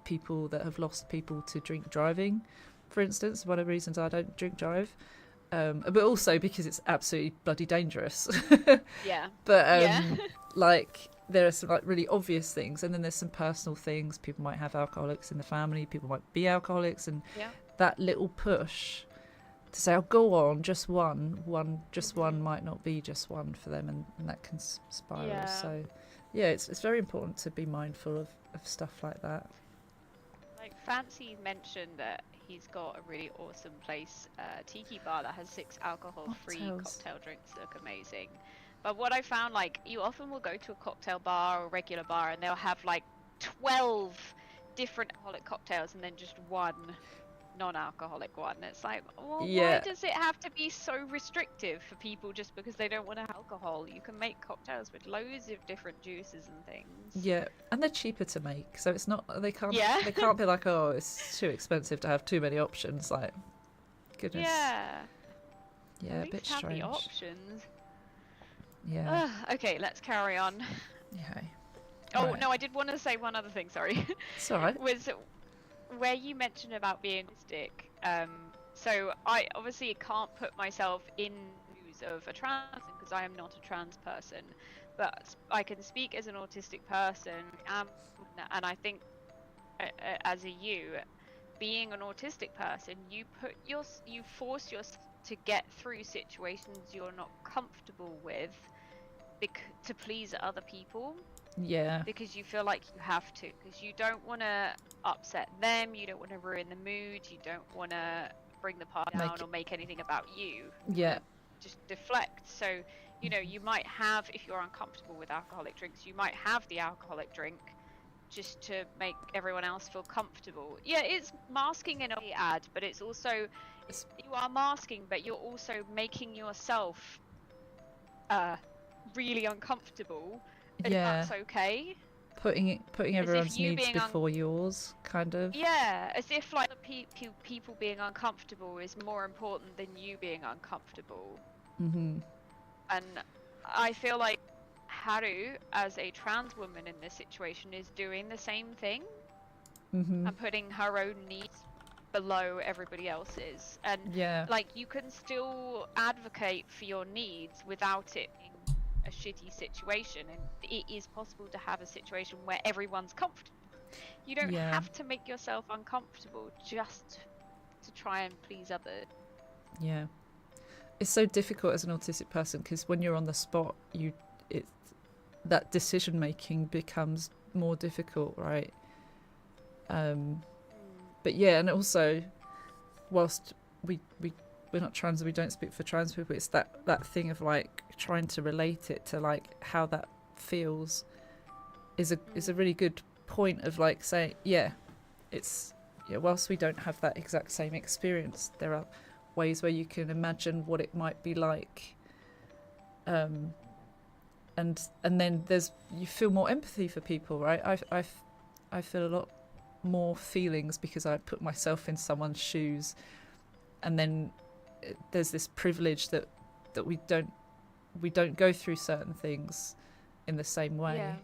people that have lost people to drink driving, for instance. One of the reasons I don't drink drive, but also because it's absolutely bloody dangerous. But like, there are some like really obvious things, and then there's some personal things. People might have alcoholics in the family, people might be alcoholics, and that little push to say, oh, go on, just one might not be just one for them, and that can spiral. So yeah, it's very important to be mindful of stuff like that. Like, Fancy mentioned that he's got a really awesome place, tiki bar that has 6 alcohol-free cocktail drinks that look amazing. But what I found, like, you often will go to a cocktail bar or a regular bar and they'll have like 12 different alcoholic cocktails and then just one non-alcoholic one. It's like, well, why does it have to be so restrictive for people just because they don't want to have alcohol? You can make cocktails with loads of different juices and things. Yeah, and they're cheaper to make, so it's not, they can't be like, oh, it's too expensive to have too many options. Like, goodness. Yeah, a bit strange. Have the options. Yeah. Okay, let's carry on. Yeah. Oh, no, I did want to say one other thing, sorry. It's alright. Was where you mentioned about being autistic. So I obviously can't put myself in shoes of a trans person because I am not a trans person, but I can speak as an autistic person, and I think as a being an autistic person, you force yourself to get through situations you're not comfortable with to please other people. Yeah. Because you feel like you have to, because you don't want to upset them, you don't want to ruin the mood, you don't want to bring the party down or make anything about you. Yeah. Just deflect. So, you know, you might have, if you're uncomfortable with alcoholic drinks, you might have the alcoholic drink just to make everyone else feel comfortable. Yeah, it's masking an ad, but it's also, you are masking, but you're also making yourself really uncomfortable. And that's okay. Putting everyone's needs before yours, kind of. Yeah, as if like people being uncomfortable is more important than you being uncomfortable. Mm-hmm. And I feel like Haru, as a trans woman in this situation, is doing the same thing. Mm-hmm. And putting her own needs below everybody else's. And like, you can still advocate for your needs without it being a shitty situation, and it is possible to have a situation where everyone's comfortable. You don't have to make yourself uncomfortable just to try and please others. Yeah, it's so difficult as an autistic person, because when you're on the spot, that decision making becomes more difficult, right? But yeah, and also, whilst we're not trans and we don't speak for trans people, it's that thing of like trying to relate it to like how that feels is a really good point of like saying, whilst we don't have that exact same experience, there are ways where you can imagine what it might be like, and then you feel more empathy for people, right? I feel a lot more feelings because I put myself in someone's shoes, and then there's this privilege that we don't go through certain things in the same way.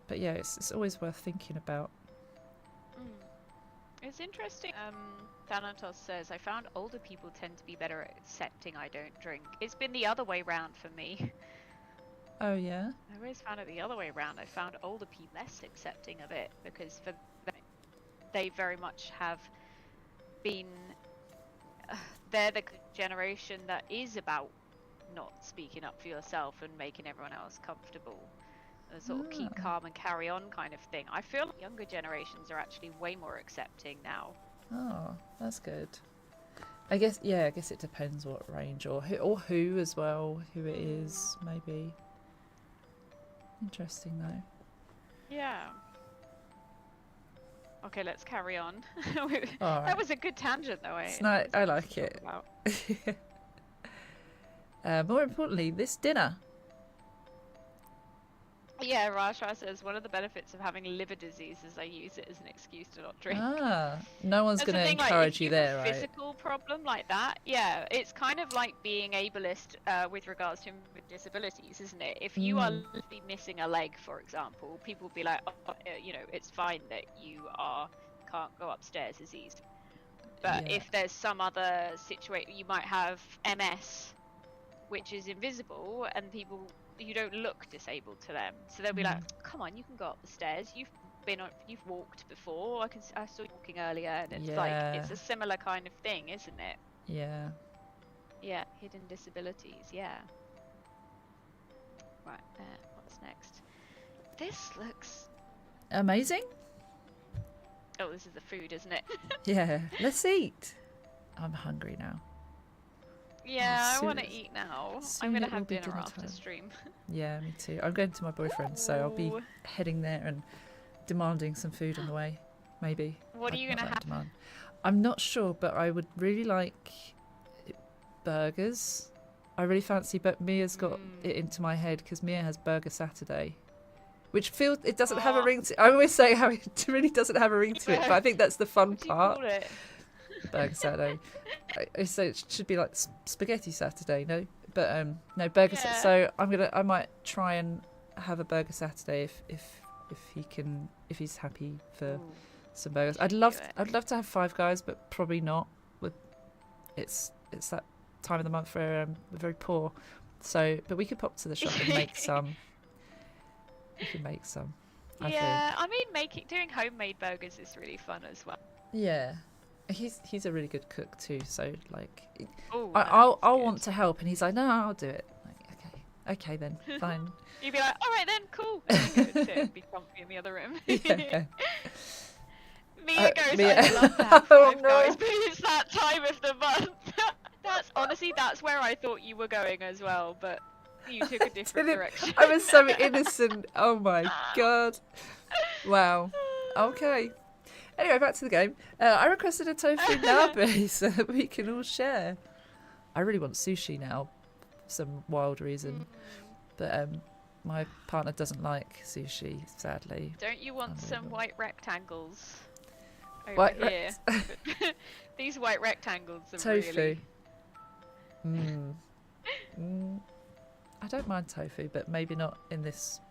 But yeah, it's always worth thinking about. It's interesting. Thanatos says, I found older people tend to be better at accepting I don't drink. It's been the other way round for me. Oh yeah. I always found it the other way around. I found older people less accepting of it because for them, they very much have been. They're the generation that is about not speaking up for yourself and making everyone else comfortable. A sort of keep calm and carry on kind of thing. I feel like younger generations are actually way more accepting now. Oh, that's good. I guess it depends what range or who as well, who it is, maybe. Interesting though. Yeah. Okay, let's carry on. Right. That was a good tangent though. I like it. More importantly, this dinner. Yeah, Rasha says one of the benefits of having liver disease is I use it as an excuse to not drink. No one's going to encourage you there, right? If you have a physical problem like that, yeah, it's kind of like being ableist with regards to with disabilities, isn't it? If you are literally missing a leg, for example, people will be like, oh, you know, it's fine that you can't go upstairs as easy. But if there's some other situation, you might have MS, which is invisible, and you don't look disabled to them, so they'll be like, come on, you can go up the stairs, you've walked before, I saw you walking earlier, and it's like, it's a similar kind of thing, isn't it? Yeah, hidden disabilities. Right, what's next? This looks amazing. Oh, this is the food, isn't it? Yeah, let's eat. I'm hungry now. Yeah, I want to eat now. I'm going to have dinner after stream. Yeah, me too. I'm going to my boyfriend's, so I'll be heading there and demanding some food on the way, maybe. What are you going to have? I'm not sure, but I would really like burgers. I really fancy, but Mia's got it into my head because Mia has Burger Saturday, which feels, it doesn't have a ring to, I always say how it really doesn't have a ring to it, but I think that's the fun part. Burger Saturday. So it should be like spaghetti Saturday, no? But no, burger. So I might try and have a Burger Saturday if he's happy for some burgers. I'd love to have Five Guys, but probably not. It's that time of the month where we're very poor. So, but we could pop to the shop and make some. We can make some. I mean, doing homemade burgers is really fun as well. Yeah. He's a really good cook too, so like, I'll want to help, and he's like, no, I'll do it. Like, okay then, fine. You'd be like, all right then, cool. And you go to be comfy in the other room. Yeah. Mia goes, I'd love to have Five Guys, but it's that time of the month. That's where I thought you were going as well, but you took a different direction. I was so innocent. Oh my god. Wow. Okay. Anyway, back to the game. I requested a tofu nabe so that we can all share. I really want sushi now, for some wild reason. But my partner doesn't like sushi, sadly. Don't you want some white rectangles over here? These white rectangles are tofu. I don't mind tofu, but maybe not in this.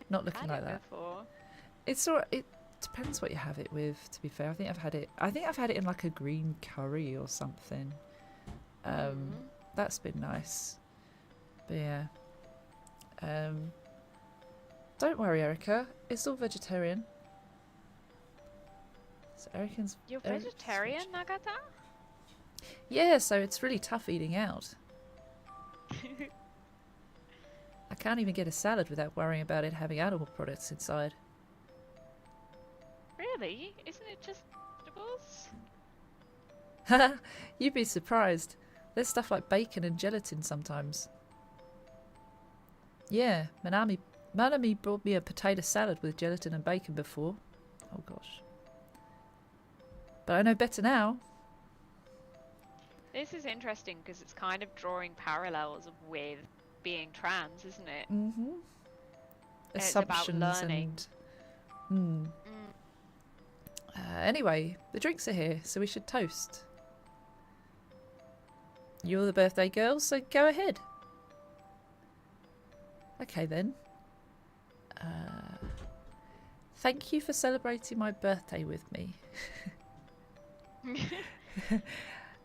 Not looking like that. Before. It's all right. It depends what you have it with, to be fair. I think I've had it in like a green curry or something. That's been nice. But yeah. Don't worry, Erica. It's all vegetarian. So You're vegetarian, Nagata? Yeah, so it's really tough eating out. I can't even get a salad without worrying about it having animal products inside. Really? Isn't it just vegetables? You'd be surprised. There's stuff like bacon and gelatin sometimes. Yeah, Manami brought me a potato salad with gelatin and bacon before. Oh gosh. But I know better now. This is interesting because it's kind of drawing parallels with being trans, isn't it? Mm-hmm. Assumptions about learning. And... anyway, the drinks are here, so we should toast. You're the birthday girl, so go ahead. Okay then. Thank you for celebrating my birthday with me.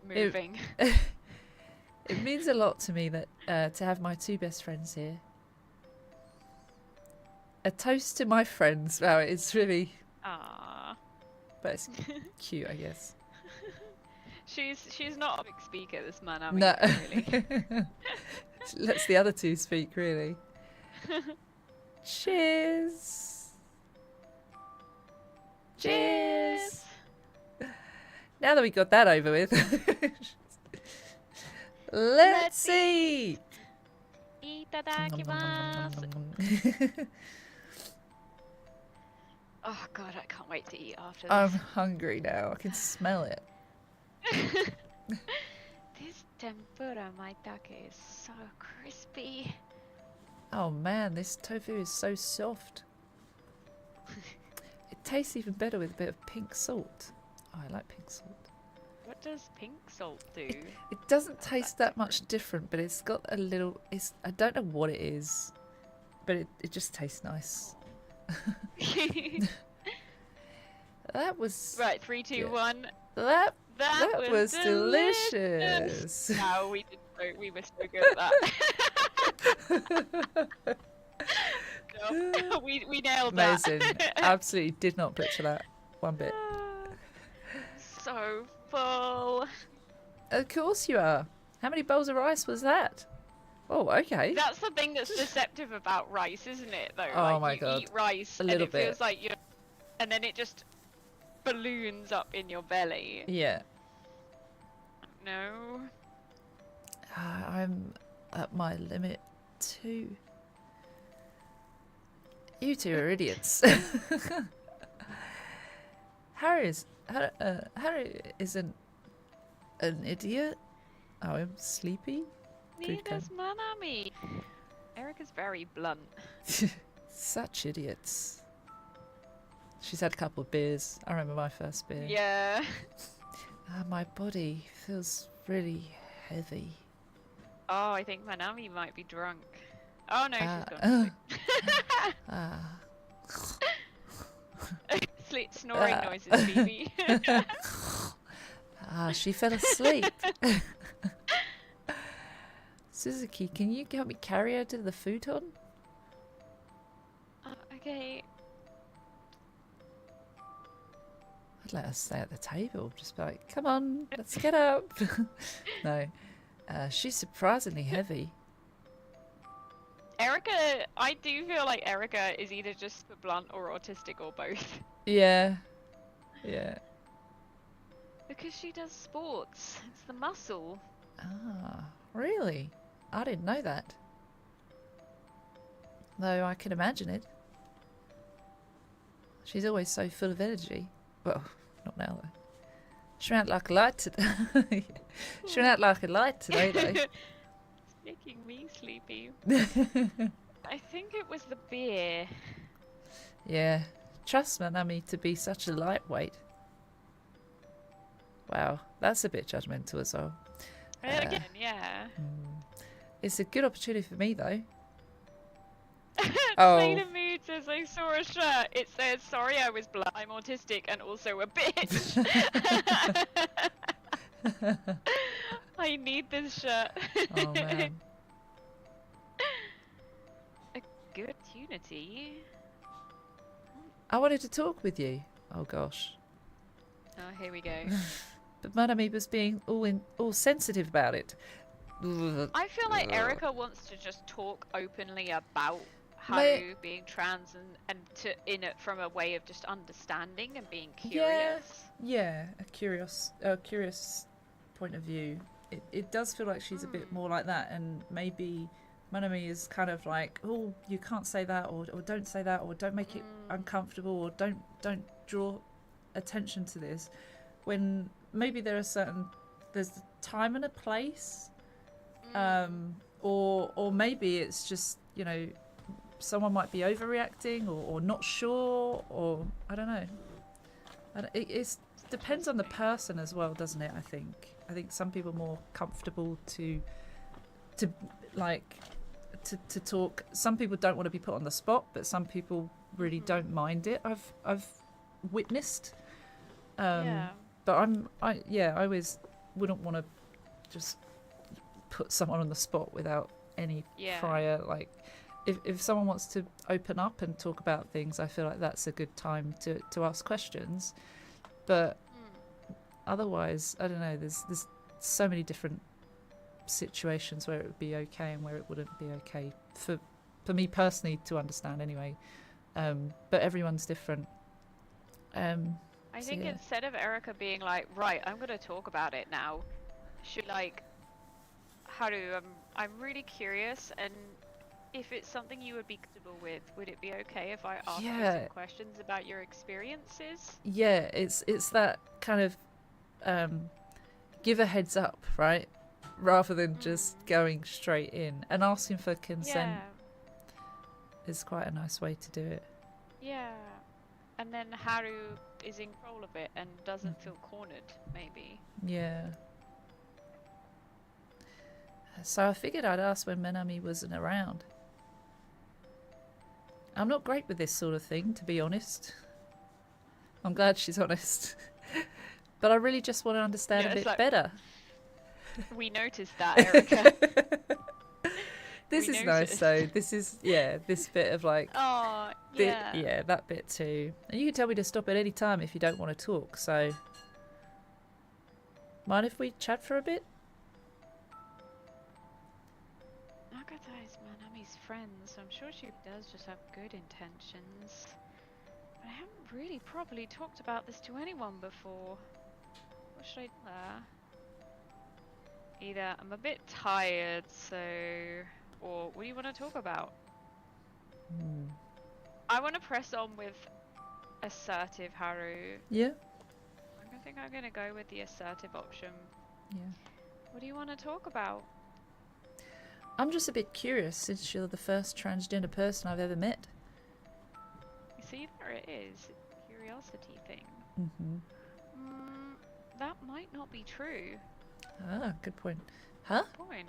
Moving. It means a lot to me that to have my two best friends here. A toast to my friends. Wow, it's really... Ah. But it's cute, I guess. She's not a big speaker, this man. I mean, No. really. Let's the other two speak, really. Cheers. Cheers. Now that we got that over with, let's eat. Itadakimasu. Oh god, I can't wait to eat after this. I'm hungry now. I can smell it. This tempura maitake is so crispy. Oh man, this tofu is so soft. It tastes even better with a bit of pink salt. Oh, I like pink salt. What does pink salt do? It doesn't taste that much different, but it's got a little... I don't know what it is, but it just tastes nice. That was... Right, 3, 2, 1. That That was delicious. No, we were so good at that. No, we nailed that. Amazing. Absolutely did not butcher that one bit. So full. Of course you are. How many bowls of rice was that? Oh, okay. That's the thing that's deceptive about rice, isn't it? Though, Oh like, my you God. eat rice A and little it feels bit. like you're, and then it just balloons up in your belly. Yeah. No. I'm at my limit too. You two are idiots. Harry isn't an idiot. Oh, I'm sleepy. Neither's Manami. Erica's very blunt. Such idiots. She's had a couple of beers. I remember my first beer. Yeah. My body feels really heavy. Oh, I think Manami might be drunk. Oh no, she's uh, gone. Snoring noises, Phoebe. She fell asleep. Suzuki, can you help me carry her to the futon? Okay. I'd let her stay at the table. Just be like, come on, let's get up. No. She's surprisingly heavy. Erica, I do feel like Erica is either just super blunt or autistic or both. Yeah. Yeah. Because she does sports. It's the muscle. Ah, really? I didn't know that. Though I can imagine it. She's always so full of energy. Well, not now though. She ran out like a light today. She ran out like a light today though. It's making me sleepy. I think it was the beer. Yeah. Trust Manami to be such a lightweight. Wow, that's a bit judgmental as well. Again, yeah. It's a good opportunity for me though. Sailor Mood says, I saw a shirt. It says, sorry I was blunt, I'm autistic and also a bitch. I need this shirt. Oh man. A good opportunity. I wanted to talk with you. Oh gosh. Oh, here we go. But Manami was being all sensitive about it. I feel like Erica wants to just talk openly about how being trans and to in it from a way of just understanding and being curious. Yeah, a curious point of view. It does feel like she's a bit more like that, and maybe Manami is kind of like, oh, you can't say that, or don't say that, or don't make it uncomfortable, or don't draw attention to this. When maybe there's a time and a place, or maybe it's just, you know, someone might be overreacting or not sure, or I don't know. It depends on the person as well, doesn't it? I think some people are more comfortable to like to talk. Some people don't want to be put on the spot, but some people really don't mind it. I've witnessed. Yeah. But I always wouldn't want to just put someone on the spot without any prior, like, if someone wants to open up and talk about things, I feel like that's a good time to ask questions. But otherwise, I don't know, there's so many different situations where it would be okay and where it wouldn't be okay for me personally to understand anyway. But everyone's different. I think instead of Erica being like, right, I'm going to talk about it now, she like, I'm really curious, and if it's something you would be comfortable with, would it be okay if I ask you some questions about your experiences? Yeah, it's that kind of give a heads up, right? Rather than just going straight in, and asking for consent is quite a nice way to do it. Yeah. And then Haru is in control of it and doesn't feel cornered, maybe. Yeah. So I figured I'd ask when Manami wasn't around. I'm not great with this sort of thing, to be honest. I'm glad she's honest. But I really just want to understand a bit better. We noticed that, Erica. This is nice though. This is, this bit of like... Oh, yeah. Yeah, that bit too. And you can tell me to stop at any time if you don't want to talk, so... Mind if we chat for a bit? Nagata is Manami's friend, so I'm sure she does just have good intentions. But I haven't really properly talked about this to anyone before. What should I do there? Either I'm a bit tired, so... Or what do you want to talk about? I want to press on with assertive Haru. Yeah. I think I'm going to go with the assertive option. Yeah. What do you want to talk about? I'm just a bit curious, since you're the first transgender person I've ever met. You see, there it is. Curiosity thing. That might not be true. Ah, good point. Huh? Good point.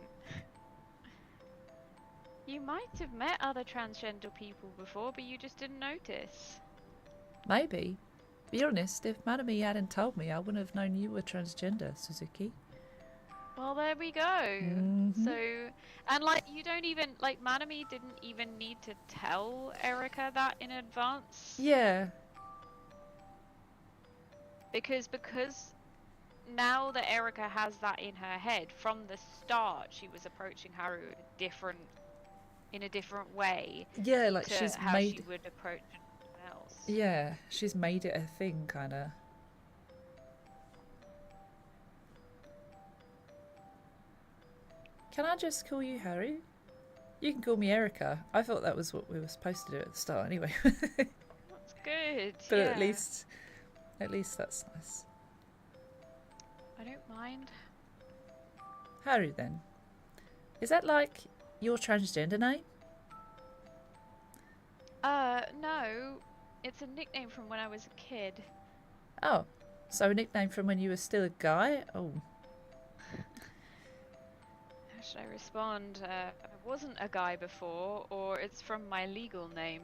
You might have met other transgender people before, but you just didn't notice. Maybe. Be honest, if Manami hadn't told me, I wouldn't have known you were transgender, Suzuki. Well, there we go. So, and like, you don't even, like, Manami didn't even need to tell Erica that in advance. Yeah. Because now that Erica has that in her head, from the start, she was approaching Haru in a different way. Yeah, like to she's how made... she would approach anyone else. Yeah, she's made it a thing, kind of. Can I just call you Harry? You can call me Erica. I thought that was what we were supposed to do at the start anyway. That's good. But at least that's nice. I don't mind. Harry, then. Is that like your transgender name? No. It's a nickname from when I was a kid. Oh, so a nickname from when you were still a guy? Oh. How should I respond? I wasn't a guy before, or it's from my legal name.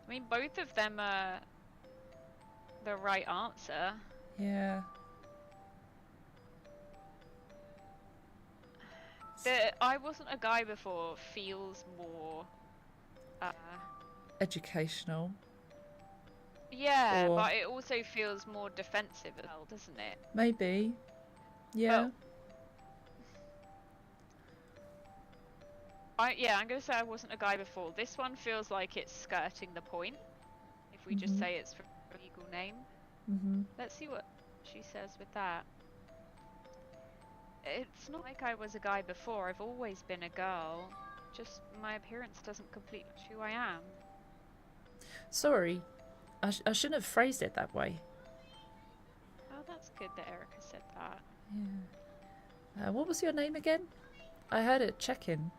I mean, both of them are the right answer. Yeah. I wasn't a guy before feels more... educational. Yeah, but it also feels more defensive as well, doesn't it? Maybe. Yeah. I'm going to say I wasn't a guy before. This one feels like it's skirting the point. If we just say it's for a legal name. Let's see what she says with that. It's not like I was a guy before. I've always been a girl. Just my appearance doesn't completely match who I am. Sorry. I shouldn't have phrased it that way. Oh, that's good that Erica said that. Yeah. What was your name again? I heard it at check-in.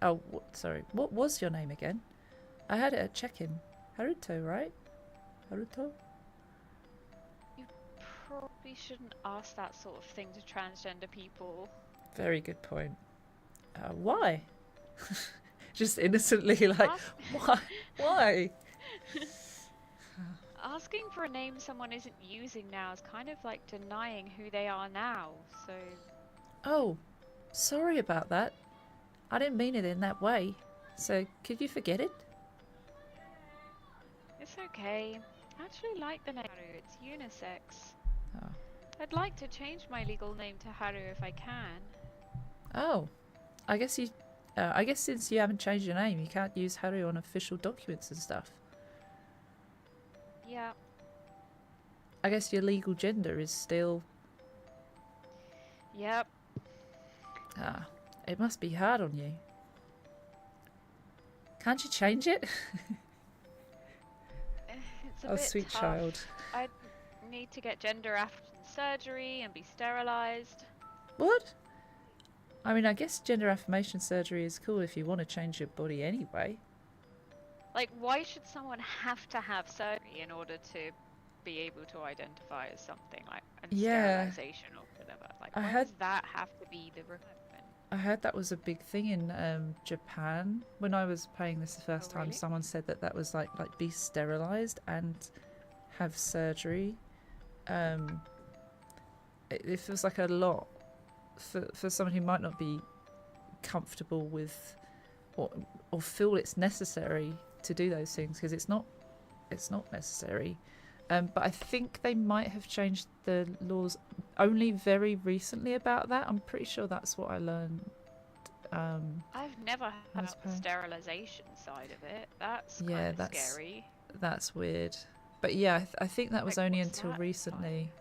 Oh, sorry. What was your name again? I heard it at check-in. Haruto, right? Haruto? You probably shouldn't ask that sort of thing to transgender people. Very good point. Why? Just innocently like, why? Why? Asking for a name someone isn't using now is kind of like denying who they are now, so... Oh, sorry about that. I didn't mean it in that way. So, could you forget it? It's okay. I actually like the name Haru. It's unisex. Oh. I'd like to change my legal name to Haru if I can. Oh. I guess since you haven't changed your name, you can't use Haru on official documents and stuff. Yeah. I guess your legal gender is still... Yep. Ah, it must be hard on you. Can't you change it? It's a Oh, bit sweet tough. child. I need to get gender affirmation surgery and be sterilized. What? I mean, I guess gender affirmation surgery is cool if you want to change your body anyway. Like, why should someone have to have surgery in order to be able to identify as something like sterilization or whatever? Like, why does that have to be the requirement? I heard that was a big thing in Japan. When I was playing this the first time, someone said that was like be sterilized and have surgery. It feels like a lot for someone who might not be comfortable with or feel it's necessary to do those things, because it's not necessary. But I think they might have changed the laws only very recently about that. I'm pretty sure that's what I learned. I've never heard about the sterilization side of it. That's kind of scary. That's weird. But yeah, I think that was only until recently.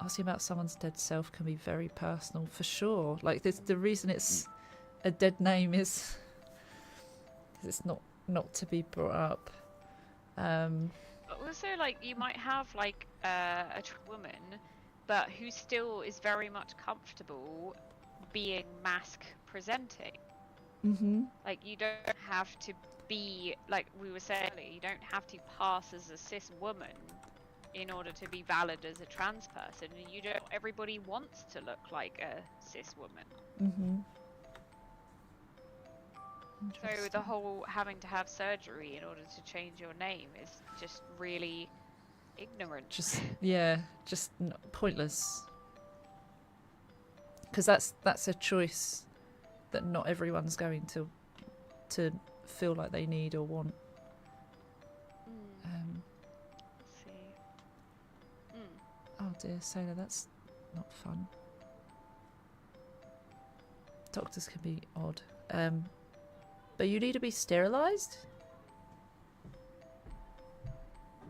Asking about someone's dead self can be very personal, for sure. Like, the reason it's a dead name is it's not to be brought up. But also, like, you might have like a woman, but who still is very much comfortable being mask presenting. Mm-hmm. Like, you don't have to be, like we were saying earlier, you don't have to pass as a cis woman in order to be valid as a trans person. You don't. Everybody wants to look like a cis woman. Mm-hmm. So the whole having to have surgery in order to change your name is just really ignorant. Just pointless. Because that's a choice that not everyone's going to feel like they need or want. Let's see. Oh dear, Sailor, that's not fun. Doctors can be odd. But you need to be sterilised?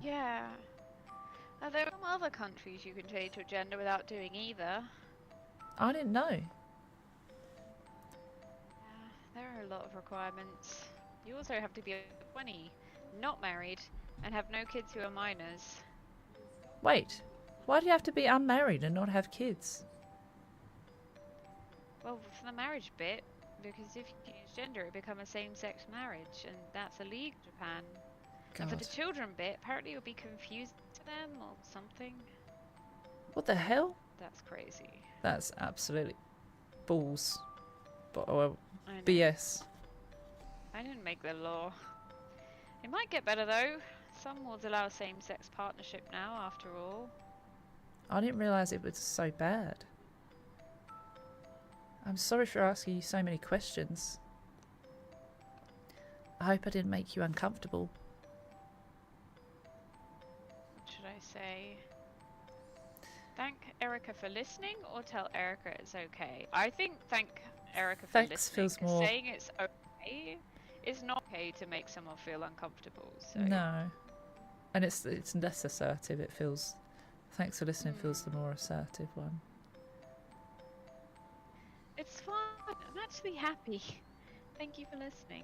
Yeah. There are some other countries you can change your gender without doing either. I didn't know. Yeah, there are a lot of requirements. You also have to be 20, not married, and have no kids who are minors. Wait, why do you have to be unmarried and not have kids? Well, for the marriage bit, because if you change gender, it becomes a same-sex marriage, and that's illegal in Japan. God. And for the children bit, apparently you'll be confused to them or something. What the hell? That's crazy. That's absolutely balls. BS. I didn't make the law. It might get better though. Some wards allow same-sex partnership now, after all. I didn't realise it was so bad. I'm sorry for asking you so many questions. I hope I didn't make you uncomfortable. What should I say? Thank Erica for listening, or tell Erica it's okay? I think thank Erica for listening. Feels more... Saying it's okay is not okay to make someone feel uncomfortable. So. No. And it's less assertive, it feels... Thanks for listening feels the more assertive one. It's fine. I'm actually happy. Thank you for listening.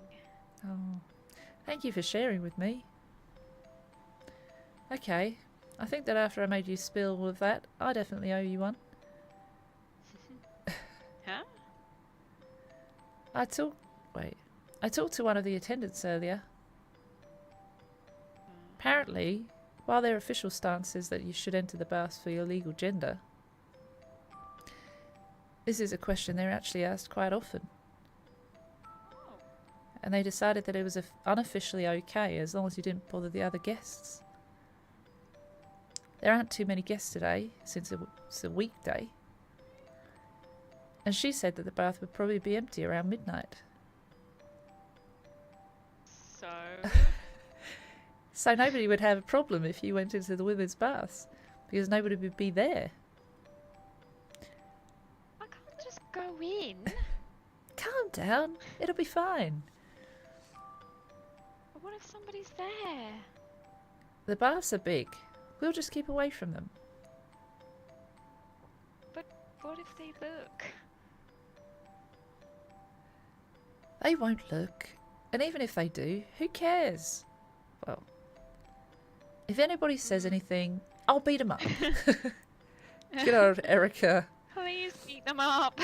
Oh, thank you for sharing with me. Okay, I think that after I made you spill all of that, I definitely owe you one. Huh? I talked to one of the attendants earlier. Apparently, while their official stance is that you should enter the baths for your legal gender, this is a question they're actually asked quite often. And they decided that it was unofficially okay as long as you didn't bother the other guests. There aren't too many guests today since it's a weekday. And she said that the bath would probably be empty around midnight. So? So nobody would have a problem if you went into the women's baths, because nobody would be there. I can't just go in. Calm down. It'll be fine. But what if somebody's there? The baths are big. We'll just keep away from them. But what if they look? They won't look. And even if they do, who cares? Well, if anybody says anything, I'll beat them up. Good old Erica. Please beat them up.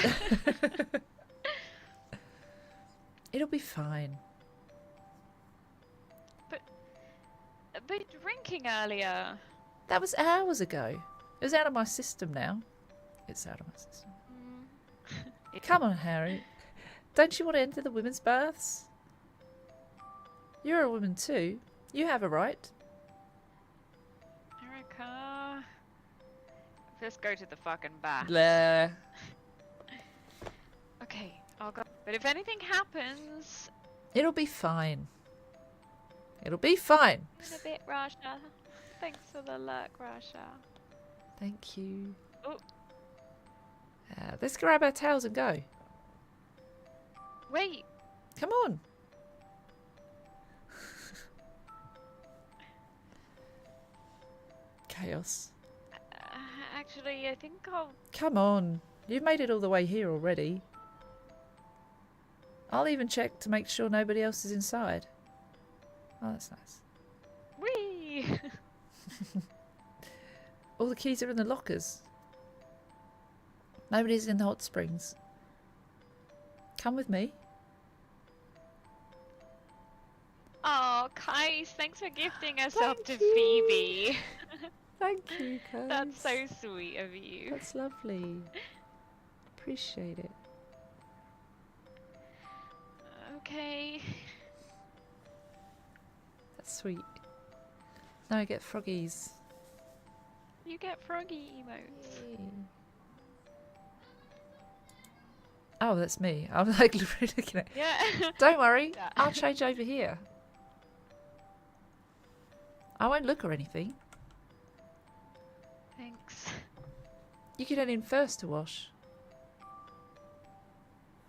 It'll be fine. But drinking earlier. That was hours ago. It was out of my system now. It's out of my system. Come on, Harry. Don't you want to enter the women's baths? You're a woman too. You have a right. Erica. Let's go to the fucking bath. Blah. Okay, I'll go. But if anything happens... It'll be fine. It'll be fine. In a bit, Rasha. Thanks for the luck, Rasha. Thank you. Oh. Let's grab our towels and go. Wait. Come on. Chaos. Actually, I think I'll... Come on. You've made it all the way here already. I'll even check to make sure nobody else is inside. Oh, that's nice. Whee! All the keys are in the lockers. Nobody's in the hot springs. Come with me. Oh, Kais, thanks for gifting us Thank up to you. Phoebe. Thank you, Kaz. That's so sweet of you. That's lovely. Appreciate it. Okay. That's sweet. Now I get froggies. You get froggy emotes. Yay. Oh, that's me. I'm like looking at. Yeah. Don't worry. Yeah. I'll change over here. I won't look or anything. Thanks. You can head in first to wash.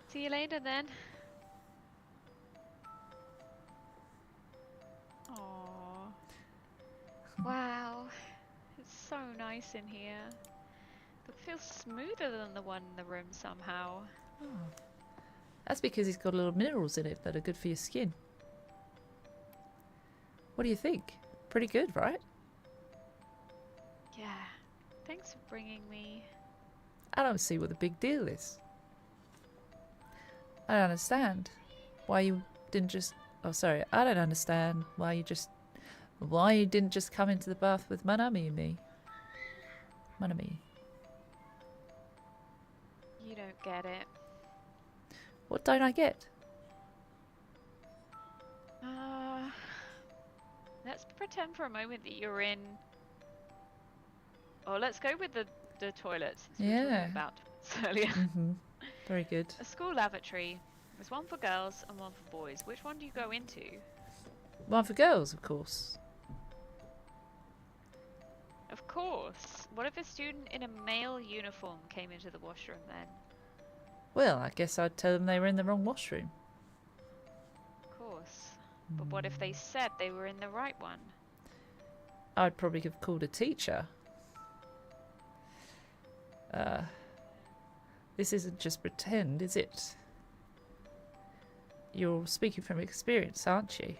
See you later then. Aww. Wow. It's so nice in here. It feels smoother than the one in the room somehow. Oh. That's because it's got little minerals in it that are good for your skin. What do you think? Pretty good, right? Yeah. Thanks for bringing me. I don't see what the big deal is. I don't understand why you didn't just... Oh, sorry. I don't understand why you didn't just come into the bath with Manami and me. Manami. You don't get it. What don't I get? Let's pretend for a moment that you're in... Oh, let's go with the toilets. Since we were Yeah. talking about toilets earlier. Mm-hmm. Very good. A school lavatory. There's one for girls and one for boys. Which one do you go into? One for girls, of course. Of course. What if a student in a male uniform came into the washroom then? Well, I guess I'd tell them they were in the wrong washroom. Of course. But what if they said they were in the right one? I'd probably have called a teacher. This isn't just pretend, is it? You're speaking from experience, aren't you?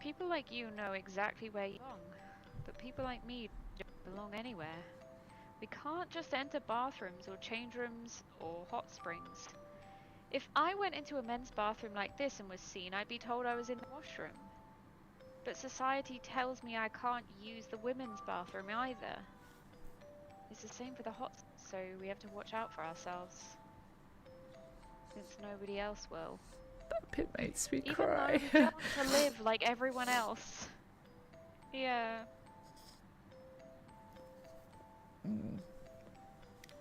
People like you know exactly where you belong. But people like me don't belong anywhere. We can't just enter bathrooms or change rooms or hot springs. If I went into a men's bathroom like this and was seen, I'd be told I was in the washroom. But society tells me I can't use the women's bathroom either. It's the same for the hot, so we have to watch out for ourselves. since nobody else will. That bit makes me Even cry. though we want to live like everyone else. Yeah.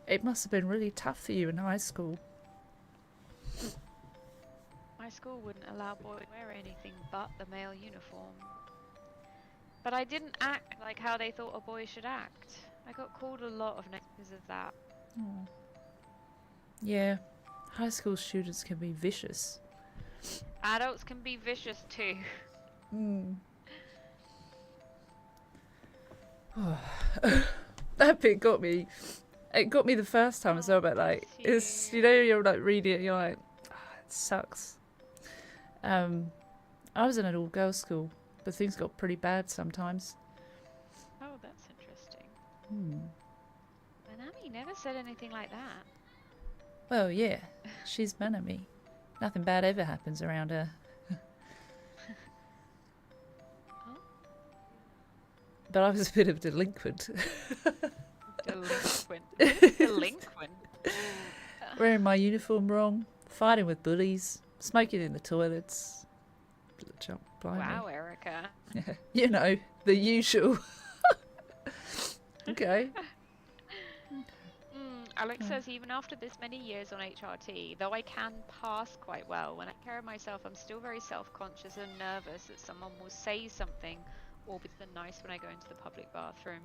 It must have been really tough for you in high school. My school wouldn't allow boys to wear anything but the male uniform. But I didn't act like how they thought a boy should act. I got called a lot of names because of that. Oh. Yeah, high school students can be vicious. Adults can be vicious too. That bit got me. It got me the first time as well, but like, it's, you know, you're like reading it, you're like, it sucks. I was in an all-girls school, but things got pretty bad sometimes. Oh, that's interesting. Manami never said anything like that. Well, yeah, she's Manami. Nothing bad ever happens around her. But I was a bit of a delinquent. Delinquent. Delinquent. Wearing my uniform wrong, fighting with bullies, smoking in the toilets. Wow, Erica. You know, the usual. Okay. Alex says, even after this many years on HRT, though I can pass quite well, when I care of myself, I'm still very self-conscious and nervous that someone will say something or be nice when I go into the public bathroom.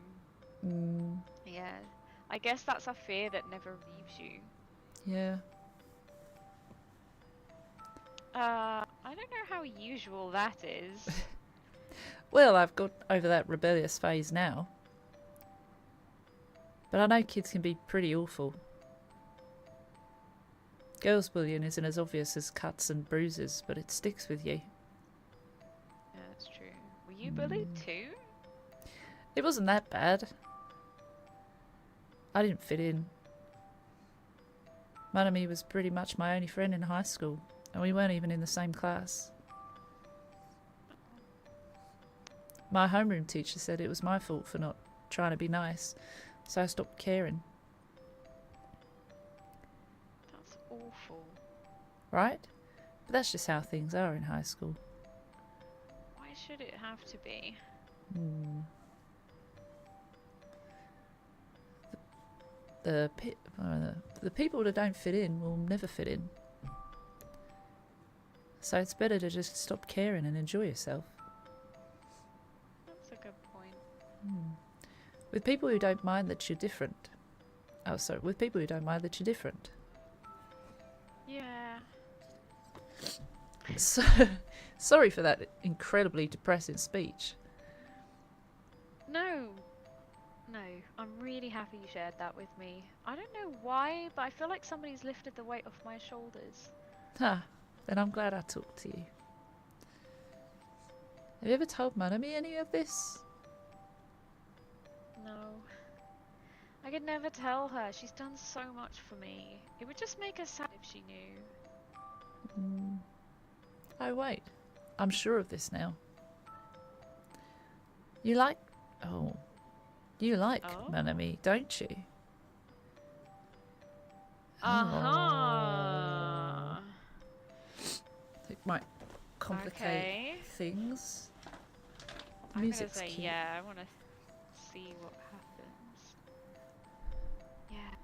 Yeah. I guess that's a fear that never leaves you. Yeah. I don't know how usual that is. Well, I've got over that rebellious phase now. But I know kids can be pretty awful. Girls' bullying isn't as obvious as cuts and bruises, but it sticks with you. Yeah, that's true. Were you bullied too? It wasn't that bad. I didn't fit in. Manami was pretty much my only friend in high school, and we weren't even in the same class. My homeroom teacher said it was my fault for not trying to be nice, so I stopped caring. That's awful. Right? But that's just how things are in high school. Why should it have to be? The people that don't fit in will never fit in. So it's better to just stop caring and enjoy yourself. That's a good point. With people who don't mind that you're different. Oh, sorry. With people who don't mind that you're different. Yeah. So, sorry for that incredibly depressing speech. No. No. I'm really happy you shared that with me. I don't know why, but I feel like somebody's lifted the weight off my shoulders. Then I'm glad I talked to you. Have you ever told Manami any of this? No. I could never tell her. She's done so much for me. It would just make her sad if she knew. Oh, wait. I'm sure of this now. You like Manami, don't you? Uh-huh. It might complicate things. I'm gonna Music's say cute. yeah. I want to see what happens. Yeah.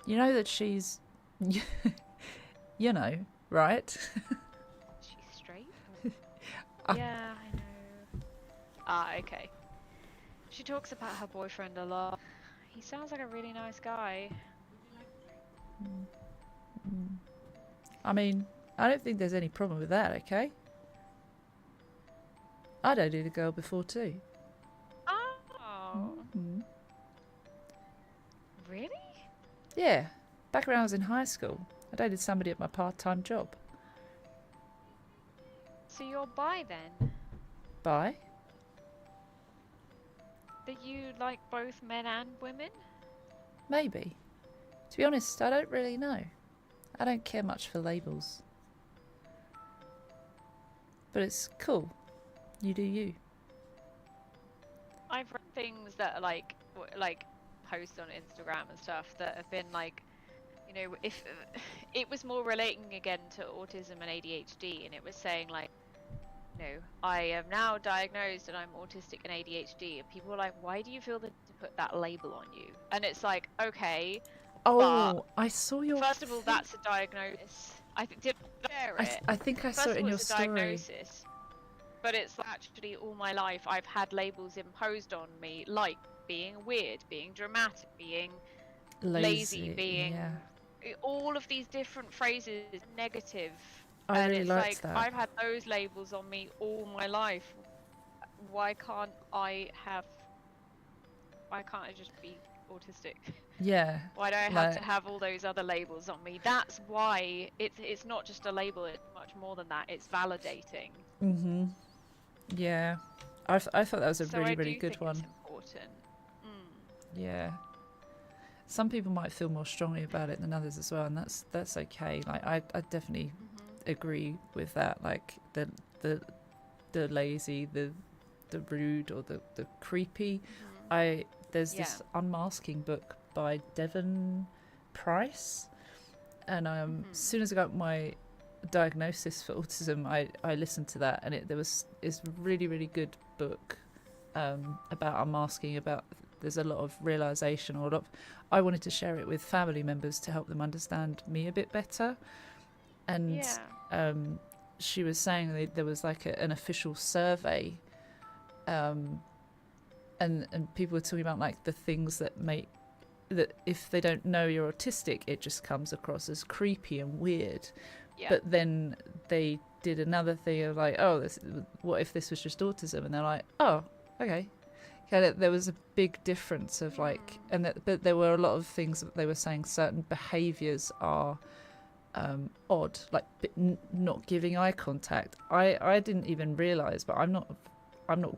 You know that she's... you know, right? She's straight? Yeah, I know. Okay. She talks about her boyfriend a lot. He sounds like a really nice guy. I mean, I don't think there's any problem with that, okay? I dated a girl before too. Oh. Really? Yeah, back when I was in high school. I dated somebody at my part-time job. So you're bi then? Bi? That you like both men and women? Maybe. To be honest, I don't really know. I don't care much for labels. But it's cool. You do you. I've read things that are like posts on Instagram and stuff that have been like you know, if it was more relating again to autism and ADHD, and it was saying like, you know, I am now diagnosed and I'm autistic and ADHD, and people were like, why do you feel the need to put that label on you? And it's like, okay, Oh, I saw your. first of all, that's a diagnosis. I think did I share it? I think I saw First it of in all, your it's a story. diagnosis, but it's actually all my life I've had labels imposed on me, like being weird, being dramatic, being lazy, being all of these different phrases, negative. I And really it's liked like that. I've had those labels on me all my life. Why can't I just be autistic? Yeah. Why do I have to have all those other labels on me? That's why it's not just a label, it's much more than that. It's validating. Yeah. I thought that was a So really, I really do good think one. it's important. Yeah. Some people might feel more strongly about it than others as well, and that's okay. Like I definitely agree with that. Like the lazy, the rude, or the creepy. There's this unmasking book by Devon Price, and as soon as I got my diagnosis for autism, I listened to that, and it's a really, really good book about unmasking. There's a lot of realization, or a lot of, I wanted to share it with family members to help them understand me a bit better. And she was saying that there was like an official survey, and people were talking about like the things that make that if they don't know you're autistic, it just comes across as creepy and weird. But then they did another thing of like, oh, what if this was just autism? And they're like, oh, okay. There was a big difference of like, but there were a lot of things that they were saying. Certain behaviours are odd, like not giving eye contact. I didn't even realise, but I'm not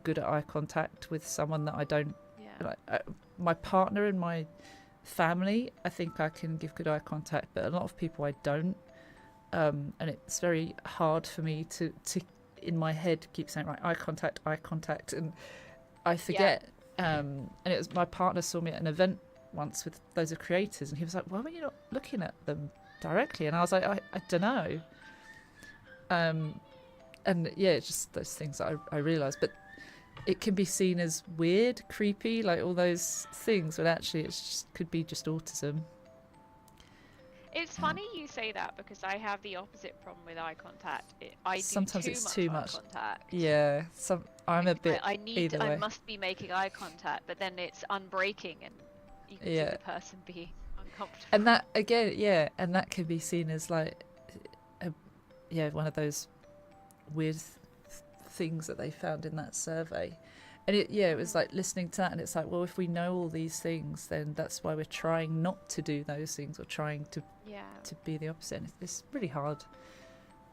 good at eye contact with someone that I don't like. My partner and my family, I think I can give good eye contact, but a lot of people I don't. And it's very hard for me to in my head keep saying right, eye contact, and I forget. And it was my partner saw me at an event once with loads of creators, and he was like, why were you not looking at them directly? And I was like, I don't know. And yeah, it's just those things that I realised. But it can be seen as weird, creepy, like all those things, but actually it could be just autism. It's funny you say that, because I have the opposite problem with eye contact. Sometimes do it's too too much eye contact. Yeah, I'm a bit I must be making eye contact, but then it's unbreaking, and you can see the person be uncomfortable. And that again, and that can be seen as like, one of those weird things that they found in that survey. And it was like listening to that, and it's like, well, if we know all these things, then that's why we're trying not to do those things, or trying to be the opposite. And it's really hard.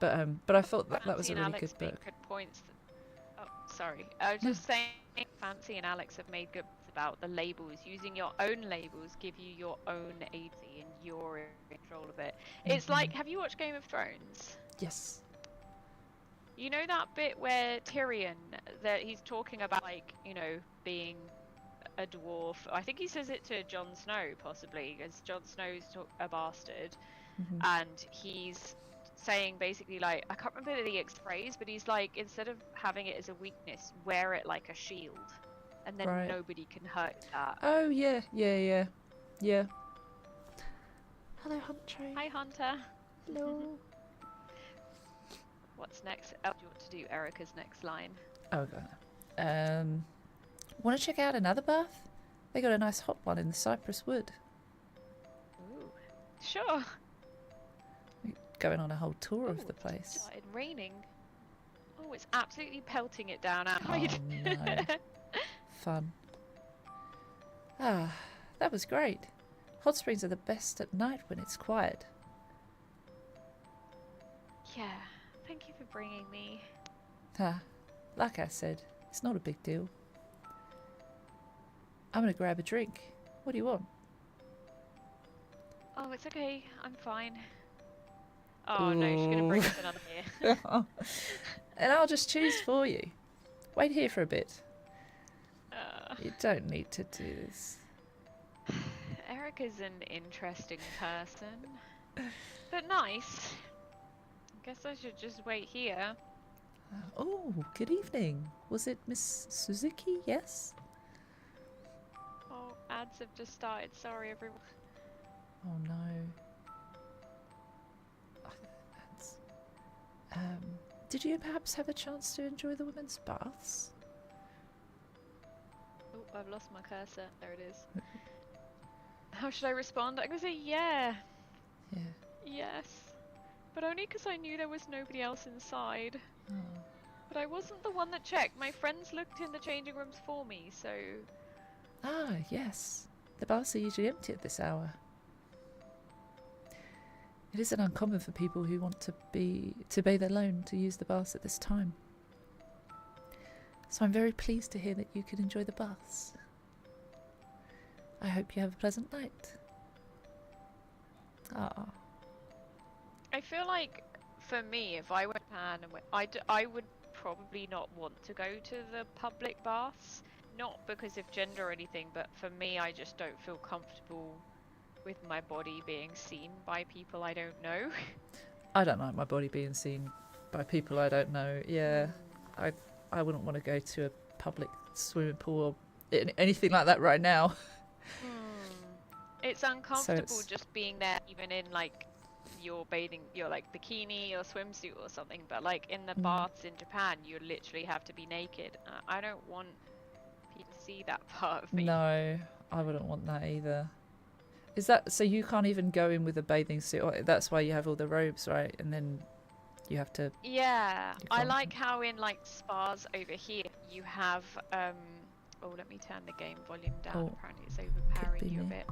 But I thought that was a really good book. Good points. Oh, sorry. I was just saying, Fancy and Alex have made good points about the labels. Using your own labels give you your own agency, and you're in control of it. It's like, have you watched Game of Thrones? Yes. You know that bit where Tyrion, that he's talking about, like, you know, being a dwarf. I think he says it to Jon Snow, possibly, because Jon Snow's a bastard, and he's saying basically, like, I can't remember the exact phrase, but he's like, instead of having it as a weakness, wear it like a shield, and then nobody can hurt that. Oh yeah. Hello, Hunter. Hi, Hunter. Hello. What's next? Oh, do you want to do Erica's next line? Oh, God. Want to check out another bath? They got a nice hot one in the cypress wood. Ooh, sure. Going on a whole tour of the place. It started raining. Oh, it's absolutely pelting it down outside. Oh, no. Fun. That was great. Hot springs are the best at night when it's quiet. Yeah. Thank you for bringing me. Like I said, it's not a big deal. I'm going to grab a drink. What do you want? Oh, it's okay. I'm fine. Oh, no, she's going to bring us another beer. And I'll just choose for you. Wait here for a bit. You don't need to do this. Erica, Jack is an interesting person. But nice. I guess I should just wait here. Oh, good evening. Was it Miss Suzuki? Yes? Oh, ads have just started. Sorry, everyone. Oh no. That's, did you perhaps have a chance to enjoy the women's baths? Oh, I've lost my cursor. There it is. How should I respond? I'm gonna say yeah. Yeah. Yes. But only because I knew there was nobody else inside. Oh. But I wasn't the one that checked. My friends looked in the changing rooms for me, so... Ah, yes. The baths are usually empty at this hour. It isn't uncommon for people who want to bathe alone to use the baths at this time. So I'm very pleased to hear that you could enjoy the baths. I hope you have a pleasant night. Ah. I feel like, for me, if I went to Japan, and I would probably not want to go to the public baths. Not because of gender or anything, but for me, I just don't feel comfortable with my body being seen by people I don't know. I don't like my body being seen by people I don't know. Yeah, I wouldn't want to go to a public swimming pool or anything like that right now. It's uncomfortable So it's... just being there, even in like your like bikini or swimsuit or something. But like in the baths in Japan, you literally have to be naked. I don't want people to see that part of me. No, I wouldn't want that either. Is that so? You can't even go in with a bathing suit. That's why you have all the robes, right? And then you have to. Yeah, I like how in like spas over here you have. Oh, let me turn the game volume down. Oh, apparently, it's overpowering you a bit.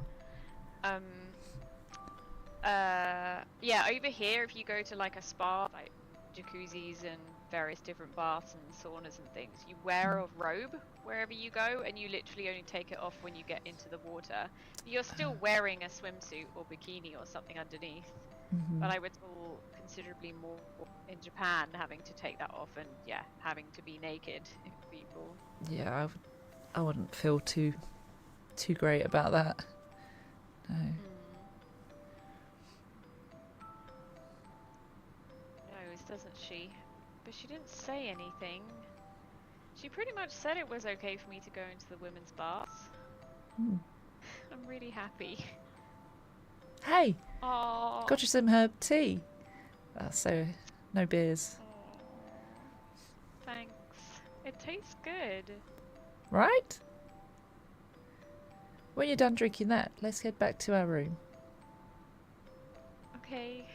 Yeah, over here, if you go to like a spa, like jacuzzis and various different baths and saunas and things, you wear a robe wherever you go, and you literally only take it off when you get into the water. You're still wearing a swimsuit or bikini or something underneath, but I would feel considerably more in Japan having to take that off and having to be naked if people. Yeah, I wouldn't feel too great about that. No. Knows, doesn't she? But she didn't say anything. She pretty much said it was okay for me to go into the women's baths. I'm really happy. Hey! Aww. Got you some herb tea. So, no beers. Aww. Thanks. It tastes good. Right? When you're done drinking that, let's head back to our room. Okay.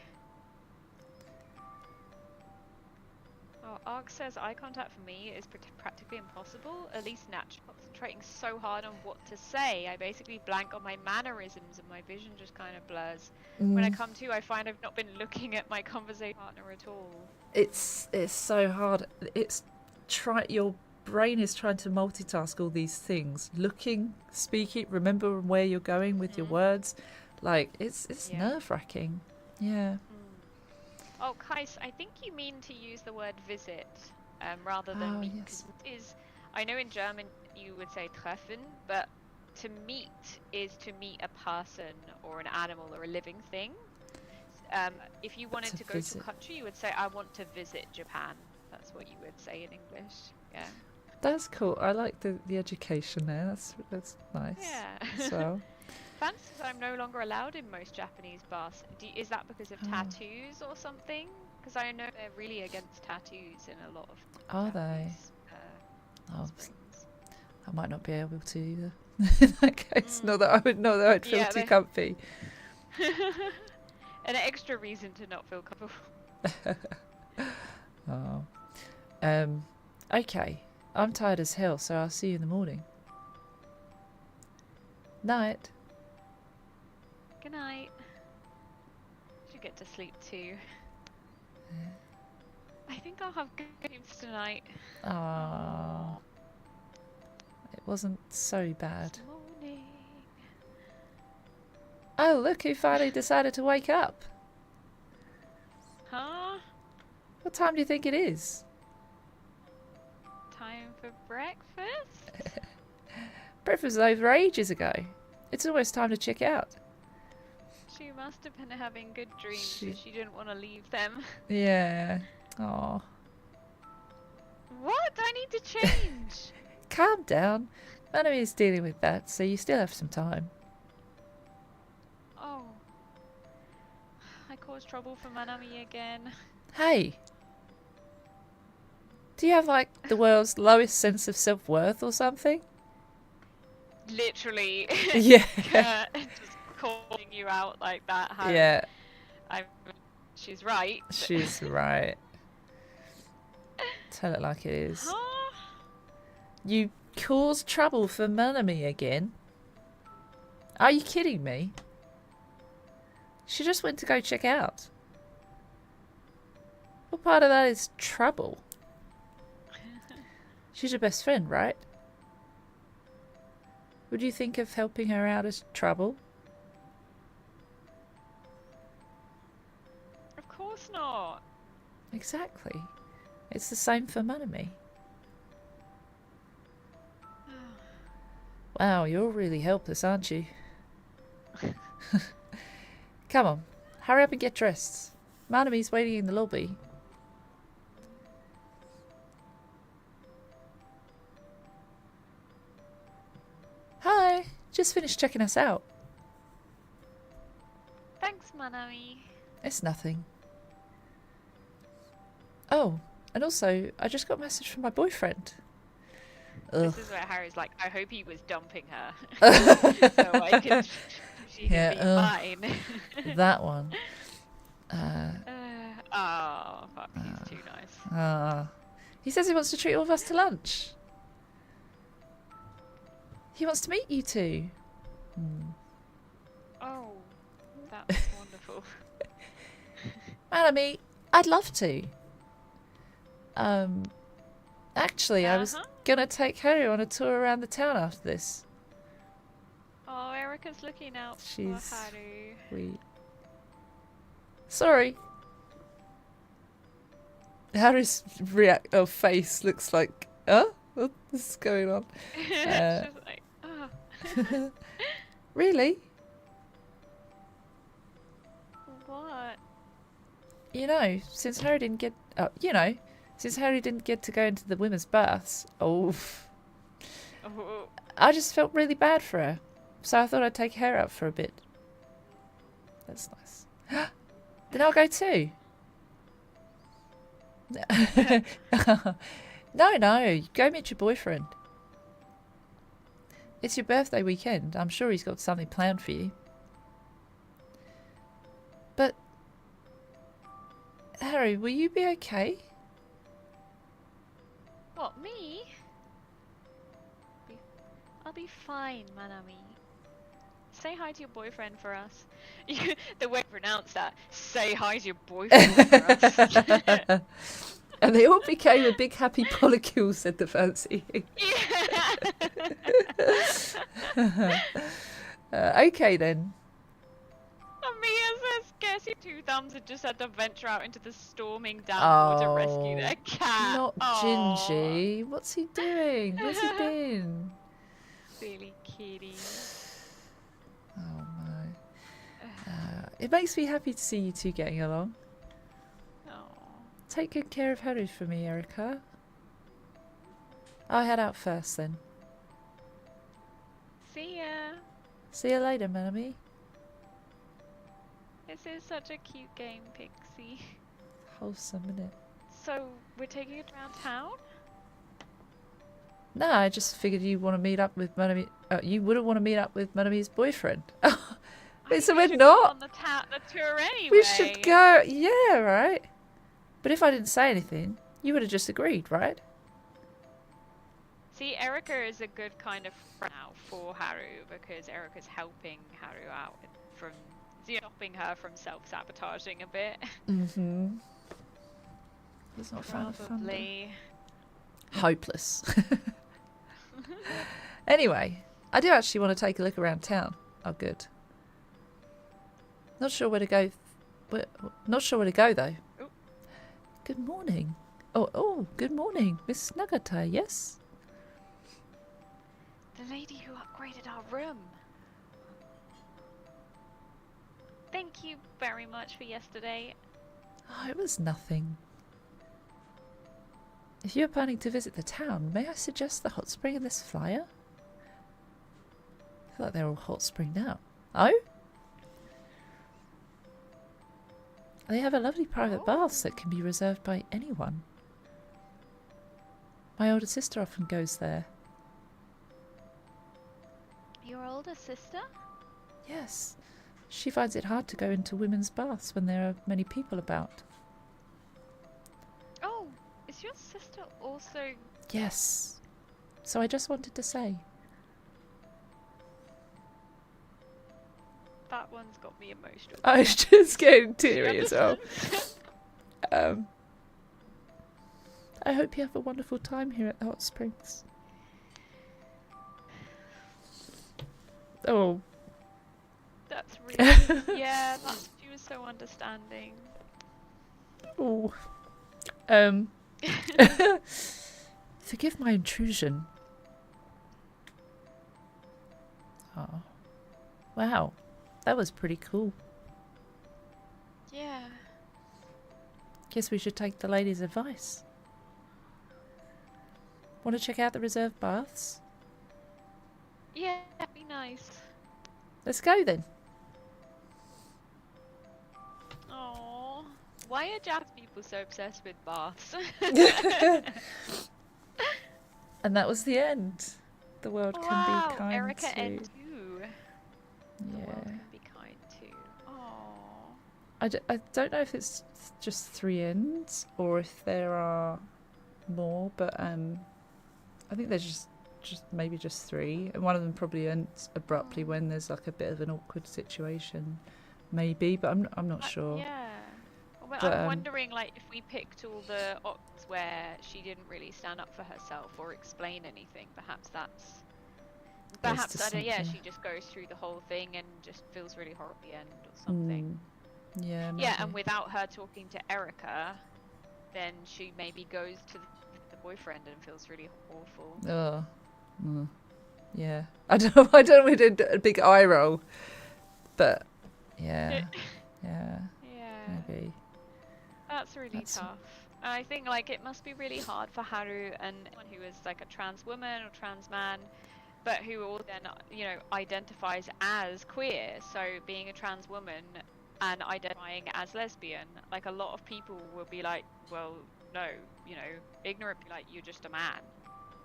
Oh, Arg says eye contact for me is practically impossible, at least naturally. Concentrating so hard on what to say, I basically blank on my mannerisms and my vision just kind of blurs. When I come to, I find I've not been looking at my conversation partner at all. It's so hard. Your brain is trying to multitask all these things. Looking, speaking, remember where you're going with your words. Like, it's nerve-wracking. Yeah. Oh, Kais, I think you mean to use the word visit rather than meet. Yes. I know in German you would say treffen, but to meet is to meet a person or an animal or a living thing. If you wanted to go to a country, you would say, I want to visit Japan. That's what you would say in English. Yeah. That's cool. I like the education there. That's nice. Yeah. So. Fancy says I'm no longer allowed in most Japanese bars. Is that because of tattoos or something? Because I know they're really against tattoos in a lot of Japanese, springs. I might not be able to either. In that case, not that I'd feel too comfy. An extra reason to not feel comfortable. Okay. I'm tired as hell, so I'll see you in the morning. Night. Good night. Should get to sleep too. I think I'll have good dreams tonight. Aww. It wasn't so bad. Morning. Oh, look who finally decided to wake up. Huh? What time do you think it is? Time for breakfast? Breakfast was over ages ago. It's almost time to check out. She must have been having good dreams, She- so she didn't want to leave them. Yeah. Oh. What? I need to change. Calm down. Maname's dealing with that, so you still have some time. Oh. I caused trouble for Manami again. Hey. Do you have, like, the world's lowest sense of self-worth or something? Literally. Yeah. Just calling you out like that. Harry. Yeah. She's right. She's right. Tell it like it is. Huh? You caused trouble for Manami again? Are you kidding me? She just went to go check out. What part of that is trouble? She's your best friend, right? Would you think of helping her out as trouble? Of course not. Exactly. It's the same for Manami. Wow, you're really helpless, aren't you? Come on, hurry up and get dressed. Manami's waiting in the lobby. Hi, just finished checking us out. Thanks, Manami. It's nothing. Oh, and also, I just got a message from my boyfriend. Ugh. This is where Harry's like, I hope he was dumping her. So I can, she can be mine. That one. Oh, fuck, he's too nice. He says he wants to treat all of us to lunch. He wants to meet you two. Oh, that's wonderful. Manami, I'd love to. Actually, I was gonna take Harry on a tour around the town after this. Oh, Erica's looking out She's for Haru. sweet. Sorry. Harry's face looks like, what's going on? She's like, oh. Really? What? Since Harry didn't get, since Harry didn't get to go into the women's baths, Oh. I just felt really bad for her. So I thought I'd take her out for a bit. That's nice. Then I'll go too. No, go meet your boyfriend. It's your birthday weekend. I'm sure he's got something planned for you. But, Harry, will you be okay? What, me? I'll be fine, Manami. Say hi to your boyfriend for us. The way you pronounce that. Say hi to your boyfriend for us. And they all became a big happy polycule, said the fancy. Okay then. Mia says, guess your two thumbs had just had to venture out into the storming downpour to rescue their cat. Not Gingy. What's he doing? Where's he been? Silly kitty. Oh my. It makes me happy to see you two getting along. Oh. Take good care of Haru for me, Erica. I'll head out first then. See ya. See you later, Manami. This is such a cute game, Pixie. Wholesome, innit? So, we're taking it around town? No, I just figured you want to meet up with Manami. You wouldn't want to meet up with Manami's boyfriend. Wait, so we're not on the tour anyway. We should go. Yeah, right. But if I didn't say anything, you would have just agreed, right? See, Erica is a good kind of friend now for Haru because Erica's helping Haru out from stopping her from self-sabotaging a bit. Mm-hmm. He's not a fan of fun. Probably. Hopeless. Anyway, I do actually want to take a look around town. Oh, good. Not sure where to go. Not sure where to go though. Ooh. Good morning. Oh, good morning, Miss Nagata. Yes. The lady who upgraded our room. thank you very much for yesterday. Oh, it was nothing. If you're planning to visit the town, may I suggest the hot spring in this flyer? I feel like they're all hot spring now. Oh? They have a lovely private baths that can be reserved by anyone. My older sister often goes there. Your older sister? Yes. She finds it hard to go into women's baths when there are many people about. Oh, is your sister also... Yes. So I just wanted to say. That one's got me emotional. I was just getting teary as well. I hope you have a wonderful time here at the hot springs. Oh. That's really... yeah, she was so understanding. Oh. Forgive my intrusion. Oh. Wow. That was pretty cool. Yeah. Guess we should take the lady's advice. Want to check out the reserved baths? Yeah, that'd be nice. Let's go then. Oh, why are Jap people so obsessed with baths? And that was the end. The world can be kind Erica to... and you. The Yeah. world can be kind too. Oh. I don't know if it's just 3 ends or if there are more, but I think there's just maybe just 3, and one of them probably ends abruptly when there's like a bit of an awkward situation, maybe, but I'm not sure. Yeah. Well, But, I'm wondering, like, if we picked all the options where she didn't really stand up for herself or explain anything, perhaps that's... Perhaps, I don't, yeah, she just goes through the whole thing and just feels really horrible at the end or something. Yeah, maybe. Yeah, and without her talking to Erica, then she maybe goes to the boyfriend and feels really awful. Oh. Yeah. I don't know if we did a big eye roll, but yeah. Yeah. Yeah. Maybe. That's really tough. And I think, like, it must be really hard for Haru and anyone who is like a trans woman or trans man, but who all then, you know, identifies as queer. So being a trans woman and identifying as lesbian, like, a lot of people will be like, well, no, you know, ignorant, like, you're just a man.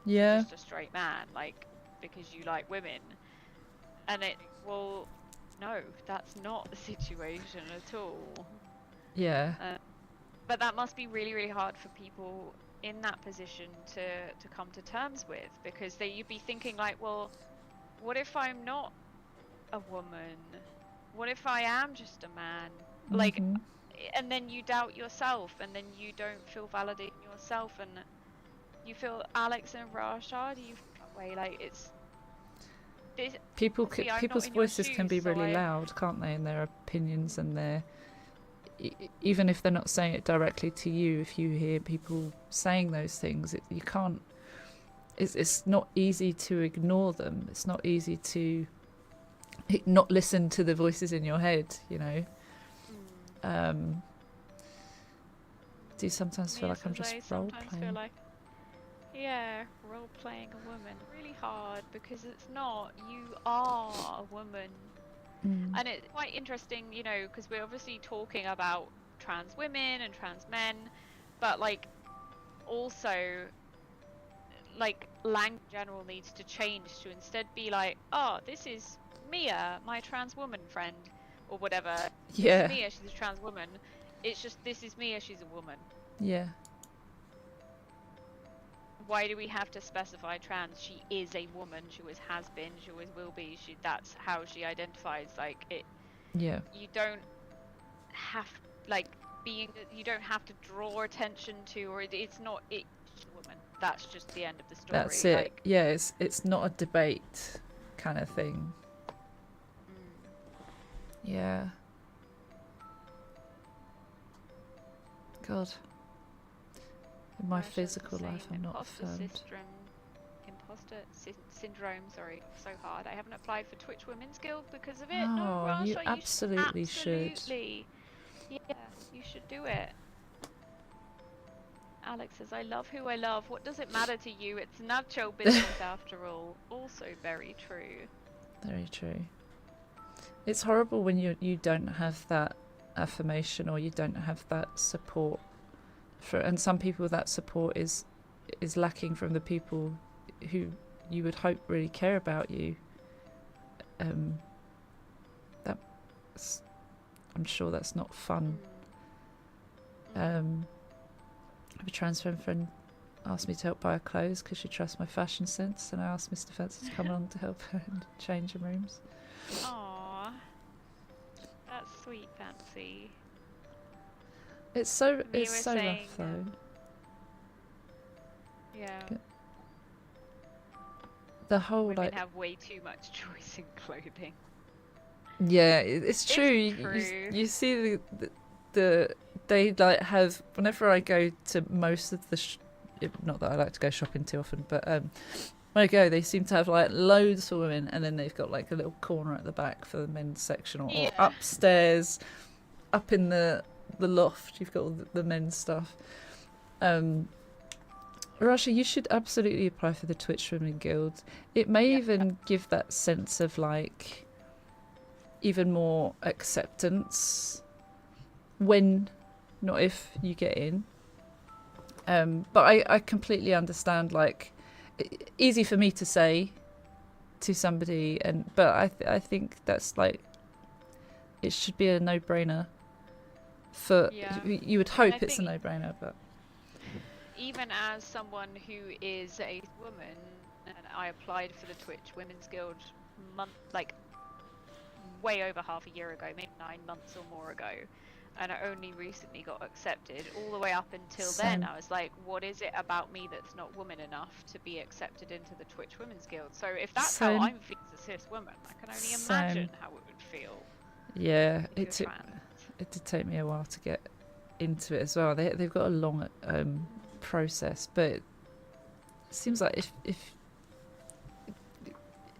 Yeah. You're just a straight man, like, because you like women. And it, well, no, that's not the situation at all. Yeah. But that must be really, really hard for people in that position to come to terms with, because you'd be thinking like, well, what if I'm not a woman? What if I am just a man? Like, and then you doubt yourself, and then you don't feel validated in yourself, and you feel Alex and Rasha, do you feel that way? Like, it's... People's voices can be really loud, can't they? And their opinions and their... Even if they're not saying it directly to you, if you hear people saying those things, you can't... It's not easy to ignore them. It's not easy to not listen to the voices in your head, you know? Do you sometimes feel like I'm just role-playing? Yeah, role-playing a woman. Really hard, because it's not. You are a woman. And it's quite interesting, you know, because we're obviously talking about trans women and trans men, but, like, also, like, language in general needs to change to instead be like, oh, this is Mia, my trans woman friend, or whatever. Yeah. This is Mia, she's a trans woman. It's just, this is Mia, she's a woman. Yeah. Why do we have to specify trans? She is a woman. She always has been. She always will be. That's how she identifies. Like, it. Yeah. You don't have, like, you don't have to draw attention to, or it's not. It's a woman. That's just the end of the story. That's it. Like, yeah. It's not a debate kind of thing. Yeah. In my physical life, I'm not affirmed. syndrome. Sorry, so hard. I haven't applied for Twitch Women's Guild because of it. Oh, No, Rasha, you absolutely should. Absolutely. Yeah, you should do it. Alex says, I love who I love. What does it matter to you? It's natural business after all. Also very true. Very true. It's horrible when you don't have that affirmation, or you don't have that support and some people that support is lacking from the people who you would hope really care about you. I'm sure that's not fun. I have a trans friend asked me to help buy her clothes because she trusts my fashion sense, and I asked Mr. Fancy to come along to help her in changing rooms. Aww, that's sweet, Fancy. It's so saying, rough though. Yeah. The whole Women like have way too much choice in clothing. yeah, it's true. True. You see the they like have, whenever I go to most of the not that I like to go shopping too often, but when I go, they seem to have like loads for women, and then they've got like a little corner at the back for the men's section, or upstairs, up in the loft, you've got all the men's stuff. Rasha, you should absolutely apply for the Twitch Women Guild. It may even give that sense of like even more acceptance when, not if, you get in. But I completely understand, like, easy for me to say to somebody, but I think that's like, it should be a no-brainer. You would hope it's a no-brainer, but even as someone who is a woman, and I applied for the Twitch Women's Guild way over half a year ago, maybe 9 months or more ago, and I only recently got accepted. All the way up until then, I was like, what is it about me that's not woman enough to be accepted into the Twitch Women's Guild? So if that's how I'm feeling as a cis woman, I can only imagine how it would feel. Yeah, it did take me a while to get into it as well. They've got a long process, but it seems like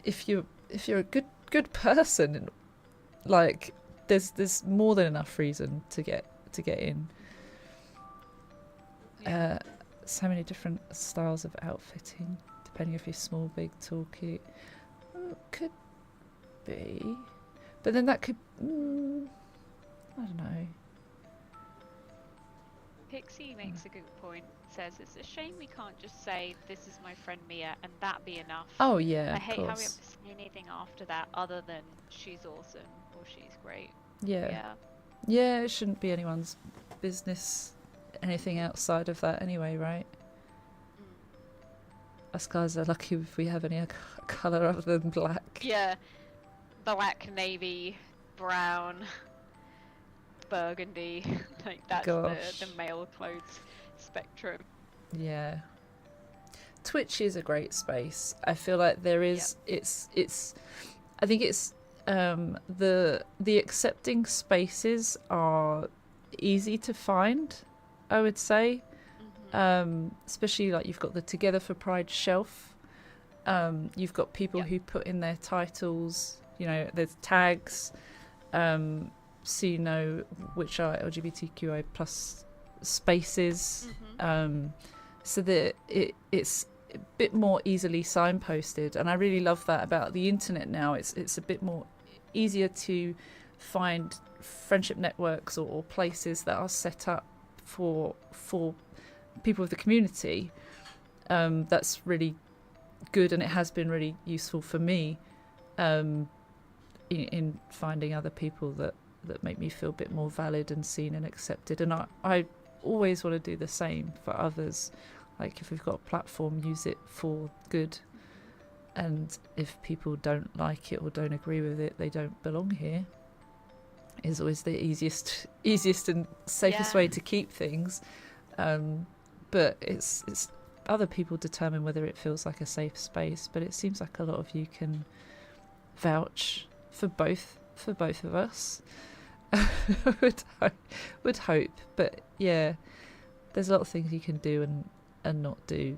if you're a good person, like there's more than enough reason to get in. So many different styles of outfitting, depending if you're small, big, tall, cute. Could be, but then that could I don't know. Pixie makes a good point. Says it's a shame we can't just say this is my friend Mia and that be enough. Oh yeah, I hate of how we course. have to say anything after that other than she's awesome or she's great. Yeah, it shouldn't be anyone's business anything outside of that anyway, right? Us guys are lucky if we have any colour other than black. Yeah, black, navy, brown, burgundy. Like that's the male clothes spectrum. Yeah, Twitch is a great space. I feel like there is it's I think it's the accepting spaces are easy to find, I would say. Especially like you've got the Together for Pride shelf. You've got people who put in their titles, there's tags, so you know which are LGBTQI plus spaces, so that it's a bit more easily signposted, and I really love that about the internet now. It's a bit more easier to find friendship networks or places that are set up for people of the community. That's really good, and it has been really useful for me in finding other people that make me feel a bit more valid and seen and accepted. And I always want to do the same for others. Like, if we've got a platform, use it for good. And if people don't like it or don't agree with it, they don't belong here. Is always the easiest and safest way to keep things. But it's other people determine whether it feels like a safe space. But it seems like a lot of you can vouch for both of us. would hope, but yeah, there's a lot of things you can do and not do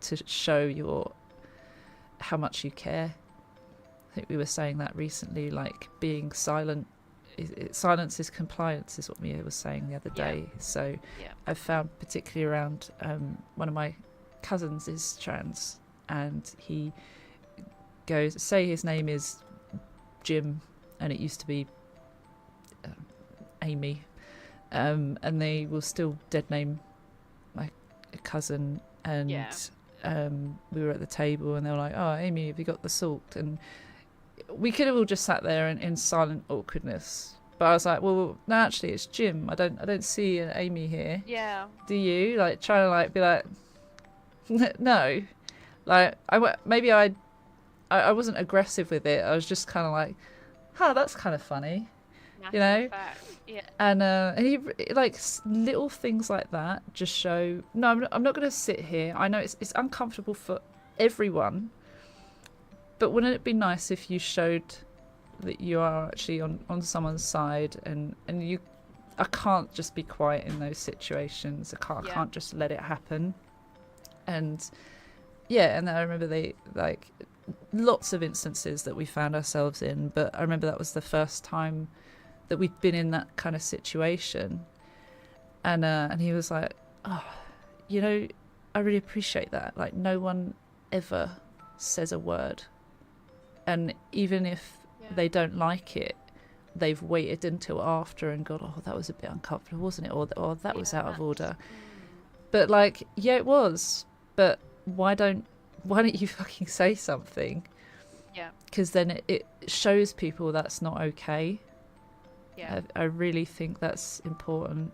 to show how much you care. I think we were saying that recently, like being silent. Silence is compliance, is what Mia was saying the other day. So I've found, particularly around one of my cousins is trans, and he goes, say his name is Jim, and it used to be Amy, and they will still dead name my cousin. And we were at the table, and they were like, "Oh, Amy, have you got the salt?" And we could have all just sat there in silent awkwardness, but I was like, "Well, no, actually, it's Jim. I don't see an Amy here. Yeah. Do you?" Like trying to like be like, no, like I wasn't aggressive with it. I was just kind of like, "Huh, that's kind of funny," you know. Yeah. And he, like, little things like that just show. No, I'm not going to sit here. I know it's uncomfortable for everyone. But wouldn't it be nice if you showed that you are actually on someone's side, and I can't just be quiet in those situations. I can't just let it happen. And and I remember they, like, lots of instances that we found ourselves in, but I remember that was the first time that we'd been in that kind of situation. And he was like, "Oh, you know, I really appreciate that. Like, no one ever says a word. And even if they don't like it, they've waited until after and gone, oh, that was a bit uncomfortable, wasn't it? Or that was out of order." But like, yeah, it was. But why don't you fucking say something? Yeah. Because then it shows people that's not okay. Yeah. I really think that's important.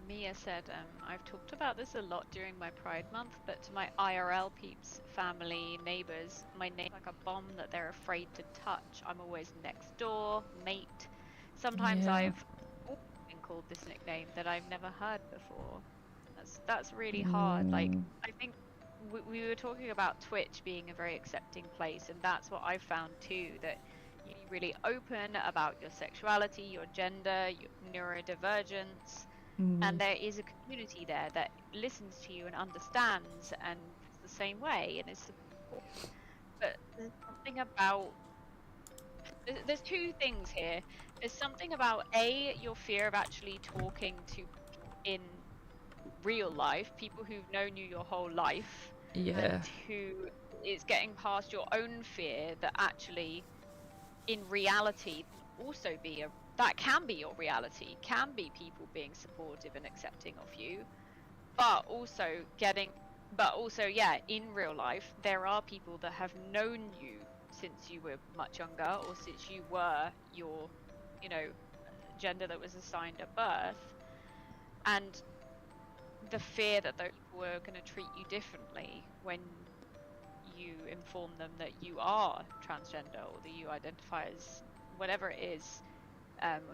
Mia said, I've talked about this a lot during my Pride Month, but to my IRL peeps, family, neighbours, my name's like a bomb that they're afraid to touch. I'm always next door, mate. Sometimes I've been called this nickname that I've never heard before. That's really hard. Like, I think we were talking about Twitch being a very accepting place, and that's what I've found too, that you're really open about your sexuality, your gender, your neurodivergence. And there is a community there that listens to you and understands and is the same way and is support. But there's something about... There's two things here. There's something about, A, your fear of actually talking to in real life, people who've known you your whole life. And who is getting past your own fear that actually, in reality, also be that can be your reality, can be people being supportive and accepting of you, but also in real life, there are people that have known you since you were much younger, or since you were your, gender that was assigned at birth, and the fear that those people were going to treat you differently when you inform them that you are transgender, or that you identify as whatever it is,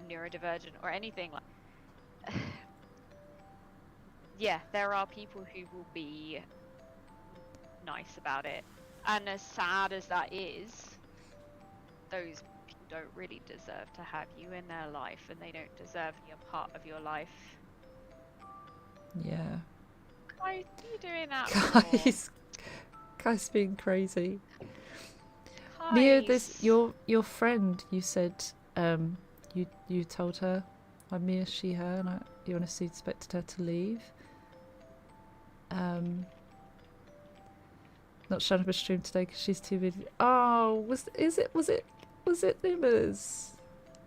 neurodivergent or anything like. There are people who will be nice about it, and as sad as that is, those people don't really deserve to have you in their life, and they don't deserve to be a part of your life. Why are you doing that? Guys being crazy. Mia, this your friend, you said you told her I'm Mia, she, her, and you honestly expected her to leave. Not showing up a stream today because she's too busy. Oh, was it Nimmers?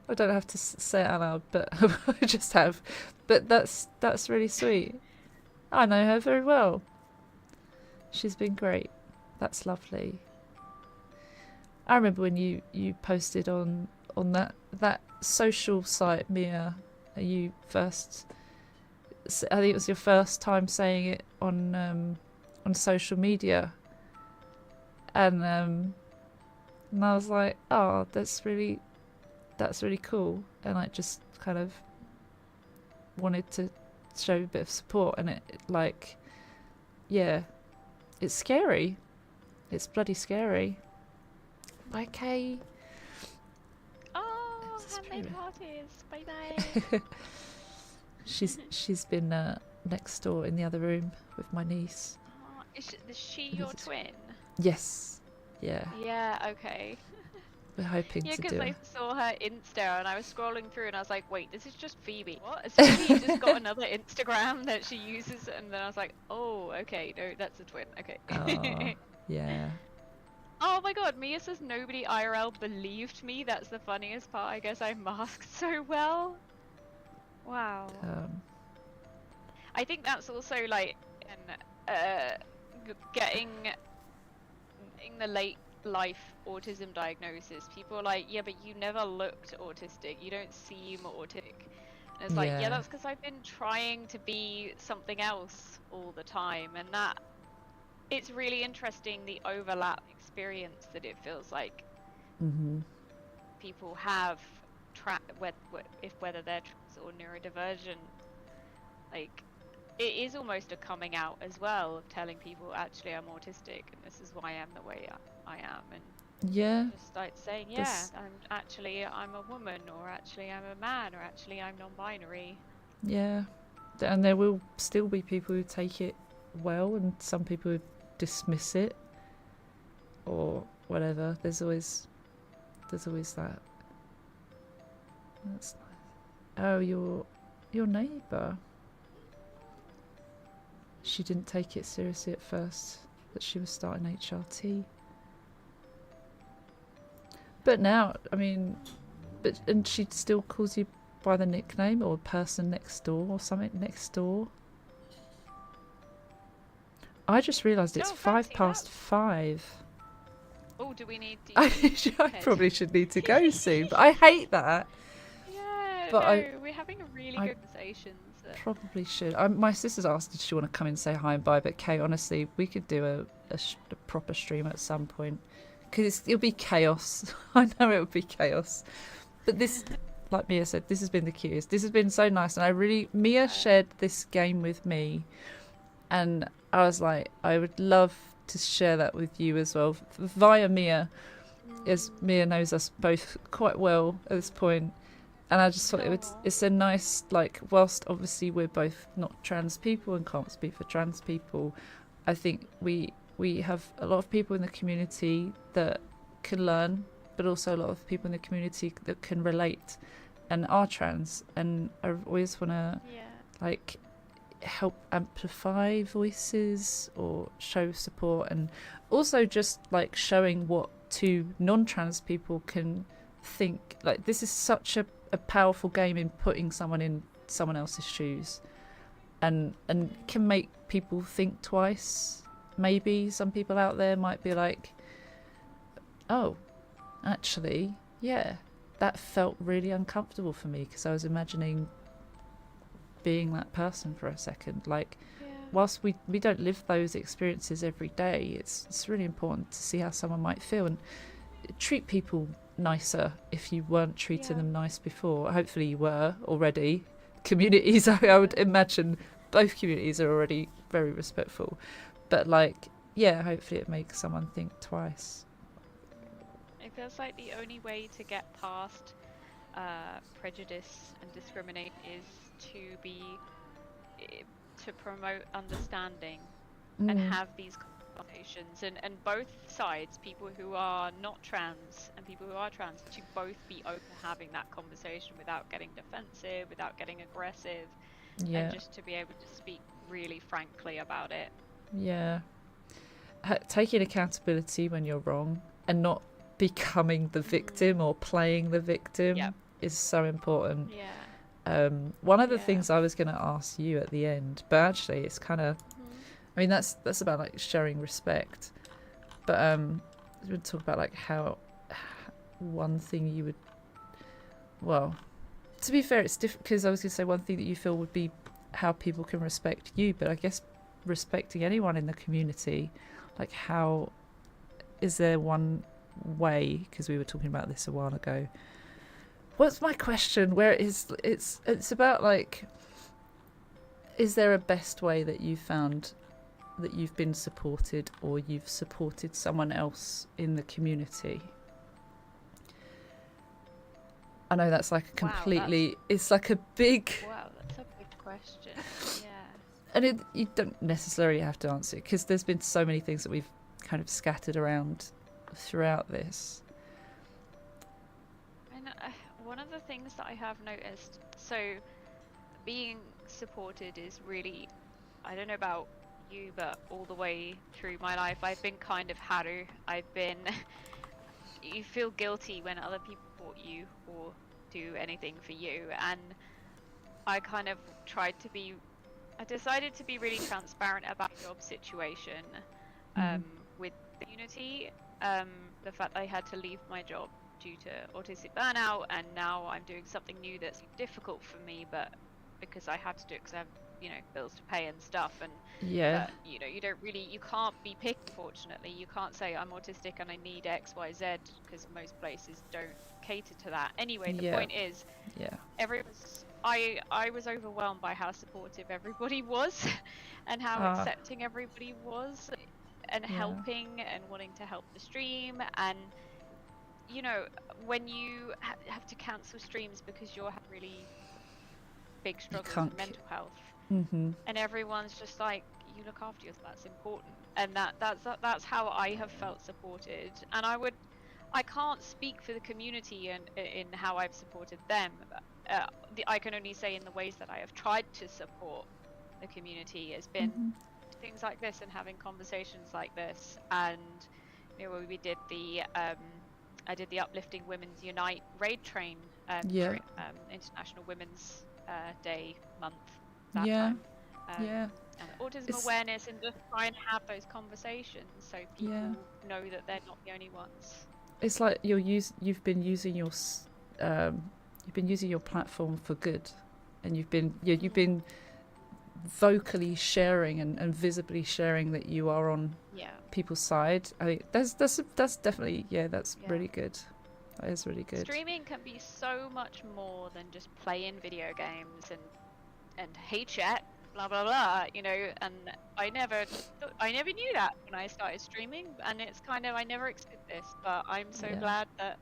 I don't have to say it out loud, but I just have. But that's really sweet. I know her very well. She's been great. That's lovely. I remember when you posted on that social site, Mia. You first, I think it was your first time saying it on social media, and I was like, oh, that's really cool, and I just kind of wanted to show a bit of support, and it it's scary. It's bloody scary. Okay. Oh, handmade parties. Bye bye. She's been next door in the other room with my niece. Oh, is she your twin? Yes. Yeah. Yeah, okay. We're hoping Yeah, to because do I it. saw her Insta and I was scrolling through and I was like, wait, this is just Phoebe. What? Has Phoebe just got another Instagram that she uses? And then I was like, oh, okay, no, that's a twin. Okay. Oh, yeah. Oh my god, Mia says nobody IRL believed me. That's the funniest part. I guess I masked so well. Wow. I think that's also like getting the late life autism diagnosis. People are like, yeah, but you never looked autistic. You don't seem autistic. And it's like, yeah, that's because I've been trying to be something else all the time, and that it's really interesting the overlap experience that it feels like people have whether they're trans or neurodivergent. Like, it is almost a coming out as well of telling people, actually, I'm autistic and this is why I am the way I am, and just like saying, I'm a woman, or actually I'm a man, or actually I'm non-binary. Yeah, and there will still be people who take it well, and some people who dismiss it, or whatever. There's always that. That's nice. Oh, your neighbour. She didn't take it seriously at first that she was starting HRT. But now, I mean, and she still calls you by the nickname or person next door or something next door. I just realised it's 5:05. Oh, do we need to... I probably should need to go soon, but I hate that. Yeah, but we're having a really good conversation. So. Probably should. My sister's asked if she want to come and say hi and bye, but Kay, honestly, we could do a proper stream at some point, because it'll be chaos. I know it would be chaos, but this, like Mia said, this has been the cutest. This has been so nice, and Mia shared this game with me, and I was like, I would love to share that with you as well via Mia, as Mia knows us both quite well at this point. And I just thought it's a nice, like, whilst obviously we're both not trans people and can't speak for trans people, I think we have a lot of people in the community that can learn, but also a lot of people in the community that can relate and are trans. And I always want to like help amplify voices or show support, and also just like showing what two non-trans people can think. Like, this is such a powerful game in putting someone in someone else's shoes, and can make people think twice. Maybe some people out there might be like, oh, actually, yeah, that felt really uncomfortable for me, because I was imagining being that person for a second. Like, whilst we don't live those experiences every day, it's really important to see how someone might feel, and treat people nicer if you weren't treating them nice before. Hopefully you were already. Communities, I would imagine both communities are already very respectful, but like, yeah, hopefully it makes someone think twice. It feels like the only way to get past prejudice and discriminate is to promote understanding and have these conversations, and both sides, people who are not trans and people who are trans, to both be open to having that conversation without getting defensive, without getting aggressive, and just to be able to speak really frankly about it. Taking accountability when you're wrong and not becoming the victim or playing the victim is so important. One of the things I was going to ask you at the end, but actually it's kind of, I mean, that's about like showing respect, but we would talk about like how one thing you would, well, to be fair, it's different, because I was going to say one thing that you feel would be how people can respect you, but I guess respecting anyone in the community, like, how is there one way, because we were talking about this a while ago. What's my question? Where it's about like, is there a best way that you found that you've been supported, or you've supported someone else in the community? I know that's like a completely, it's like a big... Wow, that's a big question. And you don't necessarily have to answer it, because there's been so many things that we've kind of scattered around throughout this. And one of the things that I have noticed, so being supported is really, I don't know about you, but all the way through my life, I've been kind of haru. I've been, you feel guilty when other people support you or do anything for you. And I kind of I decided to be really transparent about the job situation with the community. The fact I had to leave my job due to autistic burnout, and now I'm doing something new that's difficult for me, but because I have to do it because I have, you know, bills to pay and stuff. And you know, you can't be picky, fortunately. You can't say I'm autistic and I need X, Y, Z, because most places don't cater to that. Anyway, the point is, I was overwhelmed by how supportive everybody was and how accepting everybody was, and helping and wanting to help the stream. And you know, when you have to cancel streams because you're having really big struggles with mental health, and everyone's just like, you look after yourself, that's important. And that's how I have felt supported. And I can't speak for the community and in how I've supported them. I can only say in the ways that I have tried to support the community has been things like this, and having conversations like this. And you know, we did the I did the Uplifting Women's Unite raid train, International Women's Day month that time. And autism awareness, and just try and have those conversations so people know that they're not the only ones. It's like you've been using your platform for good, and you've been vocally sharing and visibly sharing that you are on people's side. I think that's definitely really good. That is really good. Streaming can be so much more than just playing video games and hey chat, blah blah blah, you know. And I never knew that when I started streaming, and it's kind of, I never expected this, but I'm so glad that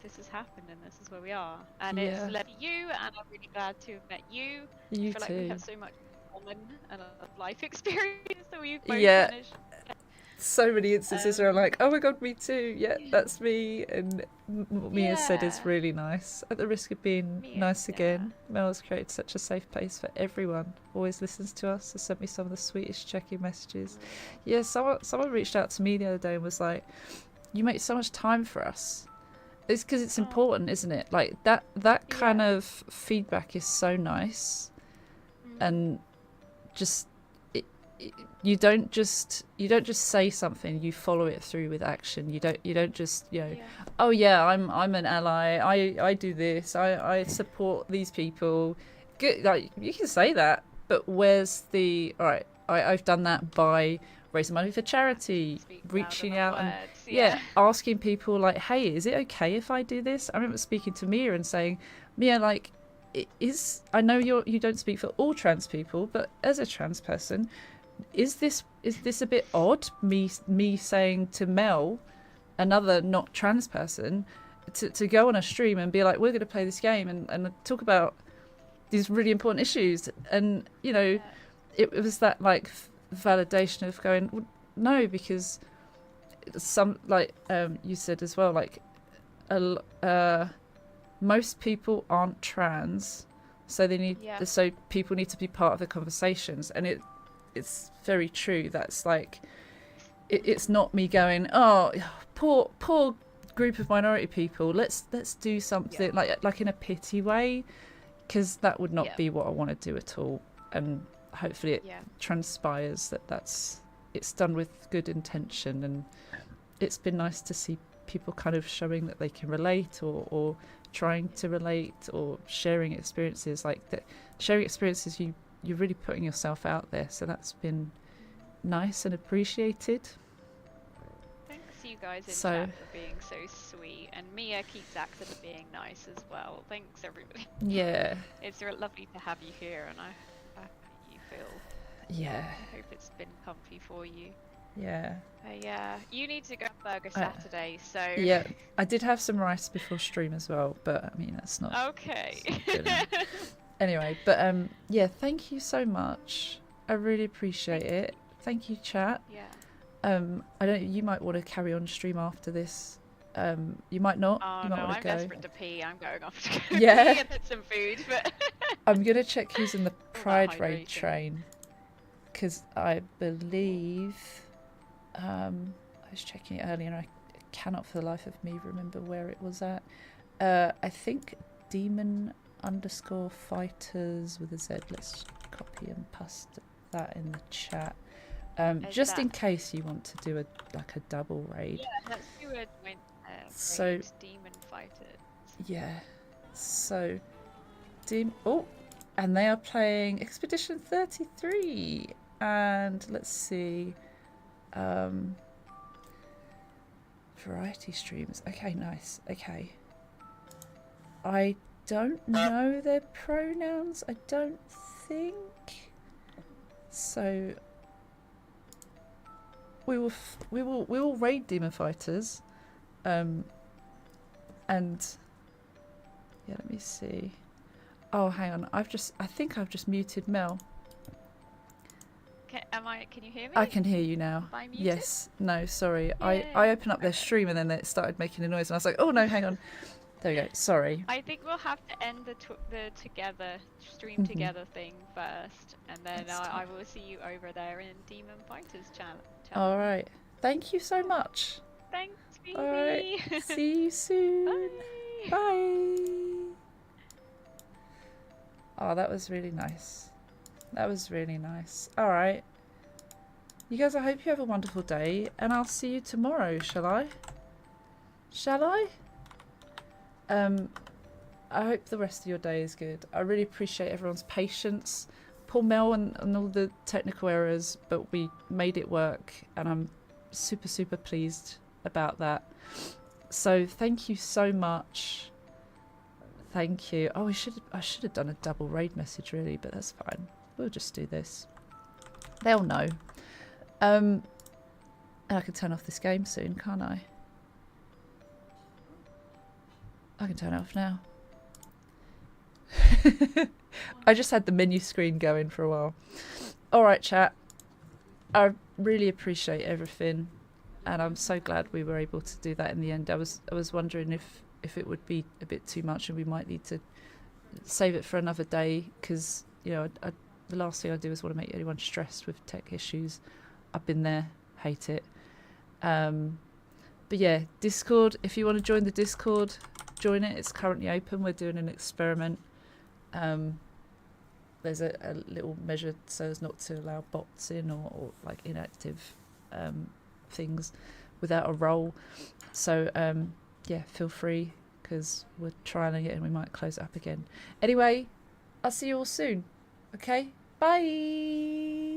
this has happened and this is where we are. And it's led to you, and I'm really glad to have met you. I feel like we have so much in common and a life experience that we've both managed. So many instances where I'm like, oh my god, me too. Yeah, that's me. And what Mia said is really nice. At the risk of being nice again, Mel has created such a safe place for everyone. Always listens to us. Has sent me some of the sweetest check-in messages. Yeah, someone reached out to me the other day and was like, you make so much time for us. It's because it's important, isn't it? Like that kind of feedback is so nice. And just you don't just say something, you follow it through with action. You don't just, you know, oh yeah, I'm an ally, I do this, I support these people. Good, like, you can say that, but where's the, all right, I've done that by raising money for charity, reaching out and asking people like, hey, is it okay if I do this? I remember speaking to Mia and saying, Mia, like, I know you don't speak for all trans people, but as a trans person, is this a bit odd, me saying to Mel, another not trans person, to go on a stream and be like, we're going to play this game and talk about these really important issues? And you know, it was that like validation of going, well, no, because some, like you said as well, like most people aren't trans, so they need so people need to be part of the conversations. And it's very true. That's like, it's not me going, oh, poor group of minority people, let's do something like in a pity way, because that would not be what I want to do at all. And hopefully it transpires that it's done with good intention. And it's been nice to see people kind of showing that they can relate, or trying to relate, or sharing experiences. Like that, sharing experiences, you're really putting yourself out there, so that's been nice and appreciated. Thanks you guys in chat for being so sweet, and Mia keeps acting being nice as well. Thanks everybody. Yeah, it's lovely to have you here, and I hope you feel, I hope it's been comfy for you. You need to go Burger Saturday, so I did have some rice before stream as well, but I mean, that's not okay. Anyway, but yeah, thank you so much. I really appreciate it. Thank you, chat. Yeah. I don't. You might want to carry on stream after this. You might not. Oh You might no, want to I'm go. desperate to pee. I'm going off to go Yeah. pee and get some food. But I'm gonna check who's in the that Pride Raid hydration. train, because I believe I was checking it earlier and I cannot for the life of me remember where it was at. I think demon_fighters with a Z. Let's copy and paste that in the chat. Just in case you want to do a double raid. Yeah, let's do a joint So- raid demon fighters. Yeah. So, oh, and they are playing Expedition 33. And let's see, variety streams. Okay, nice. Okay. I don't know their pronouns. I don't think. So we will raid demon fighters. And yeah, let me see. Oh, hang on. I think I've just muted Mel. Can you hear me? I can hear you now. Am I muted? Yes. No, sorry. Yay. I opened up their stream and then it started making a noise and I was like, oh no, hang on. There we go. Sorry. I think we'll have to end the stream together thing first, and then I will see you over there in Demon Fighters channel. All right. Thank you so much. Thanks, Phoebe. All right. See you soon. Bye. Bye. Oh, that was really nice. That was really nice. All right. You guys, I hope you have a wonderful day, and I'll see you tomorrow, shall I? Shall I? I hope the rest of your day is good. I really appreciate everyone's patience. Poor Mel and all the technical errors, but we made it work, and I'm super, super pleased about that. So thank you so much. Thank you. Oh, I should have done a double raid message really, but that's fine. We'll just do this. They'll know. And I can turn off this game soon, can't I? I can turn it off now. I just had the menu screen going for a while. Alright, chat. I really appreciate everything, and I'm so glad we were able to do that in the end. I was wondering if it would be a bit too much and we might need to save it for another day, because you know the last thing I do is want to make anyone stressed with tech issues. I've been there, hate it. But yeah, Discord, if you want to join the Discord, join it. It's currently open. We're doing an experiment. There's a little measure so as not to allow bots in or like inactive things without a role. So yeah, feel free, because we're trialing it and we might close it up again. Anyway, I'll see you all soon. Okay, bye.